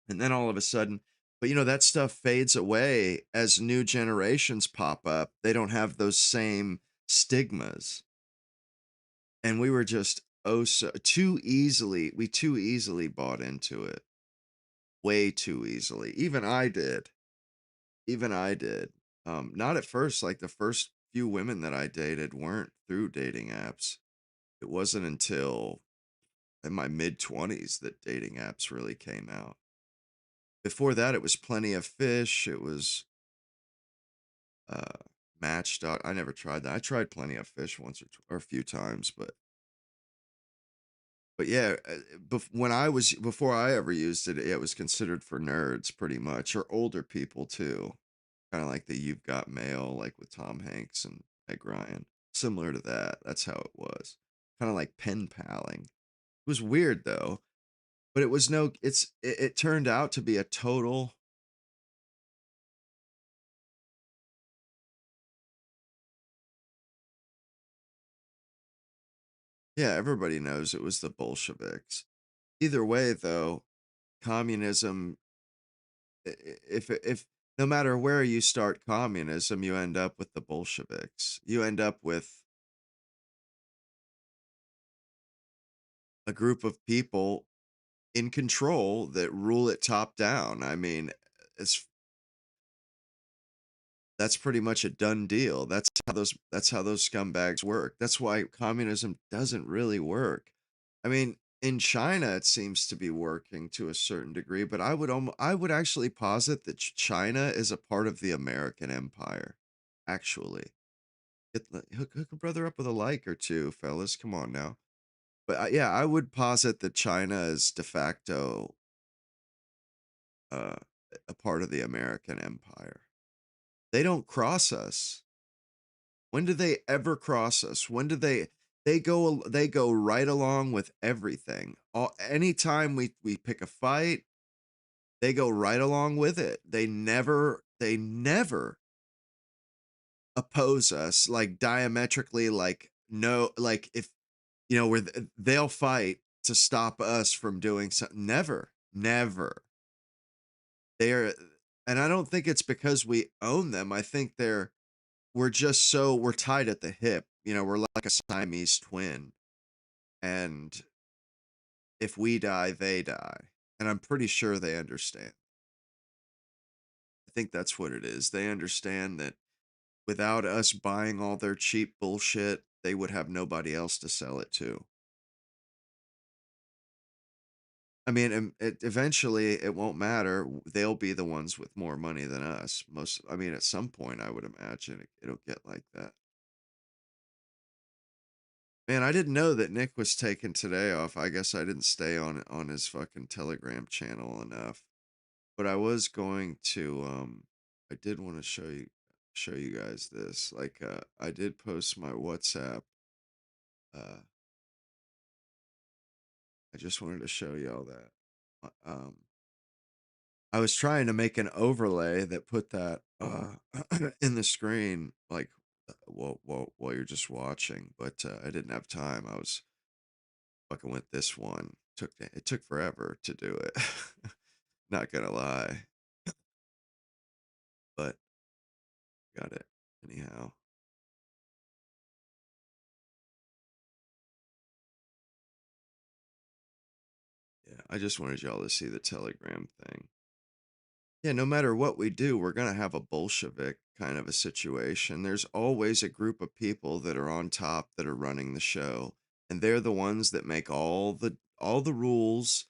[SPEAKER 1] And then all of a sudden, but you know, that stuff fades away as new generations pop up. They don't have those same stigmas. And we were just we too easily bought into it. Way too easily. Even I did. Even I did. Not at first, like the first few women that I dated weren't through dating apps. It wasn't until in my mid 20s that dating apps really came out. Before that, it was Plenty of Fish. It was Match. I never tried that. I tried Plenty of Fish once or a few times, but yeah, before I ever used it, it was considered for nerds pretty much, or older people too. Kind of like the You've Got Mail, like with Tom Hanks and Meg Ryan. Similar to that. That's how it was. Kind of like pen paling. It was weird though, but it was no. It turned out to be a total. Yeah, everybody knows it was the Bolsheviks. Either way, though, communism. If no matter where you start communism, you end up with the Bolsheviks. You end up with a group of people in control that rule it top down. I mean, it's that's pretty much a done deal. That's how those scumbags work. That's why communism doesn't really work. I mean, in China it seems to be working to a certain degree, but I would actually posit that China is a part of the American empire. Actually, hook a brother up with a like or two, fellas. Come on now. But yeah, I would posit that China is de facto uh, a part of the American empire. They don't cross us. When do they ever cross us? When do they go right along with everything. Anytime we pick a fight, they go right along with it. They never oppose us like diametrically, like no, like if you know where they'll fight to stop us from doing something. Never. They're and I don't think it's because we own them. I think we're tied at the hip. You know, we're like a Siamese twin. And if we die, they die. And I'm pretty sure they understand. I think that's what it is. They understand that without us buying all their cheap bullshit, they would have nobody else to sell it to. I mean, eventually it won't matter. They'll be the ones with more money than us. I mean, at some point, I would imagine it'll get like that. Man, I didn't know that Nick was taking today off. I guess I didn't stay on his fucking Telegram channel enough. but I was going to I did want to show you guys this. Like I did post my WhatsApp. I just wanted to show y'all that. I was trying to make an overlay that put that in the screen, like while you're just watching, but I didn't have time. I was fucking with this one. It took forever to do it. Not gonna lie, but got it anyhow. Yeah, I just wanted y'all to see the Telegram thing. Yeah, no matter what we do, we're going to have a Bolshevik kind of a situation. There's always a group of people that are on top that are running the show, and they're the ones that make all the rules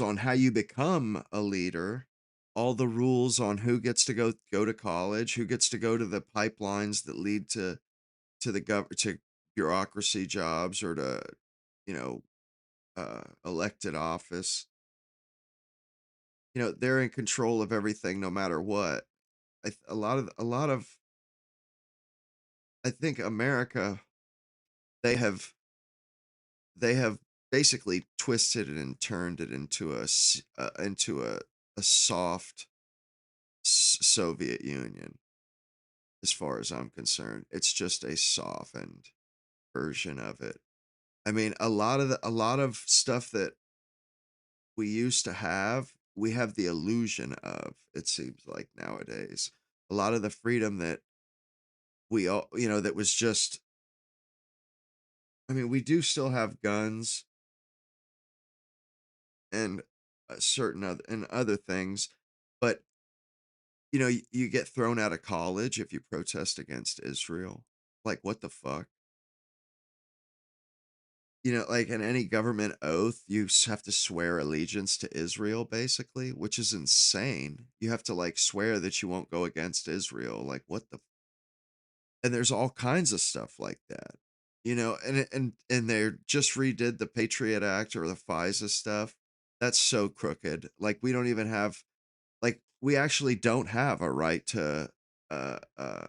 [SPEAKER 1] on how you become a leader, all the rules on who gets to go to college, who gets to go to the pipelines that lead to to bureaucracy jobs or to, you know, elected office. They're in control of everything no matter what. A lot of I think America, they have they have basically twisted it and turned it into a soft Soviet Union. As far as I'm concerned, it's just a softened version of it. I mean, a lot of stuff that we used to have, we have the illusion of, it seems like nowadays. A lot of the freedom that we all, that was just, I mean, we do still have guns and certain other things, but you get thrown out of college if you protest against Israel. Like, what the fuck? Like in any government oath, you have to swear allegiance to Israel, basically, which is insane. You have to like swear that you won't go against Israel. Like, what the? And there's all kinds of stuff like that, and they just redid the Patriot Act or the FISA stuff. That's so crooked. Like, we don't even have, like, we actually don't have a right to uh, uh,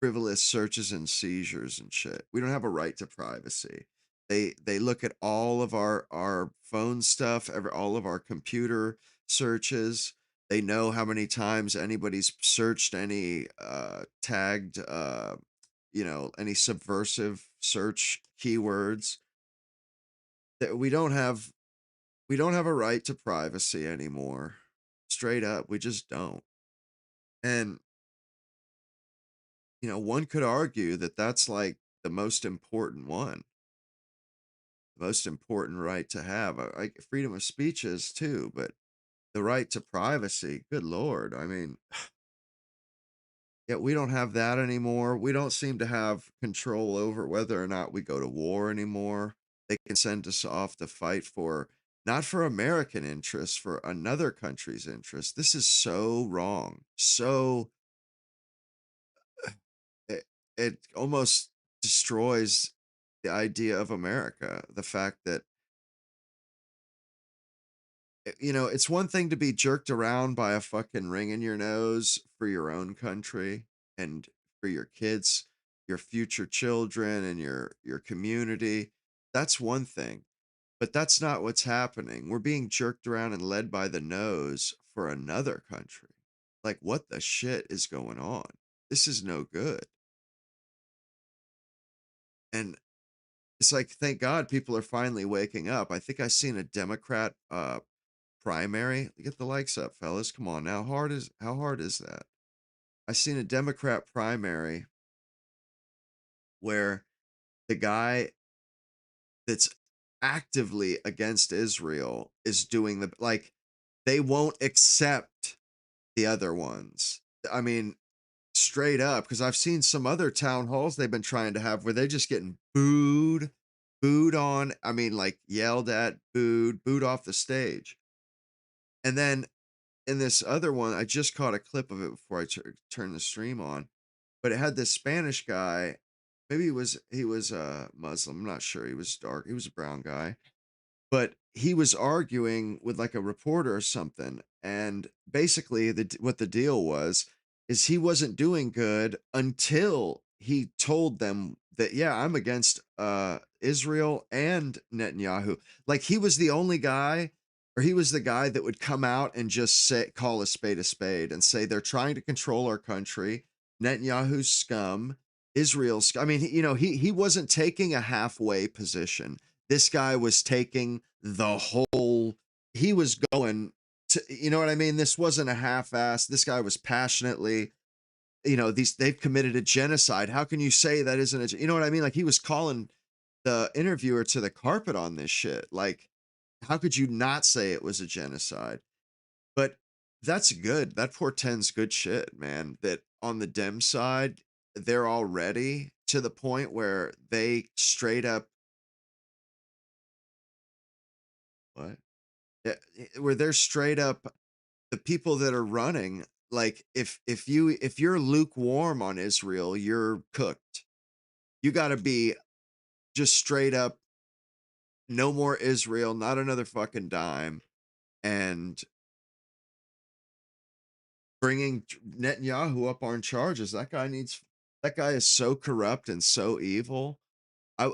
[SPEAKER 1] frivolous searches and seizures and shit. We don't have a right to privacy. They look at all of our phone stuff, all of our computer searches. They know how many times anybody's searched any tagged any subversive search keywords. That we don't have a right to privacy anymore. Straight up, we just don't. And one could argue that that's like the most important one, the most important right to have. Like, freedom of speech is too, but the right to privacy, good Lord. I mean, yeah, we don't have that anymore. We don't seem to have control over whether or not we go to war anymore. They can send us off to fight for, not for American interests, for another country's interests. This is so wrong. So it, it almost destroys the idea of America. The fact that, it's one thing to be jerked around by a fucking ring in your nose for your own country and for your kids, your future children, and your community. That's one thing. But that's not what's happening. We're being jerked around and led by the nose for another country. Like, what the shit is going on? This is no good. And it's like, thank God people are finally waking up. I think I seen a Democrat primary. Get the likes up, fellas. Come on now. How hard is that? I seen a Democrat primary where the guy that's actively against Israel is doing they won't accept the other ones. I mean, straight up, because I've seen some other town halls they've been trying to have where they're just getting booed on. I mean, like, yelled at, booed off the stage. And then in this other one, I just caught a clip of it before I turned the stream on, but it had this Spanish guy. Maybe he was Muslim. I'm not sure. He was dark. He was a brown guy, but he was arguing with like a reporter or something, and basically what the deal was is he wasn't doing good until he told them that, yeah, I'm against Israel and Netanyahu. Like he was the only guy, or he was the guy that would come out and just say, call a spade and say they're trying to control our country. Netanyahu's scum, Israel's. I mean, he wasn't taking a halfway position. This guy was taking the whole, he was going to, you know what I mean? This wasn't a half-ass. This guy was passionately, they've committed a genocide. How can you say that isn't a, you know what I mean? Like he was calling the interviewer to the carpet on this shit. Like, how could you not say it was a genocide? But that's good. That portends good shit, man. That on the Dem side, they're already to the point where they straight up, what? Yeah, where they're straight up, the people that are running, like if you're lukewarm on Israel, you're cooked. You got to be just straight up, no more Israel, not another fucking dime, and bringing Netanyahu up on charges. That guy is so corrupt and so evil.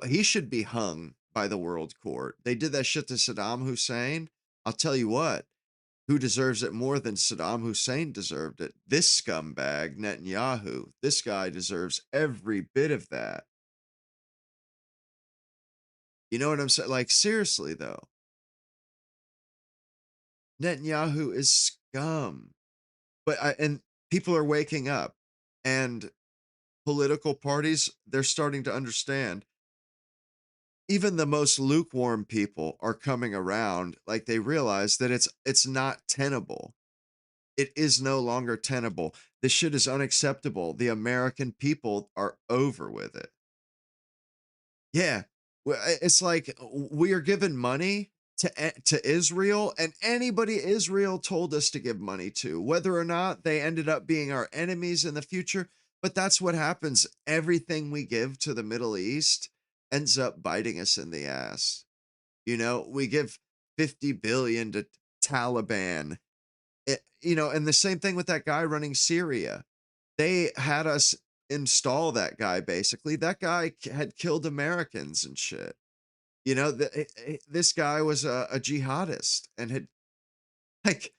[SPEAKER 1] He should be hung by the world court. They did that shit to Saddam Hussein. I'll tell you what, who deserves it more than Saddam Hussein deserved it? This scumbag, Netanyahu. This guy deserves every bit of that. You know what I'm saying? Like, seriously, though. Netanyahu is scum. And people are waking up, and political parties, they're starting to understand. Even the most lukewarm people are coming around, like they realize that it's not tenable. It is no longer tenable. This shit is unacceptable. The American people are over with it. Yeah. It's like we are giving money to Israel, and anybody Israel told us to give money to, whether or not they ended up being our enemies in the future. But that's what happens. Everything we give to the Middle East ends up biting us in the ass. We give 50 billion to Taliban. And the same thing with that guy running Syria. They had us install that guy, basically. That guy had killed Americans and shit. This guy was a jihadist and had like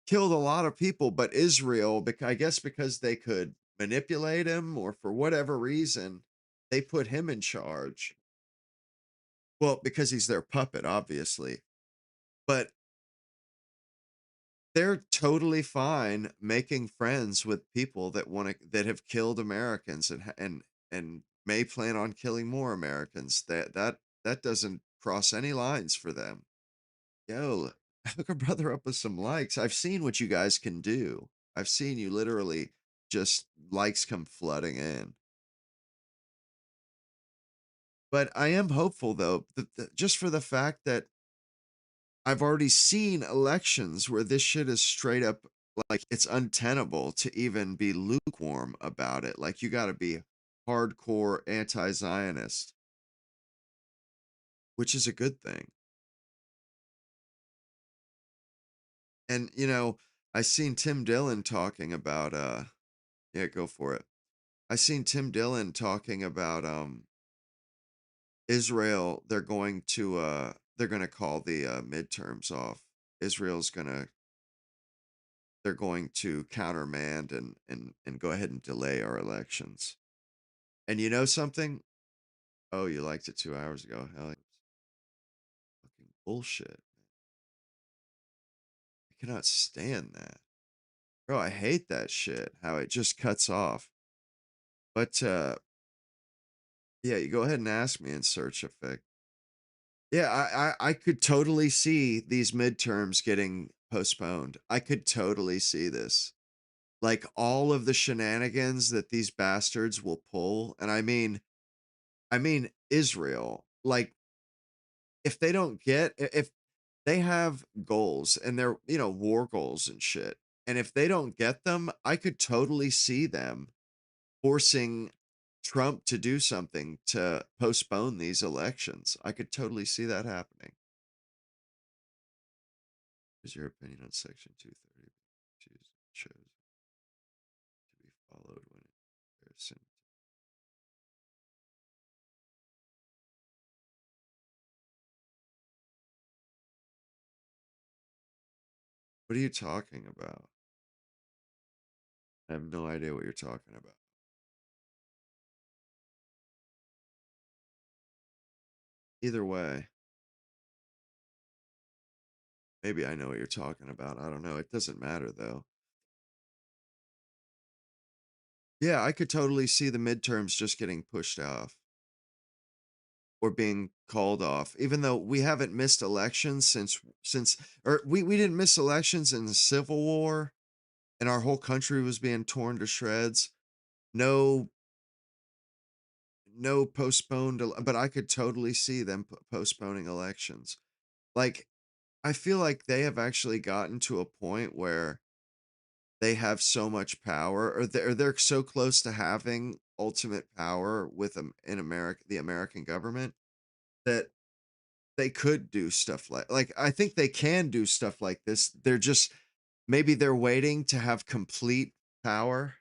[SPEAKER 1] killed a lot of people, but Israel, I guess because they could manipulate him or for whatever reason, they put him in charge. Well, because he's their puppet, obviously. But they're totally fine making friends with people that have killed Americans and may plan on killing more Americans. That doesn't cross any lines for them. Yo, hook a brother up with some likes. I've seen what you guys can do. I've seen you literally just likes come flooding in. But I am hopeful though, just for the fact that I've already seen elections where this shit is straight up like it's untenable to even be lukewarm about it. Like you got to be hardcore anti-Zionist, which is a good thing. And I seen Tim Dillon talking about yeah, go for it. I seen Tim Dillon talking about Israel. They're going to call the midterms off. Israel's they're going to countermand and go ahead and delay our elections. And you know something? Oh, you liked it 2 hours ago. Hell, fucking bullshit. I cannot stand that. Bro, I hate that shit. How it just cuts off. But yeah, you go ahead and ask me in search effect. Yeah, I could totally see these midterms getting postponed. I could totally see this. Like all of the shenanigans that these bastards will pull, and I mean Israel. Like if they don't if they have goals and they're, war goals and shit. And if they don't get them, I could totally see them forcing Trump to do something to postpone these elections. I could totally see that happening. Is your opinion on Section 230 shows to be followed when in comparison? What are you talking about? I have no idea what you're talking about. Either way, maybe I know what you're talking about. I don't know. It doesn't matter though. Yeah, I could totally see the midterms just getting pushed off or being called off, even though we haven't missed elections since or we didn't miss elections in the Civil War and our whole country was being torn to shreds. No no postponed but I could totally see them postponing elections. Like I feel like they have actually gotten to a point where they have so much power or they're so close to having ultimate power with in America, the American government, that they could do stuff like I think they can do stuff like this. They're just maybe they're waiting to have complete power.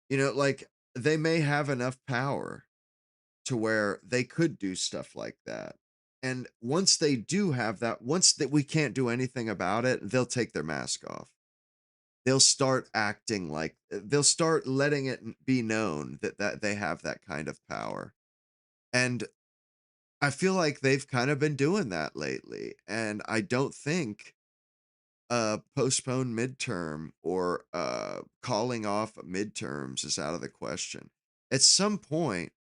[SPEAKER 1] You know, like they may have enough power to where they could do stuff like that. And once they do have that, once that we can't do anything about it, they'll take their mask off. They'll start acting like they'll start letting it be known that they have that kind of power. And I feel like they've kind of been doing that lately. And I don't think a postponed midterm or calling off midterms is out of the question. At some point,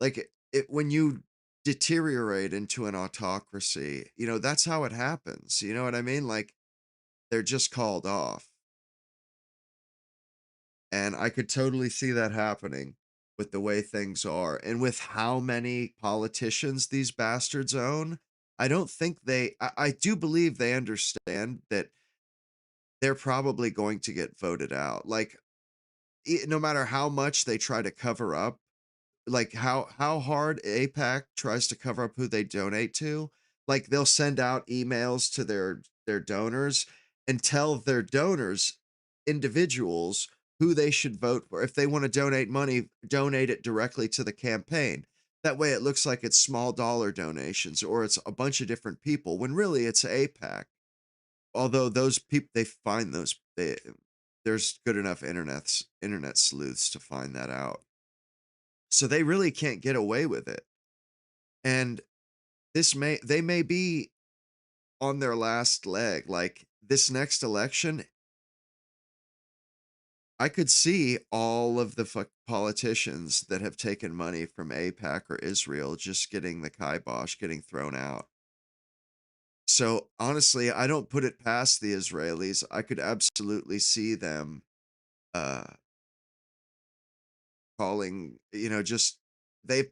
[SPEAKER 1] like when you deteriorate into an autocracy, you know, that's how it happens. You know what I mean? Like they're just called off. And I could totally see that happening with the way things are and with how many politicians these bastards own. I don't think I do believe they understand that they're probably going to get voted out. Like, no matter how much they try to cover up, like how hard APAC tries to cover up who they donate to, like they'll send out emails to their donors and tell their donors, individuals, who they should vote for. If they want to donate money, donate it directly to the campaign. That way it looks like it's small dollar donations or it's a bunch of different people when really it's APAC. Although those people they find those there's good enough internet sleuths to find that out. So they really can't get away with it. And they may be on their last leg. Like this next election, I could see all of the politicians that have taken money from AIPAC or Israel just getting the kibosh, getting thrown out. So honestly, I don't put it past the Israelis. I could absolutely see them uh calling, you know, just they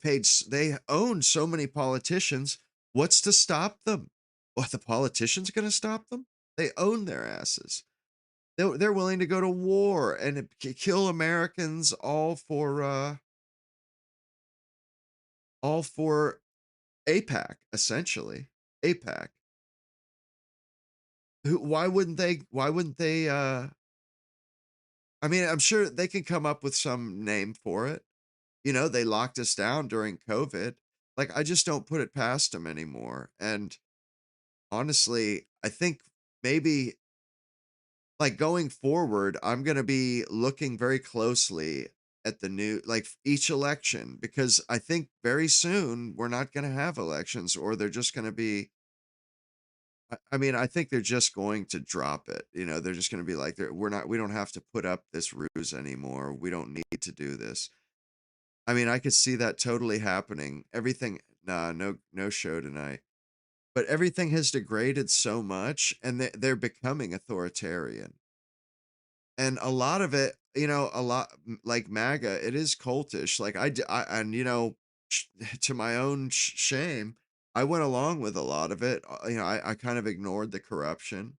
[SPEAKER 1] own so many politicians. What's to stop them? What, the politicians going to stop them? They own their asses. They're willing to go to war and kill Americans all for APAC, essentially. APAC. Why wouldn't they I mean, I'm sure they can come up with some name for it. You know, they locked us down during COVID. Like, I just don't put it past them anymore. And honestly, I think maybe like going forward, I'm going to be looking very closely at the new, like each election, because I think very soon we're not going to have elections or they're just going to be, I mean, I think they're just going to drop it. You know, they're just going to be like, we don't have to put up this ruse anymore. We don't need to do this. I mean, I could see that totally happening. Everything, nah, no show tonight. But everything has degraded so much, and they're becoming authoritarian. And a lot of it, you know, like MAGA, it is cultish. Like and you know, to my own shame, I went along with a lot of it. You know, I kind of ignored the corruption.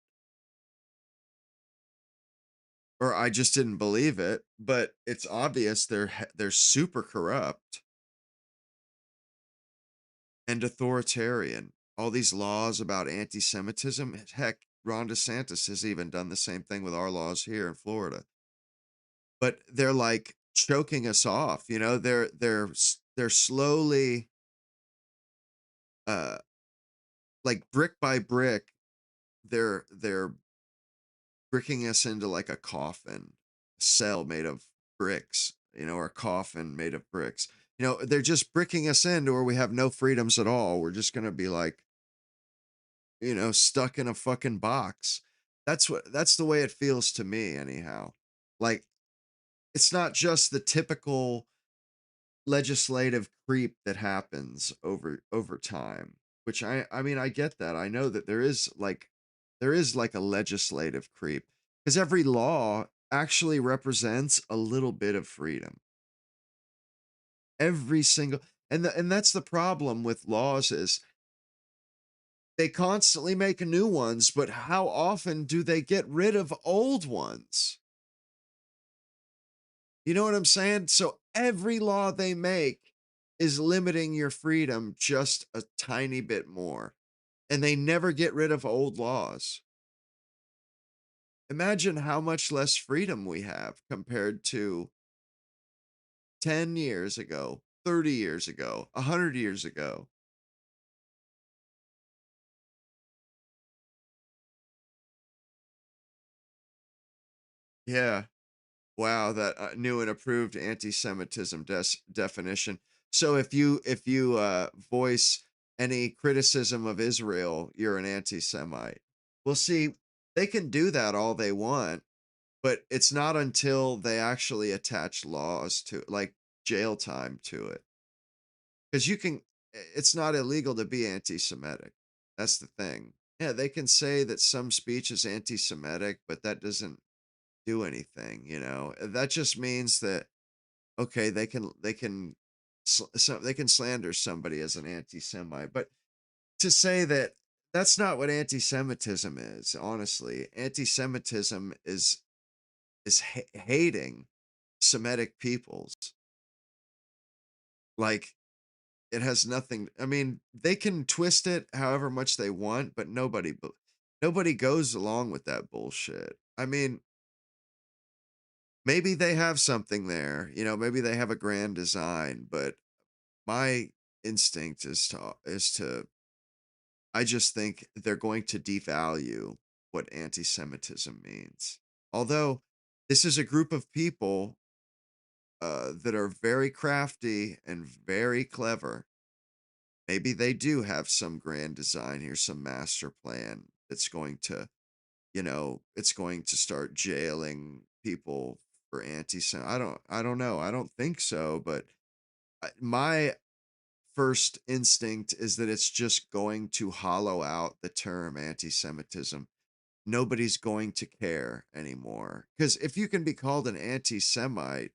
[SPEAKER 1] or I just didn't believe it, but it's obvious they're super corrupt and authoritarian. All these laws about anti-Semitism, heck, Ron DeSantis has even done the same thing with our laws here in Florida. But they're like choking us off, you know. They're slowly, uh, like brick by brick, they're bricking us into like a coffin, cell made of bricks, you know, or a coffin made of bricks. You know, they're just bricking us into where we have no freedoms at all. We're just gonna be like, you know, stuck in a fucking box. That's the way it feels to me, anyhow. Like, it's not just the typical legislative creep that happens over time, which I mean, I get that. I know that there is like a legislative creep, because every law actually represents a little bit of freedom. Every single, and that's the problem with laws, is they constantly make new ones, but how often do they get rid of old ones? You know what I'm saying? So every law they make is limiting your freedom just a tiny bit more. And they never get rid of old laws. Imagine how much less freedom we have compared to 10 years ago, 30 years ago, 100 years ago. Yeah. Wow, that new and approved anti-Semitism definition. So if you voice any criticism of Israel, you're an anti-Semite. Well, see, they can do that all they want, but it's not until they actually attach laws to, like, jail time to it. Because it's not illegal to be anti-Semitic. That's the thing. Yeah, they can say that some speech is anti-Semitic, but that doesn't do anything, you know. That just means that, okay, they can slander somebody as an anti-Semite, but to say that, that's not what anti-Semitism is. Honestly, anti-Semitism is hating Semitic peoples. Like, it has nothing. I mean, they can twist it however much they want, but nobody goes along with that bullshit. I mean, maybe they have something there, you know, maybe they have a grand design, but my instinct is to I just think they're going to devalue what anti-Semitism means. Although this is a group of people that are very crafty and very clever. Maybe they do have some grand design here, some master plan that's going to, you know, it's going to start jailing people for anti-Sem. I don't know. I don't think so, but my first instinct is that it's just going to hollow out the term anti-Semitism. Nobody's going to care anymore. Because if you can be called an anti-Semite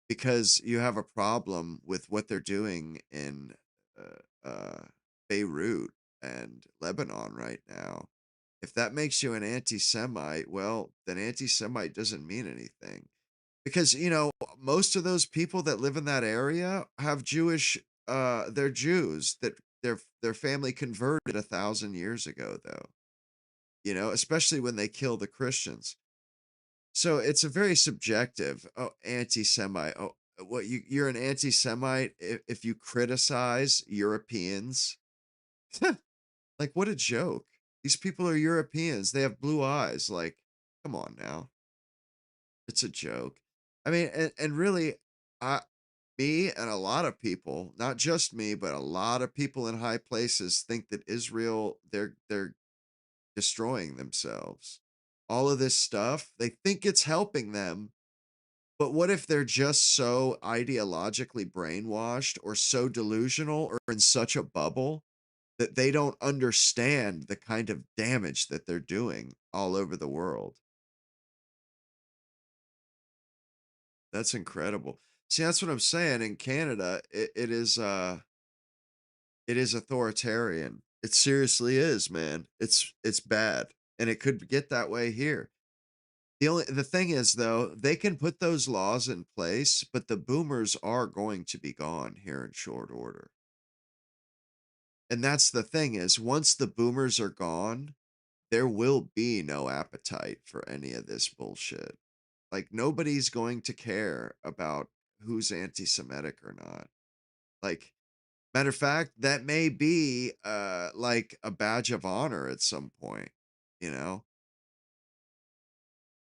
[SPEAKER 1] because you have a problem with what they're doing in Beirut and Lebanon right now, if that makes you an anti-Semite, well, then anti-Semite doesn't mean anything. Because, you know, most of those people that live in that area have they're Jews that their family converted 1,000 years ago, though. You know, especially when they kill the Christians. So it's a very subjective. Oh, anti-Semite. Oh, what, you're an anti-Semite if you criticize Europeans? Like, what a joke. These people are Europeans. They have blue eyes. Like, come on now. It's a joke. I mean, and really, I me and a lot of people, not just me, but a lot of people in high places think that Israel, they're destroying themselves. All of this stuff, they think it's helping them. But what if they're just so ideologically brainwashed or so delusional or in such a bubble that they don't understand the kind of damage that they're doing all over the world? That's incredible. See, that's what I'm saying. In Canada, it is authoritarian. It seriously is, man. It's bad. And it could get that way here. The thing is though, they can put those laws in place, but the boomers are going to be gone here in short order. And that's the thing is once the boomers are gone, there will be no appetite for any of this bullshit. Like nobody's going to care about who's anti-Semitic or not. Like matter of fact, that may be like a badge of honor at some point, you know?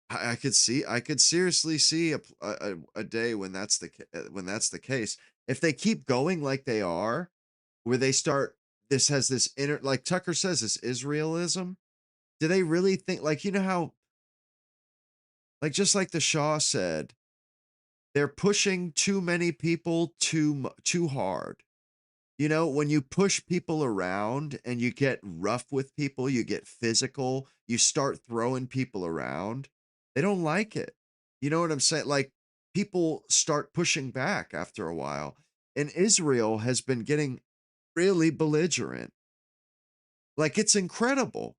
[SPEAKER 1] I could seriously see a day when when that's the case. If they keep going like they are, where they start this has this inner like Tucker says this Israelism. Do they really think like you know how like just like the Shah said, they're pushing too many people too hard. You know, when you push people around and you get rough with people, you get physical, you start throwing people around, they don't like it. You know what I'm saying? Like people start pushing back after a while. And Israel has been getting really belligerent. Like it's incredible.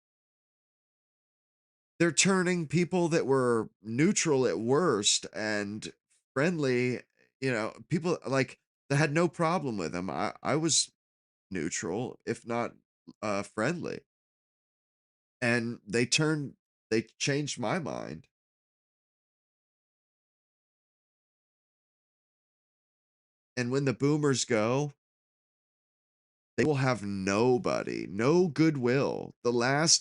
[SPEAKER 1] They're turning people that were neutral at worst and friendly, you know, people like that had no problem with them. I was neutral, if not friendly. And they changed my mind. And when the boomers go, they will have nobody, no goodwill. The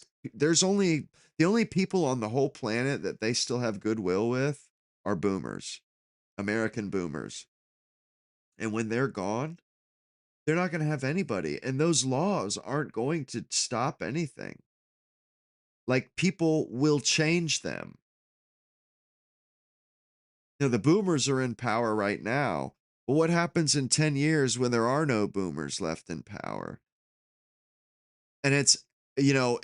[SPEAKER 1] only people on the whole planet that they still have goodwill with are boomers, American boomers. And when they're gone, they're not going to have anybody. And those laws aren't going to stop anything. Like people will change them. You know, the boomers are in power right now. But what happens in 10 years when there are no boomers left in power? And it's, you know,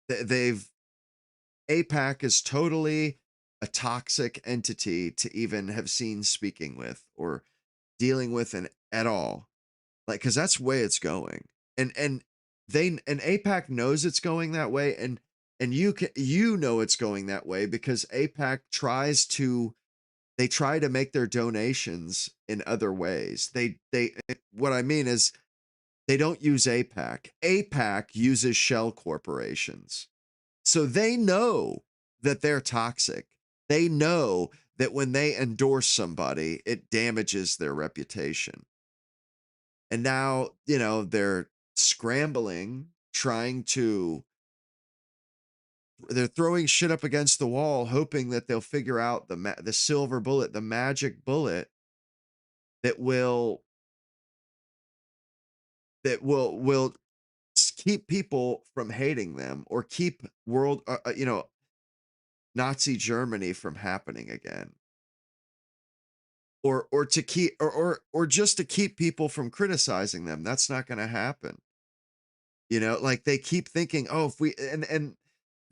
[SPEAKER 1] they've, APAC is totally a toxic entity to even have seen speaking with or dealing with at all. Like, cause that's the way it's going. And APAC knows it's going that way. And you know, it's going that way because APAC they try to make their donations in other ways. What I mean is they don't use APAC. APAC uses shell corporations. So they know that they're toxic. They know that when they endorse somebody, it damages their reputation. And now, you know, they're scrambling, they're throwing shit up against the wall, hoping that they'll figure out the silver bullet, the magic bullet that will keep people from hating them or keep Nazi Germany from happening again. Or to keep or just to keep people from criticizing them. That's not going to happen. You know, like they keep thinking, oh, if we and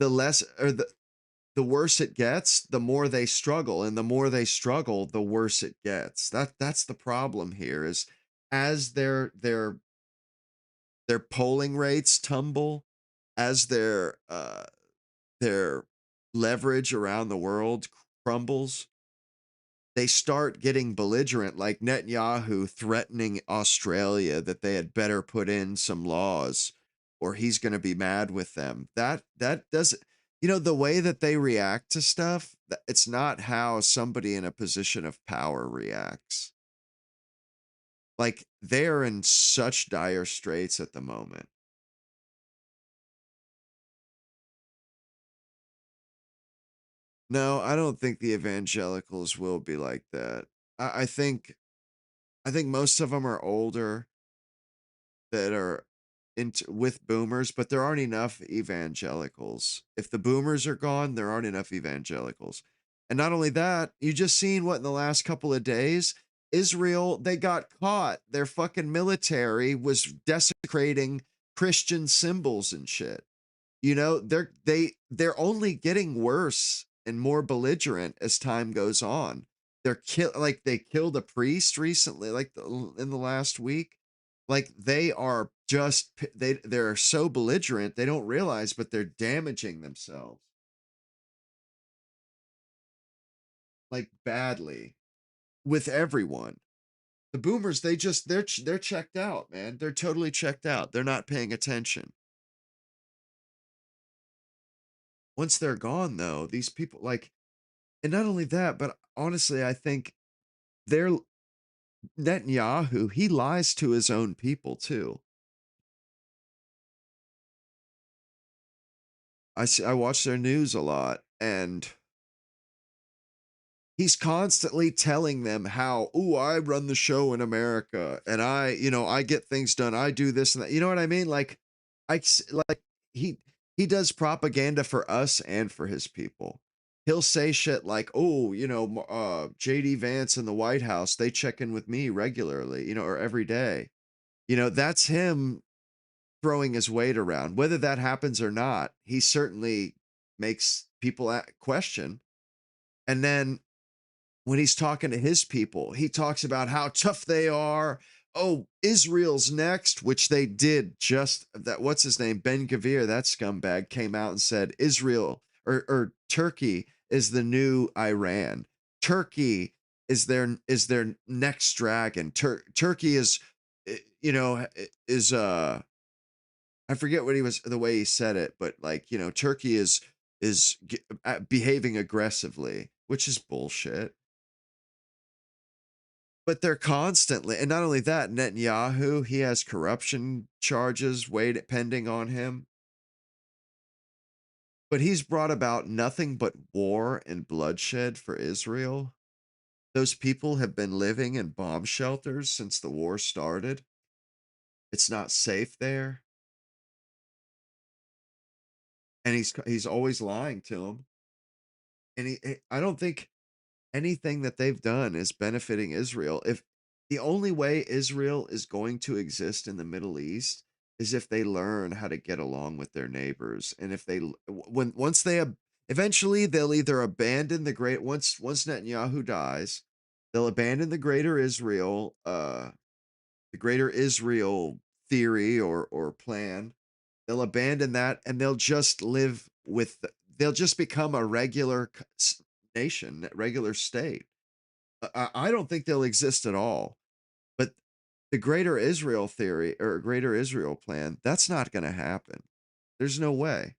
[SPEAKER 1] the less or the worse it gets, the more they struggle, and the more they struggle, the worse it gets. That's the problem here is as their polling rates tumble, as their leverage around the world crumbles, they start getting belligerent, like Netanyahu threatening Australia that they had better put in some laws or he's going to be mad with them. That doesn't, you know, the way that they react to stuff, it's not how somebody in a position of power reacts. Like they're in such dire straits at the moment. No, I don't think the evangelicals will be like that. I think most of them are older that are into with boomers, but there aren't enough evangelicals. If the boomers are gone, there aren't enough evangelicals. And not only that, you just seen what in the last couple of days, Israel, they got caught. Their fucking military was desecrating Christian symbols and shit. You know, they're only getting worse and more belligerent as time goes on. They killed a priest recently, in the last week. Like they are just they're so belligerent they don't realize, but they're damaging themselves. like badly with everyone. The boomers, they're checked out, man. They're totally checked out. They're not paying attention. Once they're gone, though, these people like, and not only that, but honestly, I think they're Netanyahu. He lies to his own people too. I watch their news a lot, and he's constantly telling them how, oh, I run the show in America, and I get things done. I do this and that. You know what I mean? Like, like he he does propaganda for us and for his people. He'll say shit like, oh, JD Vance in the White House, they check in with me regularly, or every day. That's him throwing his weight around. Whether that happens or not, he certainly makes people question. And then when he's talking to his people, he talks about how tough they are. Oh, Israel's next, which they did just that. What's his name? Ben Gavir, that scumbag, came out and said Israel or Turkey is the new Iran. Turkey is their next dragon. Turkey is, is I forget what the way he said it, but like, Turkey is behaving aggressively, which is bullshit. But they're constantly, and not only that, Netanyahu, he has corruption charges pending on him. But he's brought about nothing but war and bloodshed for Israel. Those people have been living in bomb shelters since the war started. It's not safe there. And he's always lying to them. And I don't think anything that they've done is benefiting Israel. If the only way Israel is going to exist in the Middle East is if they learn how to get along with their neighbors, and if they when once they eventually they'll either abandon once Netanyahu dies, they'll abandon the greater Israel theory or plan. They'll abandon that, and they'll just become a regular nation, regular state. I don't think they'll exist at all. But the greater Israel theory or greater Israel plan, that's not going to happen. There's no way.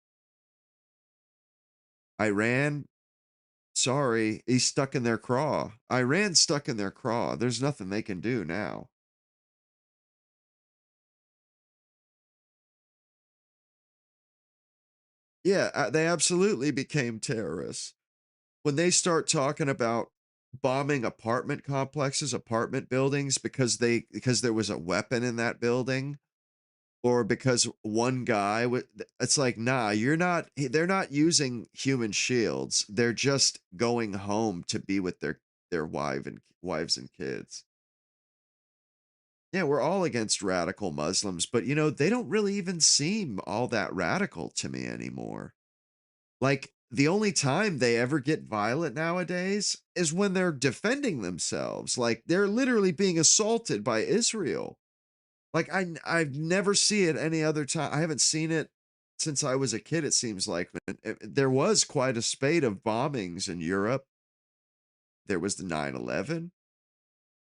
[SPEAKER 1] Iran, sorry, he's stuck in their craw. Iran's stuck in their craw. There's nothing they can do now. Yeah, they absolutely became terrorists. When they start talking about bombing apartment complexes, apartment buildings because there was a weapon in that building, or because one guy it's like, nah, they're not using human shields. They're just going home to be with their wives and kids. Yeah, we're all against radical Muslims, but they don't really even seem all that radical to me anymore. Like, the only time they ever get violent nowadays is when they're defending themselves. Like, they're literally being assaulted by Israel. Like, I've never seen it any other time. I haven't seen it since I was a kid, it seems like. There was quite a spate of bombings in Europe. There was the 9/11,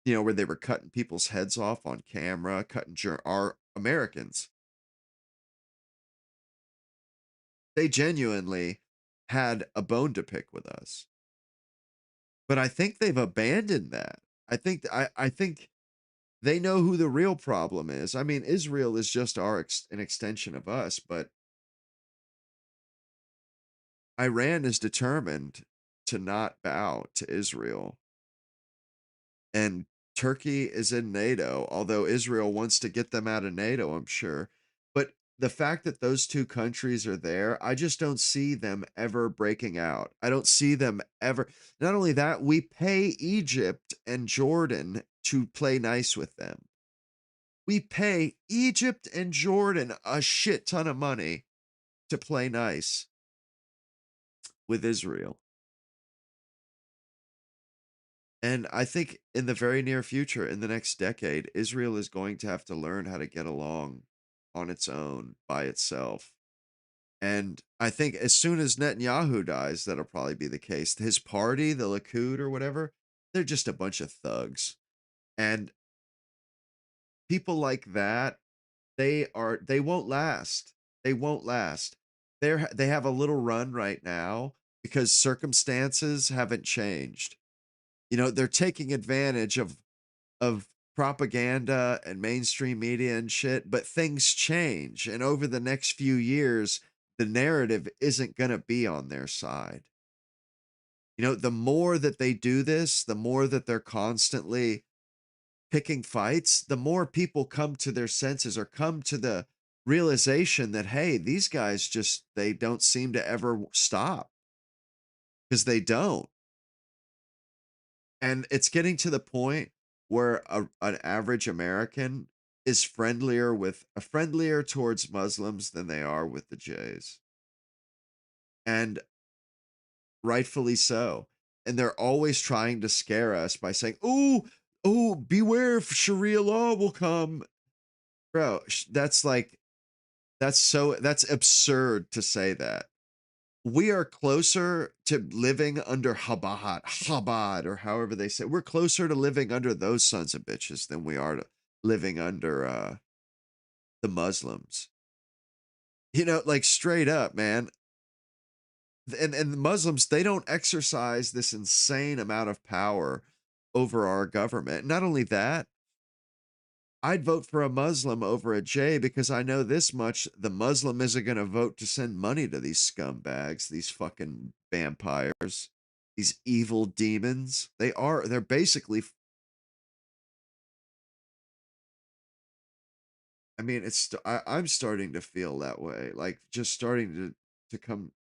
[SPEAKER 1] where they were cutting people's heads off on camera, cutting our Americans. They genuinely had a bone to pick with us. But I think they've abandoned that. I think they know who the real problem is. I mean, Israel is just an extension of us, but Iran is determined to not bow to Israel. And Turkey is in NATO, although Israel wants to get them out of NATO, I'm sure. But the fact that those two countries are there, I just don't see them ever breaking out. I don't see them ever. Not only that, we pay Egypt and Jordan to play nice with them. We pay Egypt and Jordan a shit ton of money to play nice with Israel. And I think in the very near future, in the next decade, Israel is going to have to learn how to get along on its own by itself. And I think as soon as Netanyahu dies, that'll probably be the case. His party, the Likud or whatever, they're just a bunch of thugs. And people like that, they won't last. They won't last. They have a little run right now because circumstances haven't changed. You know, they're taking advantage of propaganda and mainstream media and shit, but things change. And over the next few years, the narrative isn't going to be on their side. You know, the more that they do this, the more that they're constantly picking fights, the more people come to their senses or come to the realization that, hey, these guys just, they don't seem to ever stop because they don't. And it's getting to the point where an average American is friendlier towards Muslims than they are with the Jays. And rightfully so. And they're always trying to scare us by saying, oh, beware if Sharia law will come. Bro, that's like, that's absurd to say that. We are closer to living under Chabad, or however they say. We're closer to living under those sons of bitches than we are to living under the Muslims. You know, like straight up, man. And the Muslims, they don't exercise this insane amount of power over our government. Not only that, I'd vote for a Muslim over a J because I know this much: the Muslim isn't going to vote to send money to these scumbags, these fucking vampires, these evil demons. They're basically, I mean, I'm starting to feel that way, like just starting to come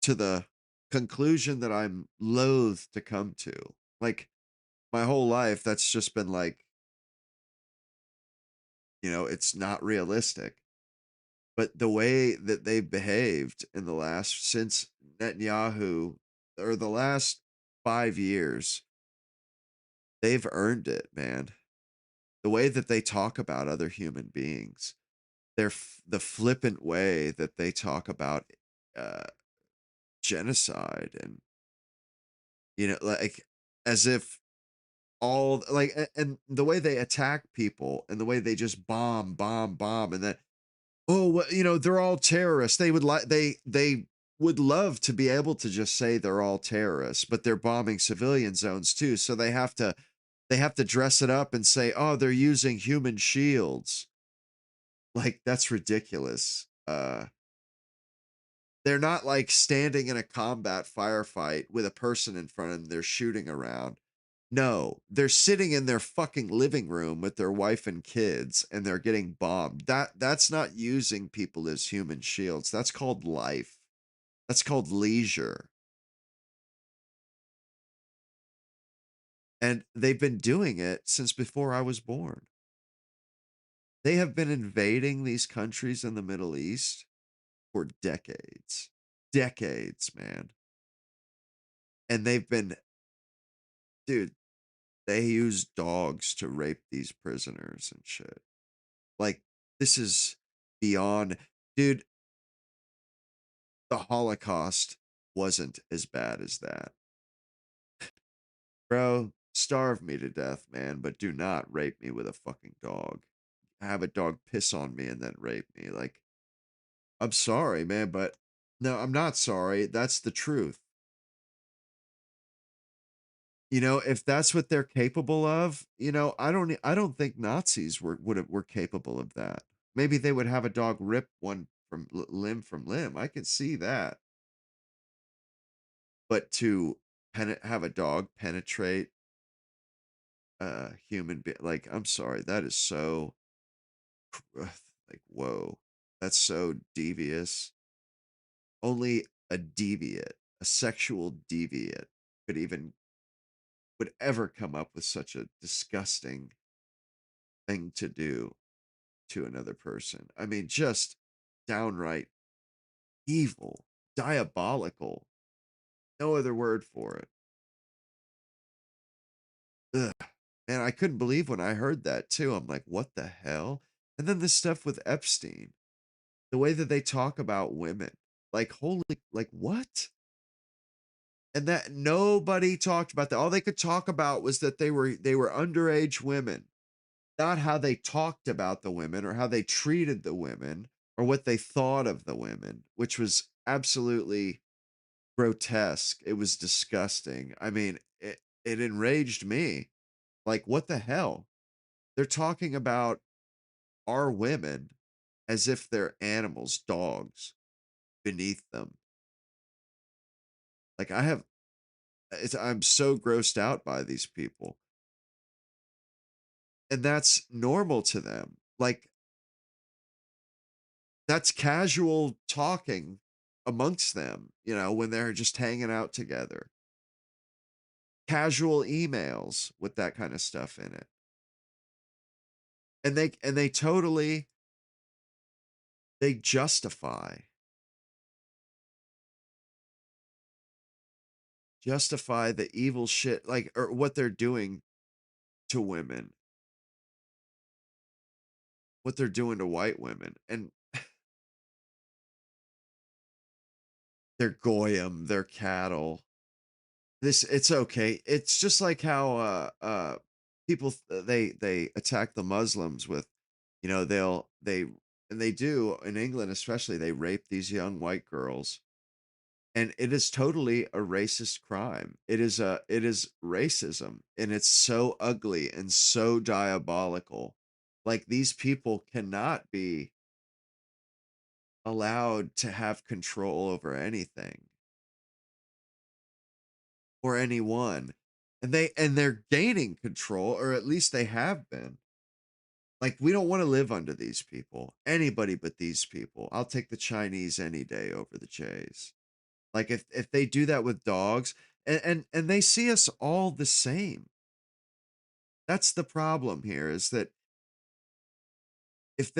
[SPEAKER 1] to the conclusion that I'm loath to come to. Like my whole life, that's just been like, it's not realistic. But the way that they've behaved in the last, since Netanyahu, or the last 5 years, they've earned it, man. The way that they talk about other human beings, the flippant way that they talk about uh, genocide, and like as if all like and the way they attack people and the way they just bomb, and then, oh, well, they're all terrorists. They would love to be able to just say they're all terrorists, but they're bombing civilian zones too. So they have to dress it up and say, oh, they're using human shields. Like that's ridiculous. They're not like standing in a combat firefight with a person in front of them they're shooting around. No, they're sitting in their fucking living room with their wife and kids and they're getting bombed. That's not using people as human shields. That's called life. That's called leisure. And they've been doing it since before I was born. They have been invading these countries in the Middle East for decades. Decades, man. And they've been, dude, they use dogs to rape these prisoners and shit. Like, this is beyond, dude, the Holocaust wasn't as bad as that. Bro, starve me to death, man, but do not rape me with a fucking dog. Have a dog piss on me and then rape me. Like, I'm sorry, man, but no, I'm not sorry. That's the truth. If that's what they're capable of, I don't think Nazis were capable of that. Maybe they would have a dog rip one from limb from limb. I can see that. But to have a dog penetrate a human being, like, I'm sorry, that is so like, whoa. That's so devious. Only a deviant, a sexual deviant would ever come up with such a disgusting thing to do to another person. I mean, just downright evil, diabolical. No other word for it. Ugh. Man, I couldn't believe when I heard that too. I'm like, what the hell? And then this stuff with Epstein. the way that they talk about women. Like, holy, like, what? And that nobody talked about that. All they could talk about was that they were underage women, not how they talked about the women or how they treated the women or what they thought of the women, which was absolutely grotesque. It was disgusting. I mean, it enraged me. Like, what the hell? They're talking about our women as if they're animals, dogs beneath them. Like, I'm so grossed out by these people. And that's normal to them. Like, that's casual talking amongst them, when they're just hanging out together. Casual emails with that kind of stuff in it. And they totally they justify the evil shit, like, or what they're doing to women, what they're doing to white women. And they're goyim, they're cattle. It's okay. It's just like how people they attack the Muslims with, they do in England especially, they rape these young white girls. And it is totally a racist crime. It is racism, and it's so ugly and so diabolical. Like, these people cannot be allowed to have control over anything or anyone. And they're gaining control, or at least they have been. Like, we don't want to live under these people. Anybody but these people. I'll take the Chinese any day over the Jays. Like, if they do that with dogs, and they see us all the same. That's the problem here, is that if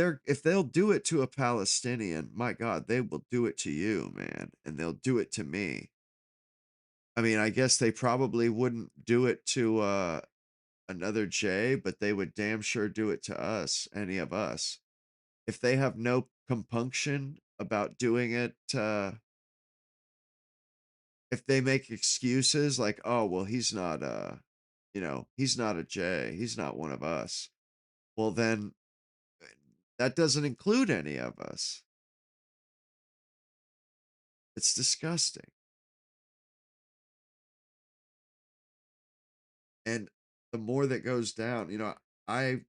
[SPEAKER 1] they'll do it to a Palestinian, my God, they will do it to you, man, and they'll do it to me. I mean, I guess they probably wouldn't do it to another Jay, but they would damn sure do it to us, any of us. If they have no compunction about doing it, if they make excuses like, "Oh, well, he's not a J, he's not one of us." Well, then that doesn't include any of us. It's disgusting. And the more that goes down, I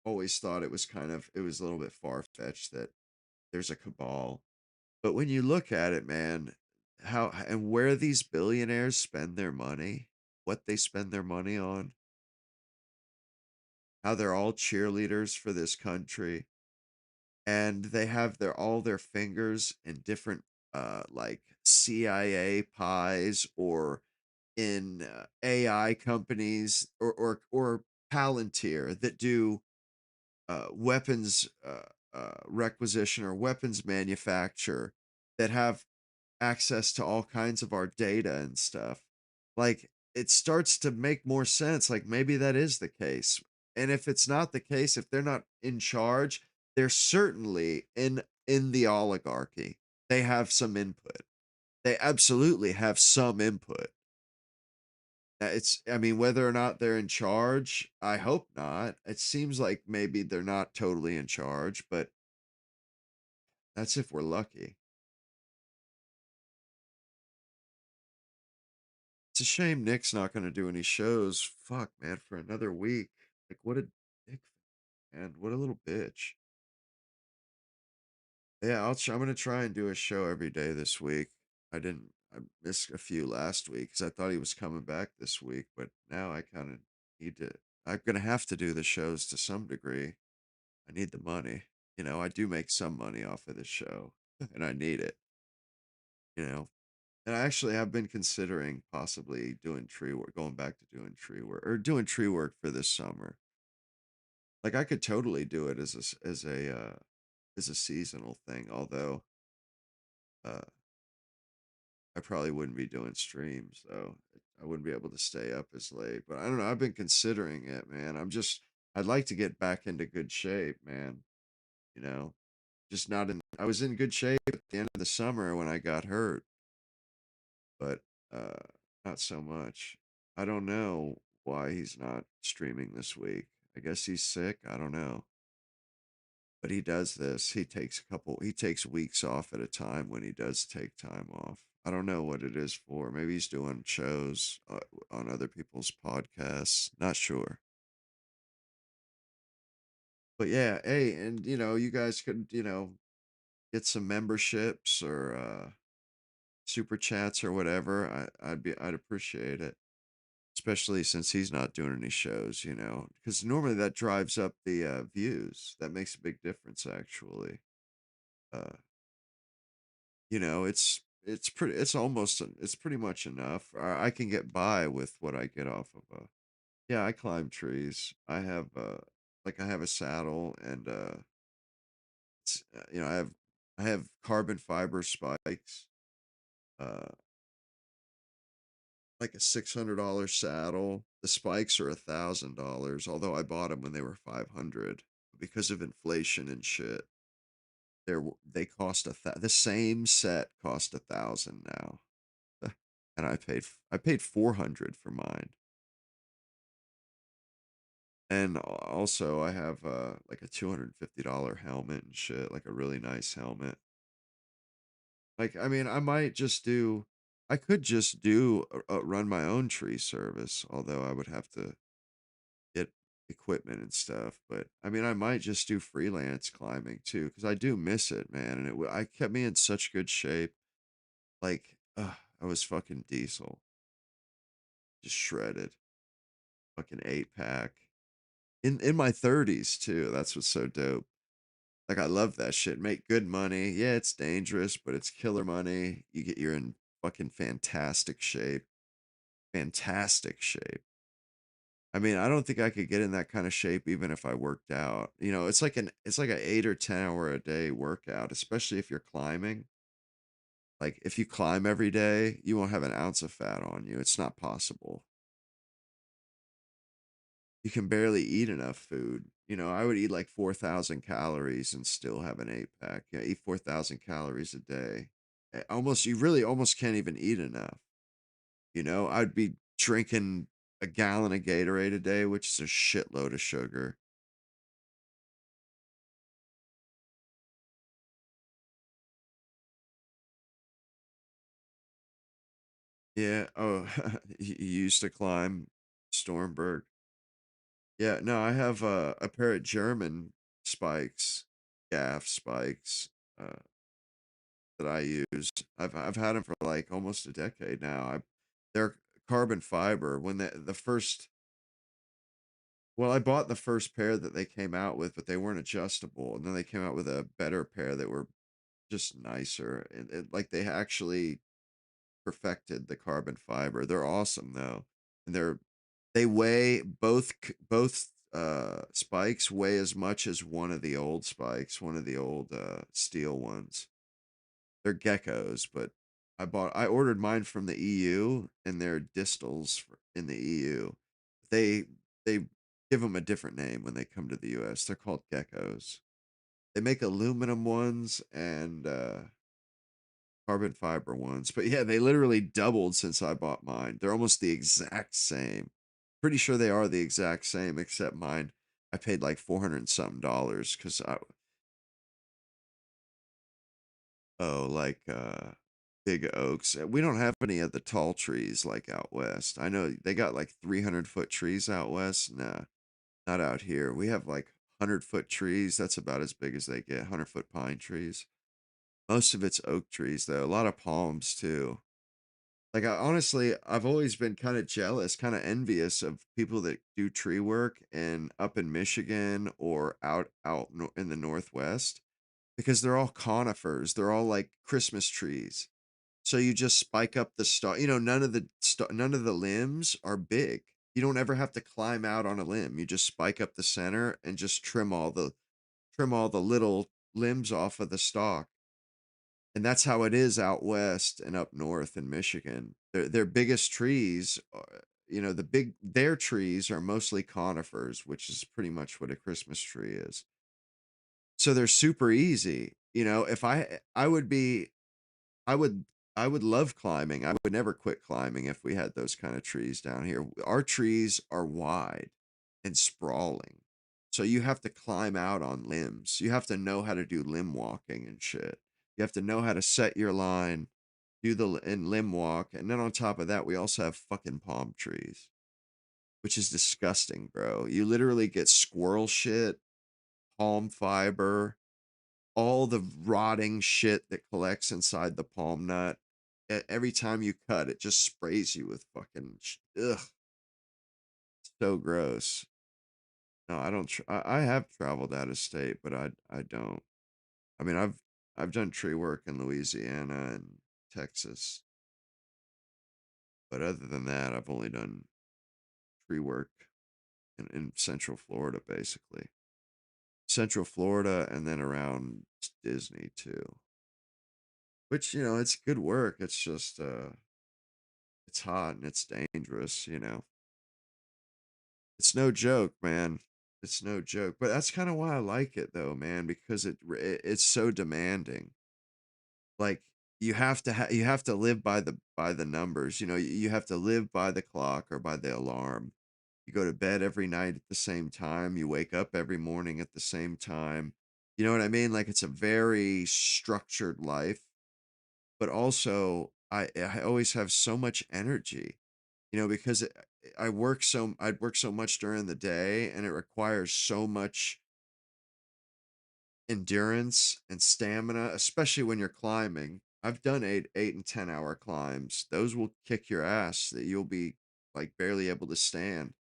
[SPEAKER 1] always thought it was a little bit far-fetched that there's a cabal. But when you look at it, man, how and where these billionaires spend their money, what they spend their money on, how they're all cheerleaders for this country, and they have all their fingers in different like CIA pies, or in AI companies, or Palantir that do weapons requisition or weapons manufacture, that have access to all kinds of our data and stuff. Like, it starts to make more sense. Like, maybe that is the case. And if it's not the case, if they're not in charge, they're certainly in the oligarchy. They have some input. They absolutely have some input. I mean, whether or not they're in charge, I hope not. It seems like maybe they're not totally in charge, but that's if we're lucky. It's a shame Nick's not going to do any shows. Fuck, man, for another week. Like, what a dick, man. What a little bitch. Yeah, I'm going to try and do a show every day this week. I missed a few last week because I thought he was coming back this week, but now I kind of need to. I'm going to have to do the shows to some degree. I need the money. I do make some money off of this show, and I need it, you know. And I actually have been considering possibly doing tree work, going back to doing tree work, or doing tree work for this summer. Like, I could totally do it as a seasonal thing, although uh I probably wouldn't be doing streams though. I wouldn't be able to stay up as late. But I don't know, I've been considering it, man. I'd like to get back into good shape, man. You know, just not in. I was in good shape at the end of the summer when I got hurt, but uh, not so much. I don't know why he's not streaming this week. I guess he's sick. I don't know. But he does this. He takes weeks off at a time when he does take time off. I don't know what it is for. Maybe he's doing shows on other people's podcasts. Not sure. But yeah, hey, and you guys could, get some memberships or super chats or whatever. I'd appreciate it. Especially since he's not doing any shows, because normally that drives up the views. That makes a big difference, actually. Uh, it's pretty much enough. I can get by with what I get off of. Yeah, I climb trees. I have a saddle and I have carbon fiber spikes. Uh, like a $600 saddle. The spikes are $1,000, although I bought them when they were 500 because of inflation and shit. They cost the same set cost 1,000 now, and I paid 400 for mine. And also, I have like a $250 helmet and shit, like a really nice helmet. Like, I mean, I could just do run my own tree service, although I would have to get equipment and stuff. But I mean, I might just do freelance climbing too, because I do miss it, man. And I kept me in such good shape. Like, I was fucking diesel, just shredded, fucking 8 pack in my 30s too. That's what's so dope. Like, I love that shit. Make good money. Yeah, it's dangerous, but it's killer money. You're in fucking fantastic shape. Fantastic shape. I mean, I don't think I could get in that kind of shape even if I worked out. It's like an 8 or 10 hour a day workout, especially if you're climbing. Like, if you climb every day, you won't have an ounce of fat on you. It's not possible. You can barely eat enough food. I would eat like 4,000 calories and still have an 8 pack. Yeah, eat 4,000 calories a day. You really almost can't even eat enough. I'd be drinking a gallon of Gatorade a day, which is a shitload of sugar. Yeah. Oh, you used to climb Stormberg. Yeah. No, I have a pair of German spikes, gaff spikes, uh, that I use. I've had them for like almost a decade now. They're carbon fiber. When the first, well, I bought the first pair that they came out with, but they weren't adjustable, and then they came out with a better pair that were just nicer. Like they actually perfected the carbon fiber. They're awesome though, and they weigh both spikes weigh as much as one of the old spikes, one of the old steel ones. They're geckos, but I ordered mine from the EU, and they're distals in the EU. They they give them a different name when they come to the US. They're called geckos. They make aluminum ones and carbon fiber ones. But yeah, they literally doubled since I bought mine. They're almost the exact same. Pretty sure they are the exact same, except mine, I paid like 400 and something dollars because like big oaks. We don't have any of the tall trees like out west. I know they got like 300-foot trees out west. Nah, not out here. We have like 100-foot trees. That's about as big as they get. 100-foot pine trees. Most of it's oak trees though. A lot of palms too. Like, honestly, I've always been kind of jealous, kind of envious of people that do tree work up in Michigan or in the Northwest, because they're all conifers. They're all like Christmas trees. So you just spike up the stalk. None of the limbs are big. You don't ever have to climb out on a limb. You just spike up the center and just trim all the little limbs off of the stalk. And that's how it is out west and up north in Michigan. Their biggest trees, their trees are mostly conifers, which is pretty much what a Christmas tree is. So they're super easy. You know, if I would be, I would, I would love climbing. I would never quit climbing if we had those kind of trees down here. Our trees are wide and sprawling. So you have to climb out on limbs. You have to know how to do limb walking and shit. You have to know how to set your line, do the limb walk, and then on top of that, we also have fucking palm trees, which is disgusting, bro. You literally get squirrel shit, palm fiber, all the rotting shit that collects inside the palm nut. Every time you cut, it just sprays you with fucking ugh, so gross. No, I don't. I have traveled out of state, but I don't. I mean, I've done tree work in Louisiana and Texas, but other than that, I've only done tree work in Central Florida, basically. Central Florida, and then around Disney too. Which, you know, it's good work. It's just it's hot and it's dangerous, you know. It's no joke, man. It's no joke. But that's kind of why I like it though, man, because it's so demanding. Like you have to live by the numbers, you know, you have to live by the clock or by the alarm. You go to bed every night at the same time, you wake up every morning at the same time. You know what I mean? Like it's a very structured life, but also I always have so much energy, you know, because I work so much during the day and it requires so much endurance and stamina, especially when you're climbing. I've done 8 and 10 hour climbs. Those will kick your ass that you'll be like barely able to stand.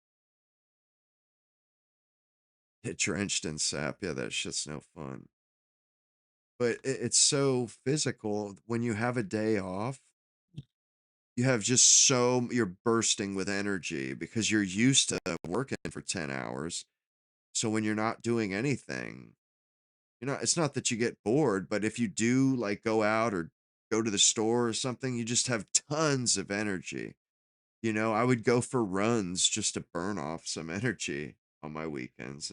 [SPEAKER 1] Get drenched in sap. Yeah, that shit's no fun. But it's so physical. When you have a day off, you have just you're bursting with energy because you're used to working for 10 hours. So when you're not doing anything, it's not that you get bored, but if you do like go out or go to the store or something, you just have tons of energy. You know, I would go for runs just to burn off some energy on my weekends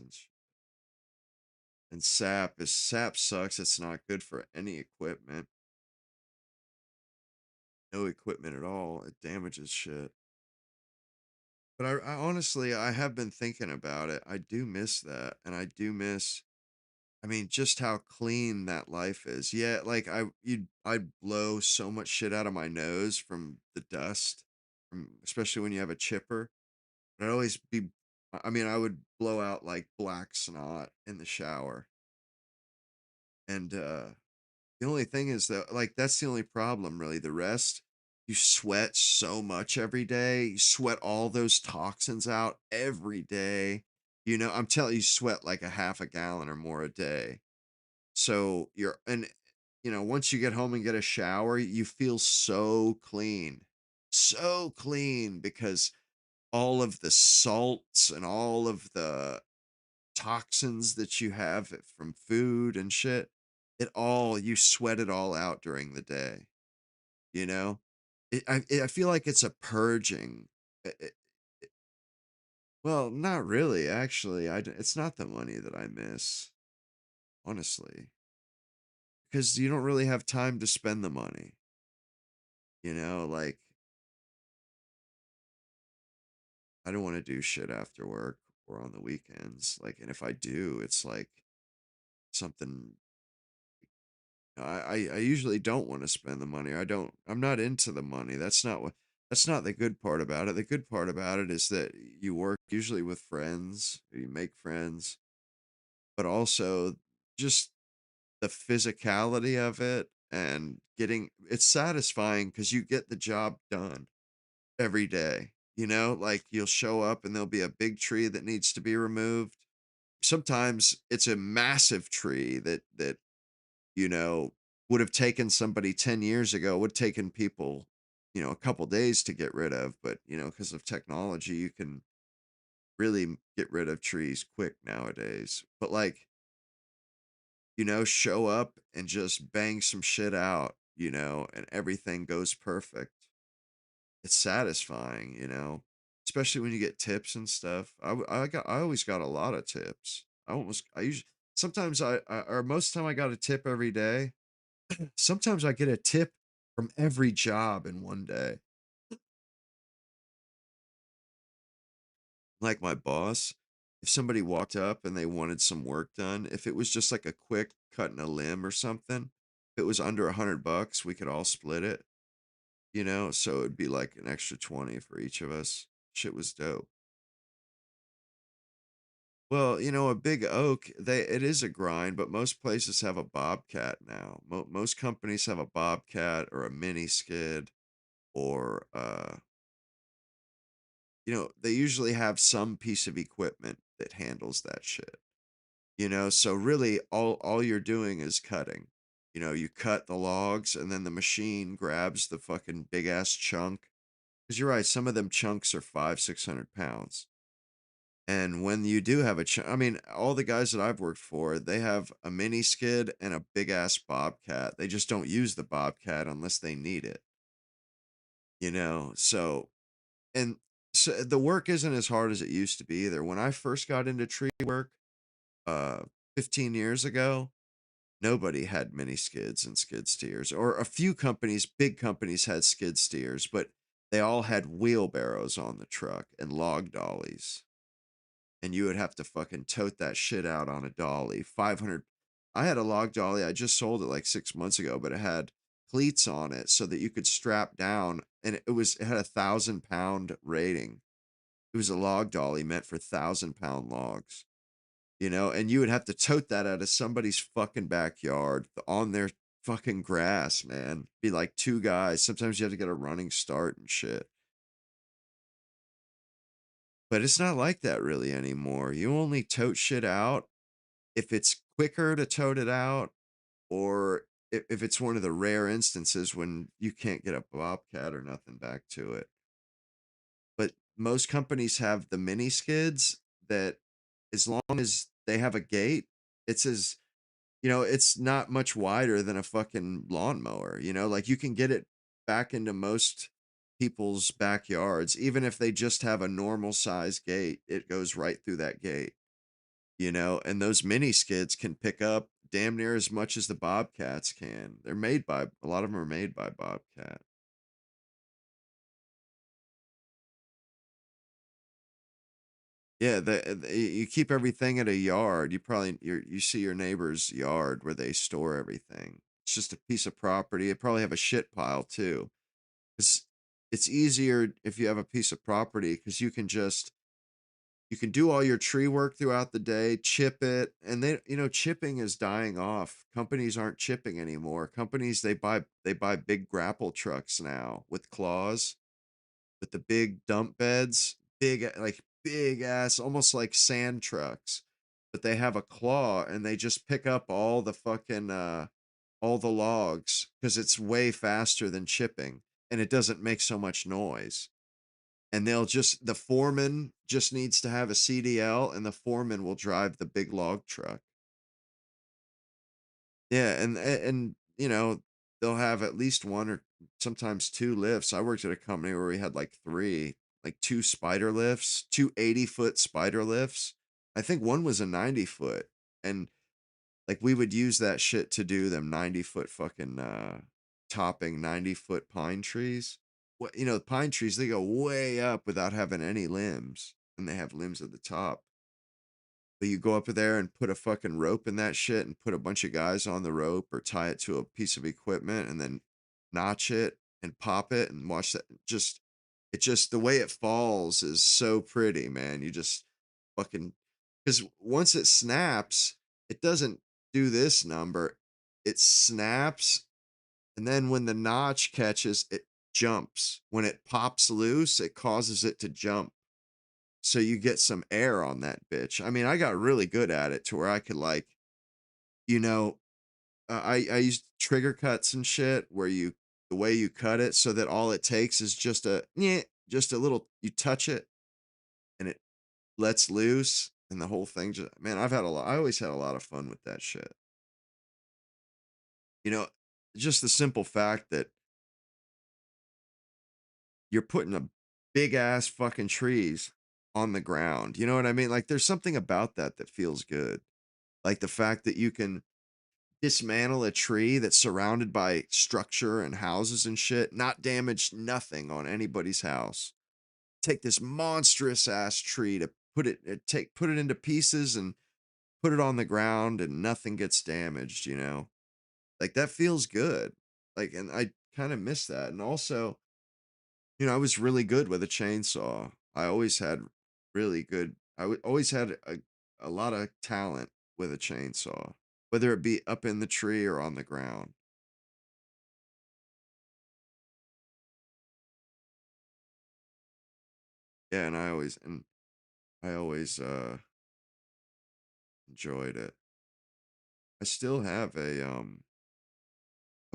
[SPEAKER 1] and sap sucks. It's not good for any equipment. No equipment at all. It damages shit. But I honestly, I have been thinking about it. I do miss that. And I do miss, I mean, just how clean that life is. Yeah, like I'd blow so much shit out of my nose from the dust, especially when you have a chipper. But I'd always be, I mean, I would blow out like black snot in the shower. And the only thing is that, like, that's the only problem, really. The rest, you sweat so much every day. You sweat all those toxins out every day. You know, I'm telling you, sweat like a half a gallon or more a day. So once you get home and get a shower, you feel so clean because all of the salts and all of the toxins that you have from food and shit, you sweat it all out during the day, you know? I feel like it's a purging. Well, not really, actually. It's not the money that I miss, honestly, because you don't really have time to spend the money, like I don't want to do shit after work or on the weekends. Like, and if I do, it's like something I usually don't want to spend the money. I'm not into the money. That's not the good part about it. The good part about it is that you work usually with friends, or you make friends, but also just the physicality of it and it's satisfying because you get the job done every day. Like you'll show up and there'll be a big tree that needs to be removed. Sometimes it's a massive tree that you know, would have taken somebody 10 years ago, would have taken people, a couple days to get rid of. But, because of technology, you can really get rid of trees quick nowadays. But, like, show up and just bang some shit out, and everything goes perfect. It's satisfying, especially when you get tips and stuff. I always got a lot of tips. I usually, sometimes or most of the time I got a tip every day. Sometimes I get a tip from every job in one day. Like my boss, if somebody walked up and they wanted some work done, if it was just like a quick cutting a limb or something, if it was under $100, we could all split it, you know? So it'd be like an extra 20 for each of us. Shit was dope. Well, you know, a big oak, it is a grind, but most places have a bobcat now. Most companies have a bobcat or a mini skid or you know, they usually have some piece of equipment that handles that shit. You know, so really all you're doing is cutting. You know, you cut the logs and then the machine grabs the fucking big ass chunk. Because you're right, some of them chunks are 500-600 pounds. And when you do have a chunk, I mean, all the guys that I've worked for, they have a mini skid and a big ass bobcat. They just don't use the bobcat unless they need it. You know, so and so the work isn't as hard as it used to be either. When I first got into tree work, uh, 15 years ago, nobody had mini skids and skid steers, or a few companies, big companies had skid steers, but they all had wheelbarrows on the truck and log dollies. And you would have to fucking tote that shit out on a dolly. 500. I had a log dolly. I just sold it like 6 months ago, but it had cleats on it so that you could strap down, and it had 1,000-pound rating. It was a log dolly meant for 1,000-pound logs, you know, and you would have to tote that out of somebody's fucking backyard on their fucking grass, man. Be like two guys. Sometimes you have to get a running start and shit. But it's not like that really anymore. You only tote shit out if it's quicker to tote it out, or if it's one of the rare instances when you can't get a bobcat or nothing back to it. But most companies have the mini skids that, as long as they have a gate, it's as, you know, it's not much wider than a fucking lawnmower, you know, like you can get it back into most people's backyards, even if they just have a normal size gate, it goes right through that gate, you know, and those mini skids can pick up damn near as much as the Bobcats can. A lot of them are made by Bobcat. Yeah, you keep everything at a yard. You see your neighbor's yard where they store everything. It's just a piece of property. It probably have a shit pile too. It's easier if you have a piece of property because you can do all your tree work throughout the day, chip it, and chipping is dying off. Companies aren't chipping anymore. Companies they buy big grapple trucks now with claws, with the big dump beds, big ass, almost like sand trucks, but they have a claw and they just pick up all the logs because it's way faster than chipping and it doesn't make so much noise. And the foreman just needs to have a CDL and the foreman will drive the big log truck. Yeah, and you know, they'll have at least one or sometimes two lifts. I worked at a company where we had like three, like two spider lifts, two 80-foot spider lifts. I think one was a 90-foot. And like we would use that shit to do them 90-foot fucking topping 90-foot pine trees. What, you know, pine trees, they go way up without having any limbs, and they have limbs at the top. But you go up there and put a fucking rope in that shit and put a bunch of guys on the rope or tie it to a piece of equipment and then notch it and pop it and watch that. The way it falls is so pretty, man. You just fucking, because once it snaps, it doesn't do this number. It snaps, and then when the notch catches, it jumps. When it pops loose, it causes it to jump, so you get some air on that bitch. I mean, I got really good at it to where I could like, you know, I used trigger cuts and shit where the way you cut it so that all it takes is just a little, you touch it and it lets loose and the whole thing just, man, I always had a lot of fun with that shit. You know, just the simple fact that you're putting a big ass fucking trees on the ground. You know what I mean? Like there's something about that that feels good. Like the fact that you can dismantle a tree that's surrounded by structure and houses and shit, not damage nothing on anybody's house. Take this monstrous ass tree to put it into pieces and put it on the ground and nothing gets damaged, you know? Like that feels good. Like, and I kind of miss that. And also, you know, I was really good with a chainsaw. I always had really good, always had a lot of talent with a chainsaw, whether it be up in the tree or on the ground. Yeah, and I always enjoyed it. I still have a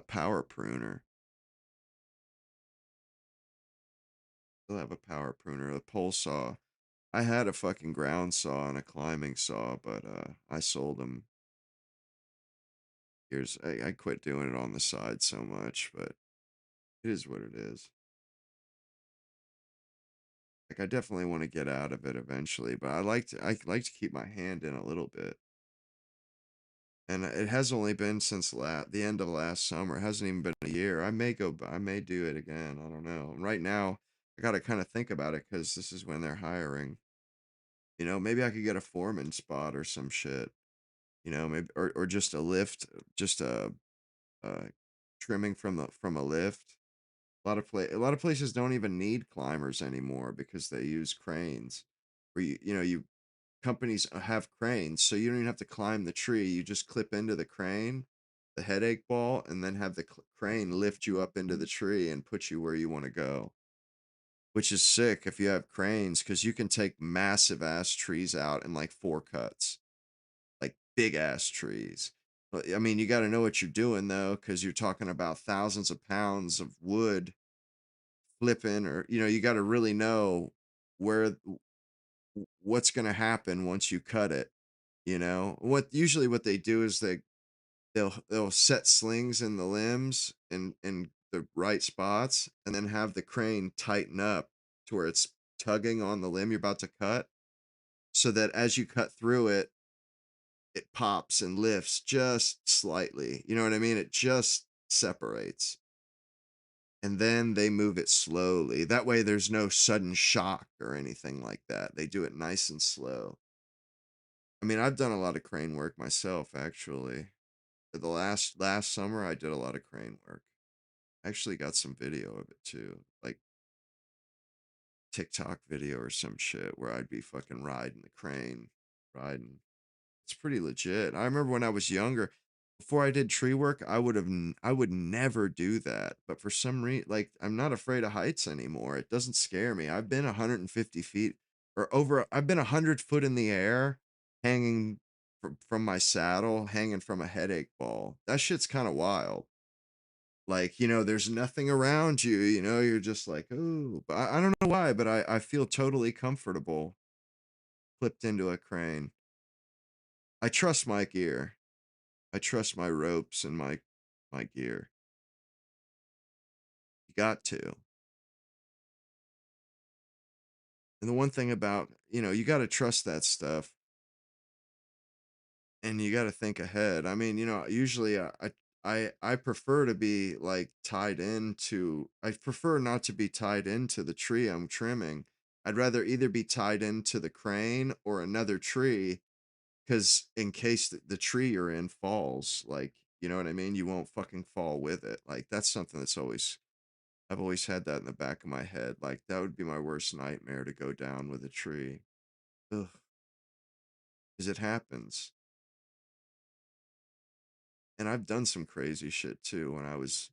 [SPEAKER 1] power pruner. Still have a power pruner, a pole saw. I had a fucking ground saw and a climbing saw, but I sold them years. I quit doing it on the side so much, but it is what it is. Like I definitely want to get out of it eventually, but I like to keep my hand in a little bit. And it has only been since the end of last summer. It hasn't even been a year. I may do it again. I don't know. And right now, I got to kind of think about it because this is when they're hiring. You know, maybe I could get a foreman spot or some shit. You know, maybe or just a lift, just a trimming from a lift. A lot of places don't even need climbers anymore because they use cranes. Where you know you companies have cranes, so you don't even have to climb the tree. You just clip into the crane, the headache ball, and then have the crane lift you up into the tree and put you where you want to go. Which is sick if you have cranes because you can take massive ass trees out in like 4 cuts, like big ass trees. But I mean, you got to know what you're doing though, because you're talking about thousands of pounds of wood flipping, or you know, you got to really know where what's going to happen once you cut it. You know what they do is they'll set slings in the limbs in the right spots, and then have the crane tighten up to where it's tugging on the limb you're about to cut, so that as you cut through it, it pops and lifts just slightly. You know what I mean? It just separates. And then they move it slowly. That way there's no sudden shock or anything like that. They do it nice and slow. I mean, I've done a lot of crane work myself, actually. The last summer I did a lot of crane work. I actually got some video of it too. Like TikTok video or some shit where I'd be fucking riding the crane, riding. It's pretty legit. I remember when I was younger, before I did tree work, I would never do that. But for some reason, like I'm not afraid of heights anymore. It doesn't scare me. I've been 150 feet or over. I've been 100 foot in the air, hanging from my saddle, hanging from a headache ball. That shit's kind of wild. Like, you know, there's nothing around you. You know, you're just like, oh, but I don't know why, but I feel totally comfortable clipped into a crane. I trust my gear. I trust my ropes and my gear. You got to. And the one thing about, you know, you got to trust that stuff and you got to think ahead. I mean, you know, usually I prefer to be like tied into I prefer not to be tied into the tree I'm trimming. I'd rather either be tied into the crane or another tree, cuz in case the tree you're in falls, like, you know what I mean? You won't fucking fall with it. Like that's something that's always I've always had that in the back of my head. Like that would be my worst nightmare, to go down with a tree. Ugh, because it happens. And I've done some crazy shit too when I was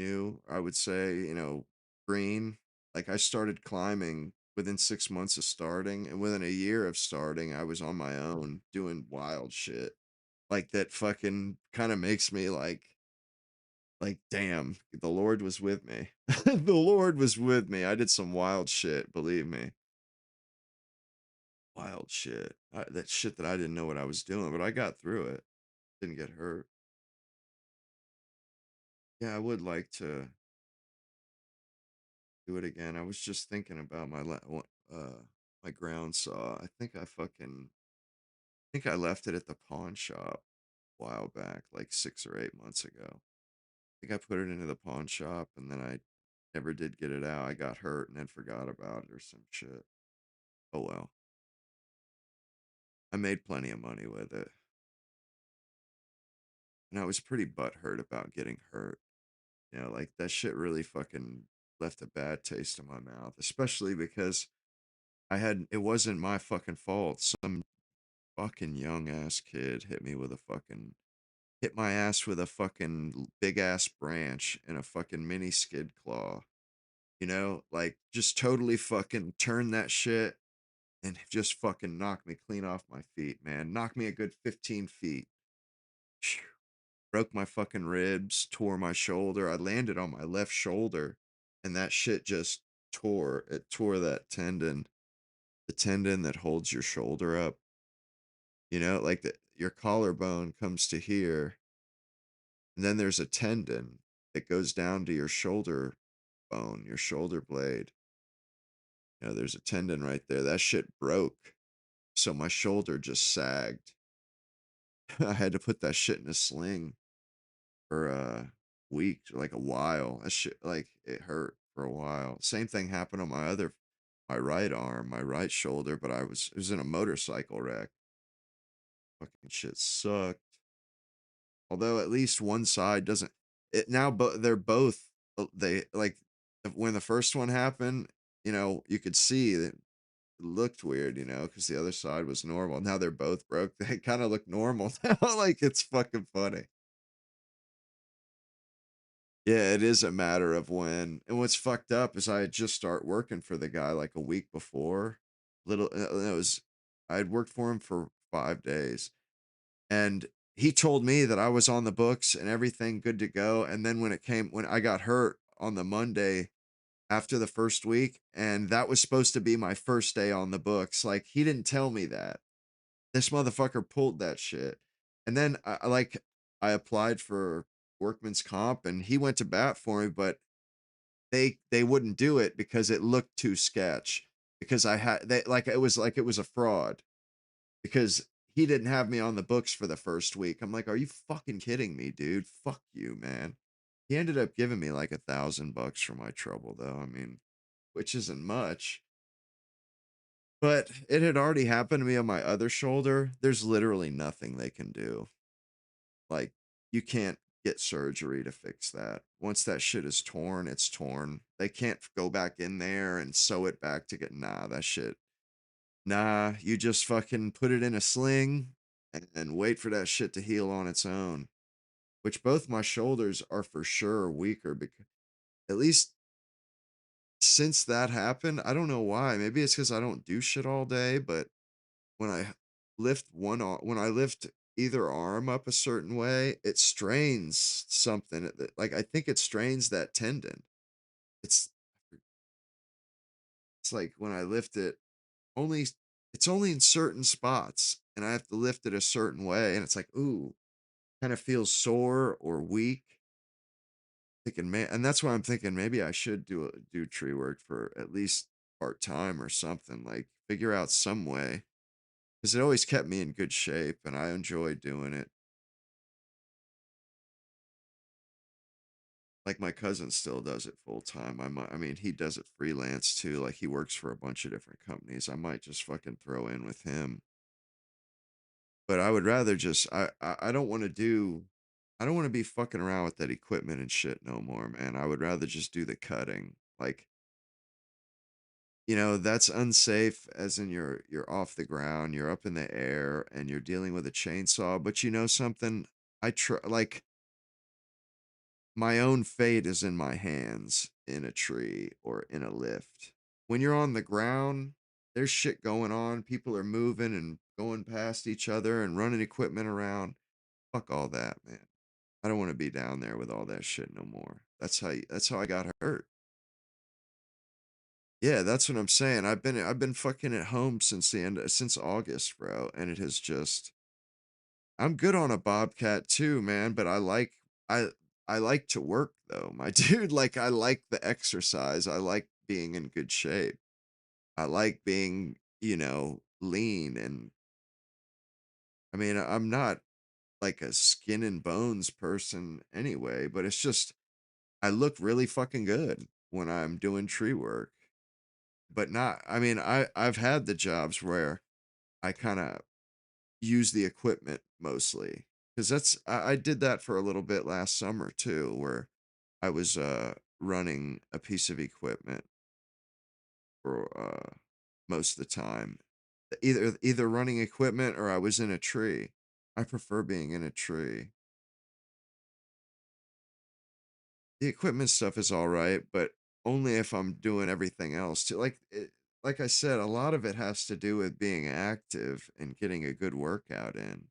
[SPEAKER 1] new. I would say, you know, green. Like I started climbing within 6 months of starting, and within a year of starting, I was on my own doing wild shit. Like that fucking kind of makes me like damn, the Lord was with me. The Lord was with me. I did some wild shit, believe me. Wild shit. That shit that I didn't know what I was doing, but I got through it. Didn't get hurt. Yeah, I would like to do it again. I was just thinking about my ground saw. I think I fucking think I left it at the pawn shop a while back, like 6 or 8 months ago. I think I put it into the pawn shop and then I never did get it out. I got hurt and then forgot about it or some shit. Oh well. I made plenty of money with it. And I was pretty butthurt about getting hurt. You know, like that shit really fucking left a bad taste in my mouth, especially because it wasn't my fucking fault. Some fucking young ass kid hit my ass with a fucking big ass branch and a fucking mini skid claw. You know, like just totally fucking turned that shit and just fucking knocked me clean off my feet, man. Knocked me a good 15 feet. Phew. Broke my fucking ribs, tore my shoulder. I landed on my left shoulder and that shit just tore. It tore that tendon, the tendon that holds your shoulder up. You know, like your collarbone comes to here, and then there's a tendon that goes down to your shoulder bone, your shoulder blade. You know, there's a tendon right there. That shit broke. So my shoulder just sagged. I had to put that shit in a sling for a week, like a while. That shit, like, it hurt for a while. Same thing happened on my right arm, my right shoulder, but it was in a motorcycle wreck. Fucking shit sucked. Although at least one side doesn't. It now, but they're both. They like when the first one happened. You know, you could see that it looked weird. You know, because the other side was normal. Now they're both broke. They kind of look normal now. Like it's fucking funny. Yeah, it is a matter of when. And what's fucked up is I had just start working for the guy like a week before. It was I had worked for him for 5 days. And he told me that I was on the books and everything good to go. And then when I got hurt on the Monday after the first week, and that was supposed to be my first day on the books, like he didn't tell me that. This motherfucker pulled that shit. And then I applied for workman's comp and he went to bat for me, but they wouldn't do it because it looked too sketch. Because it was a fraud because he didn't have me on the books for the first week. I'm like, are you fucking kidding me, dude? Fuck you, man. He ended up giving me like $1,000 for my trouble, though. I mean, which isn't much, but it had already happened to me on my other shoulder. There's literally nothing they can do. Like, you can't get surgery to fix that. Once that shit is torn, it's torn. They can't go back in there and sew it back to get, nah, that shit. Nah, you just fucking put it in a sling and wait for that shit to heal on its own. Which both my shoulders are for sure weaker because at least since that happened, I don't know why. Maybe it's because I don't do shit all day, but when I when I lift either arm up a certain way, it strains something. Like I think it strains that tendon. It's it's like when I lift it, only it's only in certain spots, and I have to lift it a certain way, and it's like, ooh, kind of feels sore or weak. Thinking, man, and that's why I'm thinking maybe I should do tree work for at least part time or something. Like figure out some way because it always kept me in good shape, and I enjoy doing it. Like my cousin still does it full time. I mean, he does it freelance too. Like he works for a bunch of different companies. I might just fucking throw in with him. But I would rather just I don't want to do I don't want to be fucking around with that equipment and shit no more, man. I would rather just do the cutting. Like, you know, that's unsafe as in you're off the ground, you're up in the air and you're dealing with a chainsaw, but you know something? Like my own fate is in my hands in a tree or in a lift. When you're on the ground, there's shit going on. People are moving and going past each other and running equipment around. Fuck all that, man. I don't want to be down there with all that shit no more. That's how I got hurt. Yeah, that's what I'm saying. I've been fucking at home since August, bro, and it has just I'm good on a bobcat too, man, but I I like to work though, my dude. Like I like the exercise. I like being in good shape. I like being, you know, lean and I mean, I'm not like a skin and bones person anyway, but it's just I look really fucking good when I'm doing tree work. But not I mean, I've had the jobs where I kind of use the equipment mostly because I did that for a little bit last summer too, where I was running a piece of equipment for most of the time. Either running equipment or I was in a tree. I prefer being in a tree. The equipment stuff is all right, but only if I'm doing everything else too. Like I said, a lot of it has to do with being active and getting a good workout in.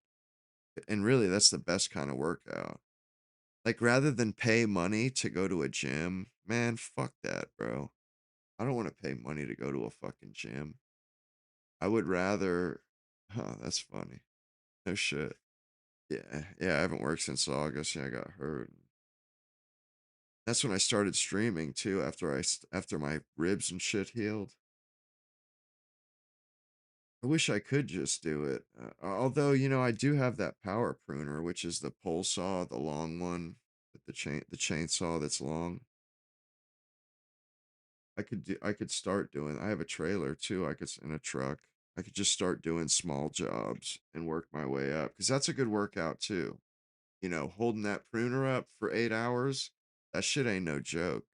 [SPEAKER 1] And really, that's the best kind of workout. Like rather than pay money to go to a gym, man, fuck that, bro. I don't want to pay money to go to a fucking gym. I would rather, huh, that's funny. No shit. Yeah, yeah, I haven't worked since August. Yeah, I got hurt. That's when I started streaming too. After my ribs and shit healed. I wish I could just do it. Although I do have that power pruner, which is the pole saw, the long one, with the chainsaw that's long. I could start doing. I have a trailer too. In a truck. I could just start doing small jobs and work my way up because that's a good workout too. Holding that pruner up for 8 hours, that shit ain't no joke.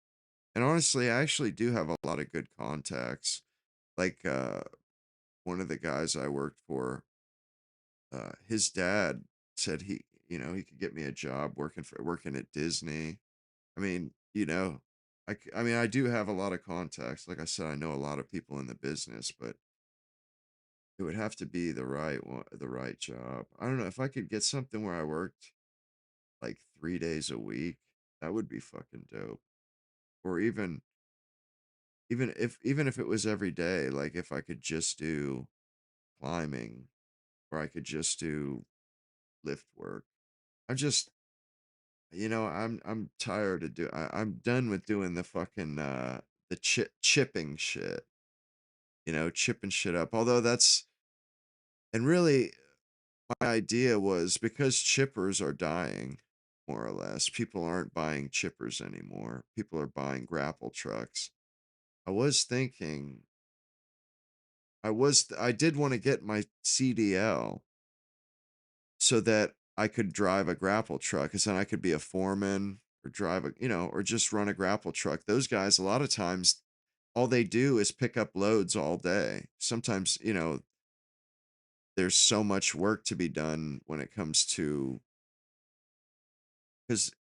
[SPEAKER 1] And honestly, I actually do have a lot of good contacts. Like one of the guys I worked for, his dad said he could get me a job working at Disney. I mean, I mean, I do have a lot of contacts. Like I said, I know a lot of people in the business, but it would have to be the right one, the right job. I don't know if I could get something where I worked like 3 days a week. That would be fucking dope. Or even if it was every day, like if I could just do climbing, or I could just do lift work. I just I'm tired of I'm done with doing the fucking the chipping shit. Chipping shit up. Although that's and really my idea was because chippers are dying, more or less. People aren't buying chippers anymore. People are buying grapple trucks. I was thinking I did want to get my CDL so that I could drive a grapple truck, because then I could be a foreman or or just run a grapple truck. Those guys, a lot of times, all they do is pick up loads all day. Sometimes, there's so much work to be done when it comes to, because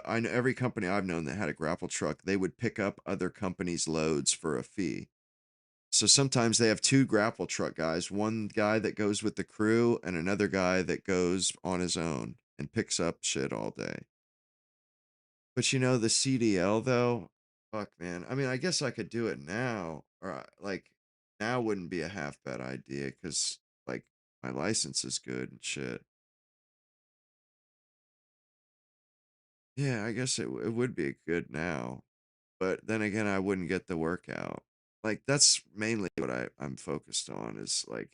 [SPEAKER 1] I know every company I've known that had a grapple truck, they would pick up other companies' loads for a fee. So sometimes they have two grapple truck guys, one guy that goes with the crew and another guy that goes on his own and picks up shit all day. But the CDL though, fuck man. I mean, I guess I could do it now, or like now wouldn't be a half bad idea because like my license is good and shit. Yeah, I guess it would be good now, but then again, I wouldn't get the workout. Like that's mainly what I'm focused on is like,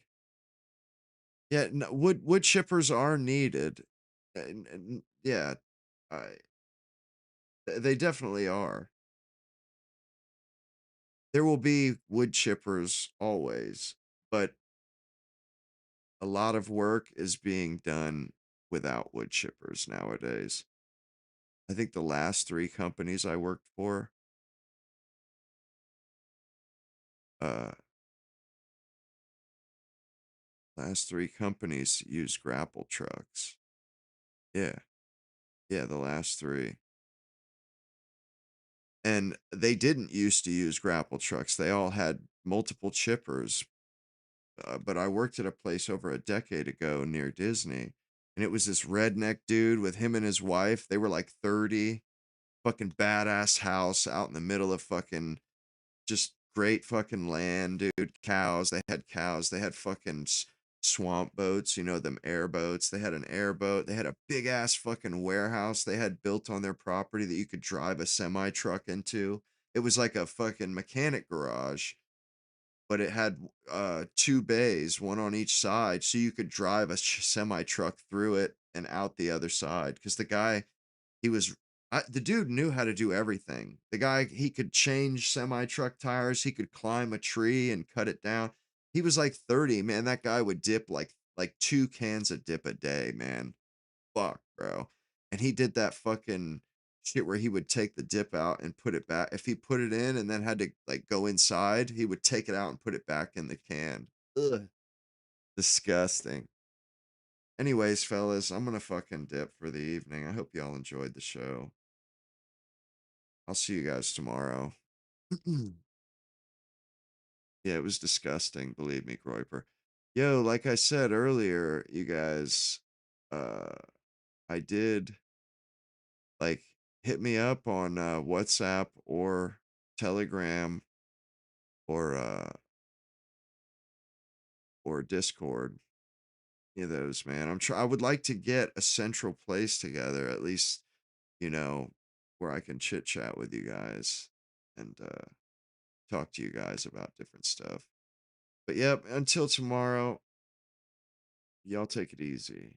[SPEAKER 1] yeah, wood chippers are needed, and yeah, I they definitely are. There will be wood chippers always, but a lot of work is being done without wood chippers nowadays. I think the last three companies I worked for, uh, last three companies use grapple trucks. Yeah, yeah, the last three. And they didn't used to use grapple trucks. They all had multiple chippers. But I worked at a place over a decade ago near Disney, and it was this redneck dude with him and his wife. They were like 30, fucking badass house out in the middle of fucking just great fucking land, dude. Cows. They had cows. They had fucking swamp boats, them airboats. They had an airboat. They had a big ass fucking warehouse they had built on their property that you could drive a semi truck into. It was like a fucking mechanic garage. but it had 2 bays, one on each side, so you could drive a semi truck through it and out the other side. Because the guy, he was the dude knew how to do everything. The guy, he could change semi truck tires. He could climb a tree and cut it down. He was like 30, man. That guy would dip like 2 cans of dip a day, man. Fuck, bro. And he did that fucking shit where he would take the dip out and put it back. If he put it in and then had to like go inside, he would take it out and put it back in the can. Ugh. Disgusting. Anyways, fellas, I'm gonna fucking dip for the evening. I hope y'all enjoyed the show. I'll see you guys tomorrow. Yeah, it was disgusting, believe me, Groiper. Yo, like I said earlier, you guys, uh, I did like hit me up on WhatsApp or Telegram or or Discord. Any of those, man. I would like to get a central place together, at least, you know, where I can chit chat with you guys and talk to you guys about different stuff. But yep, until tomorrow, y'all take it easy.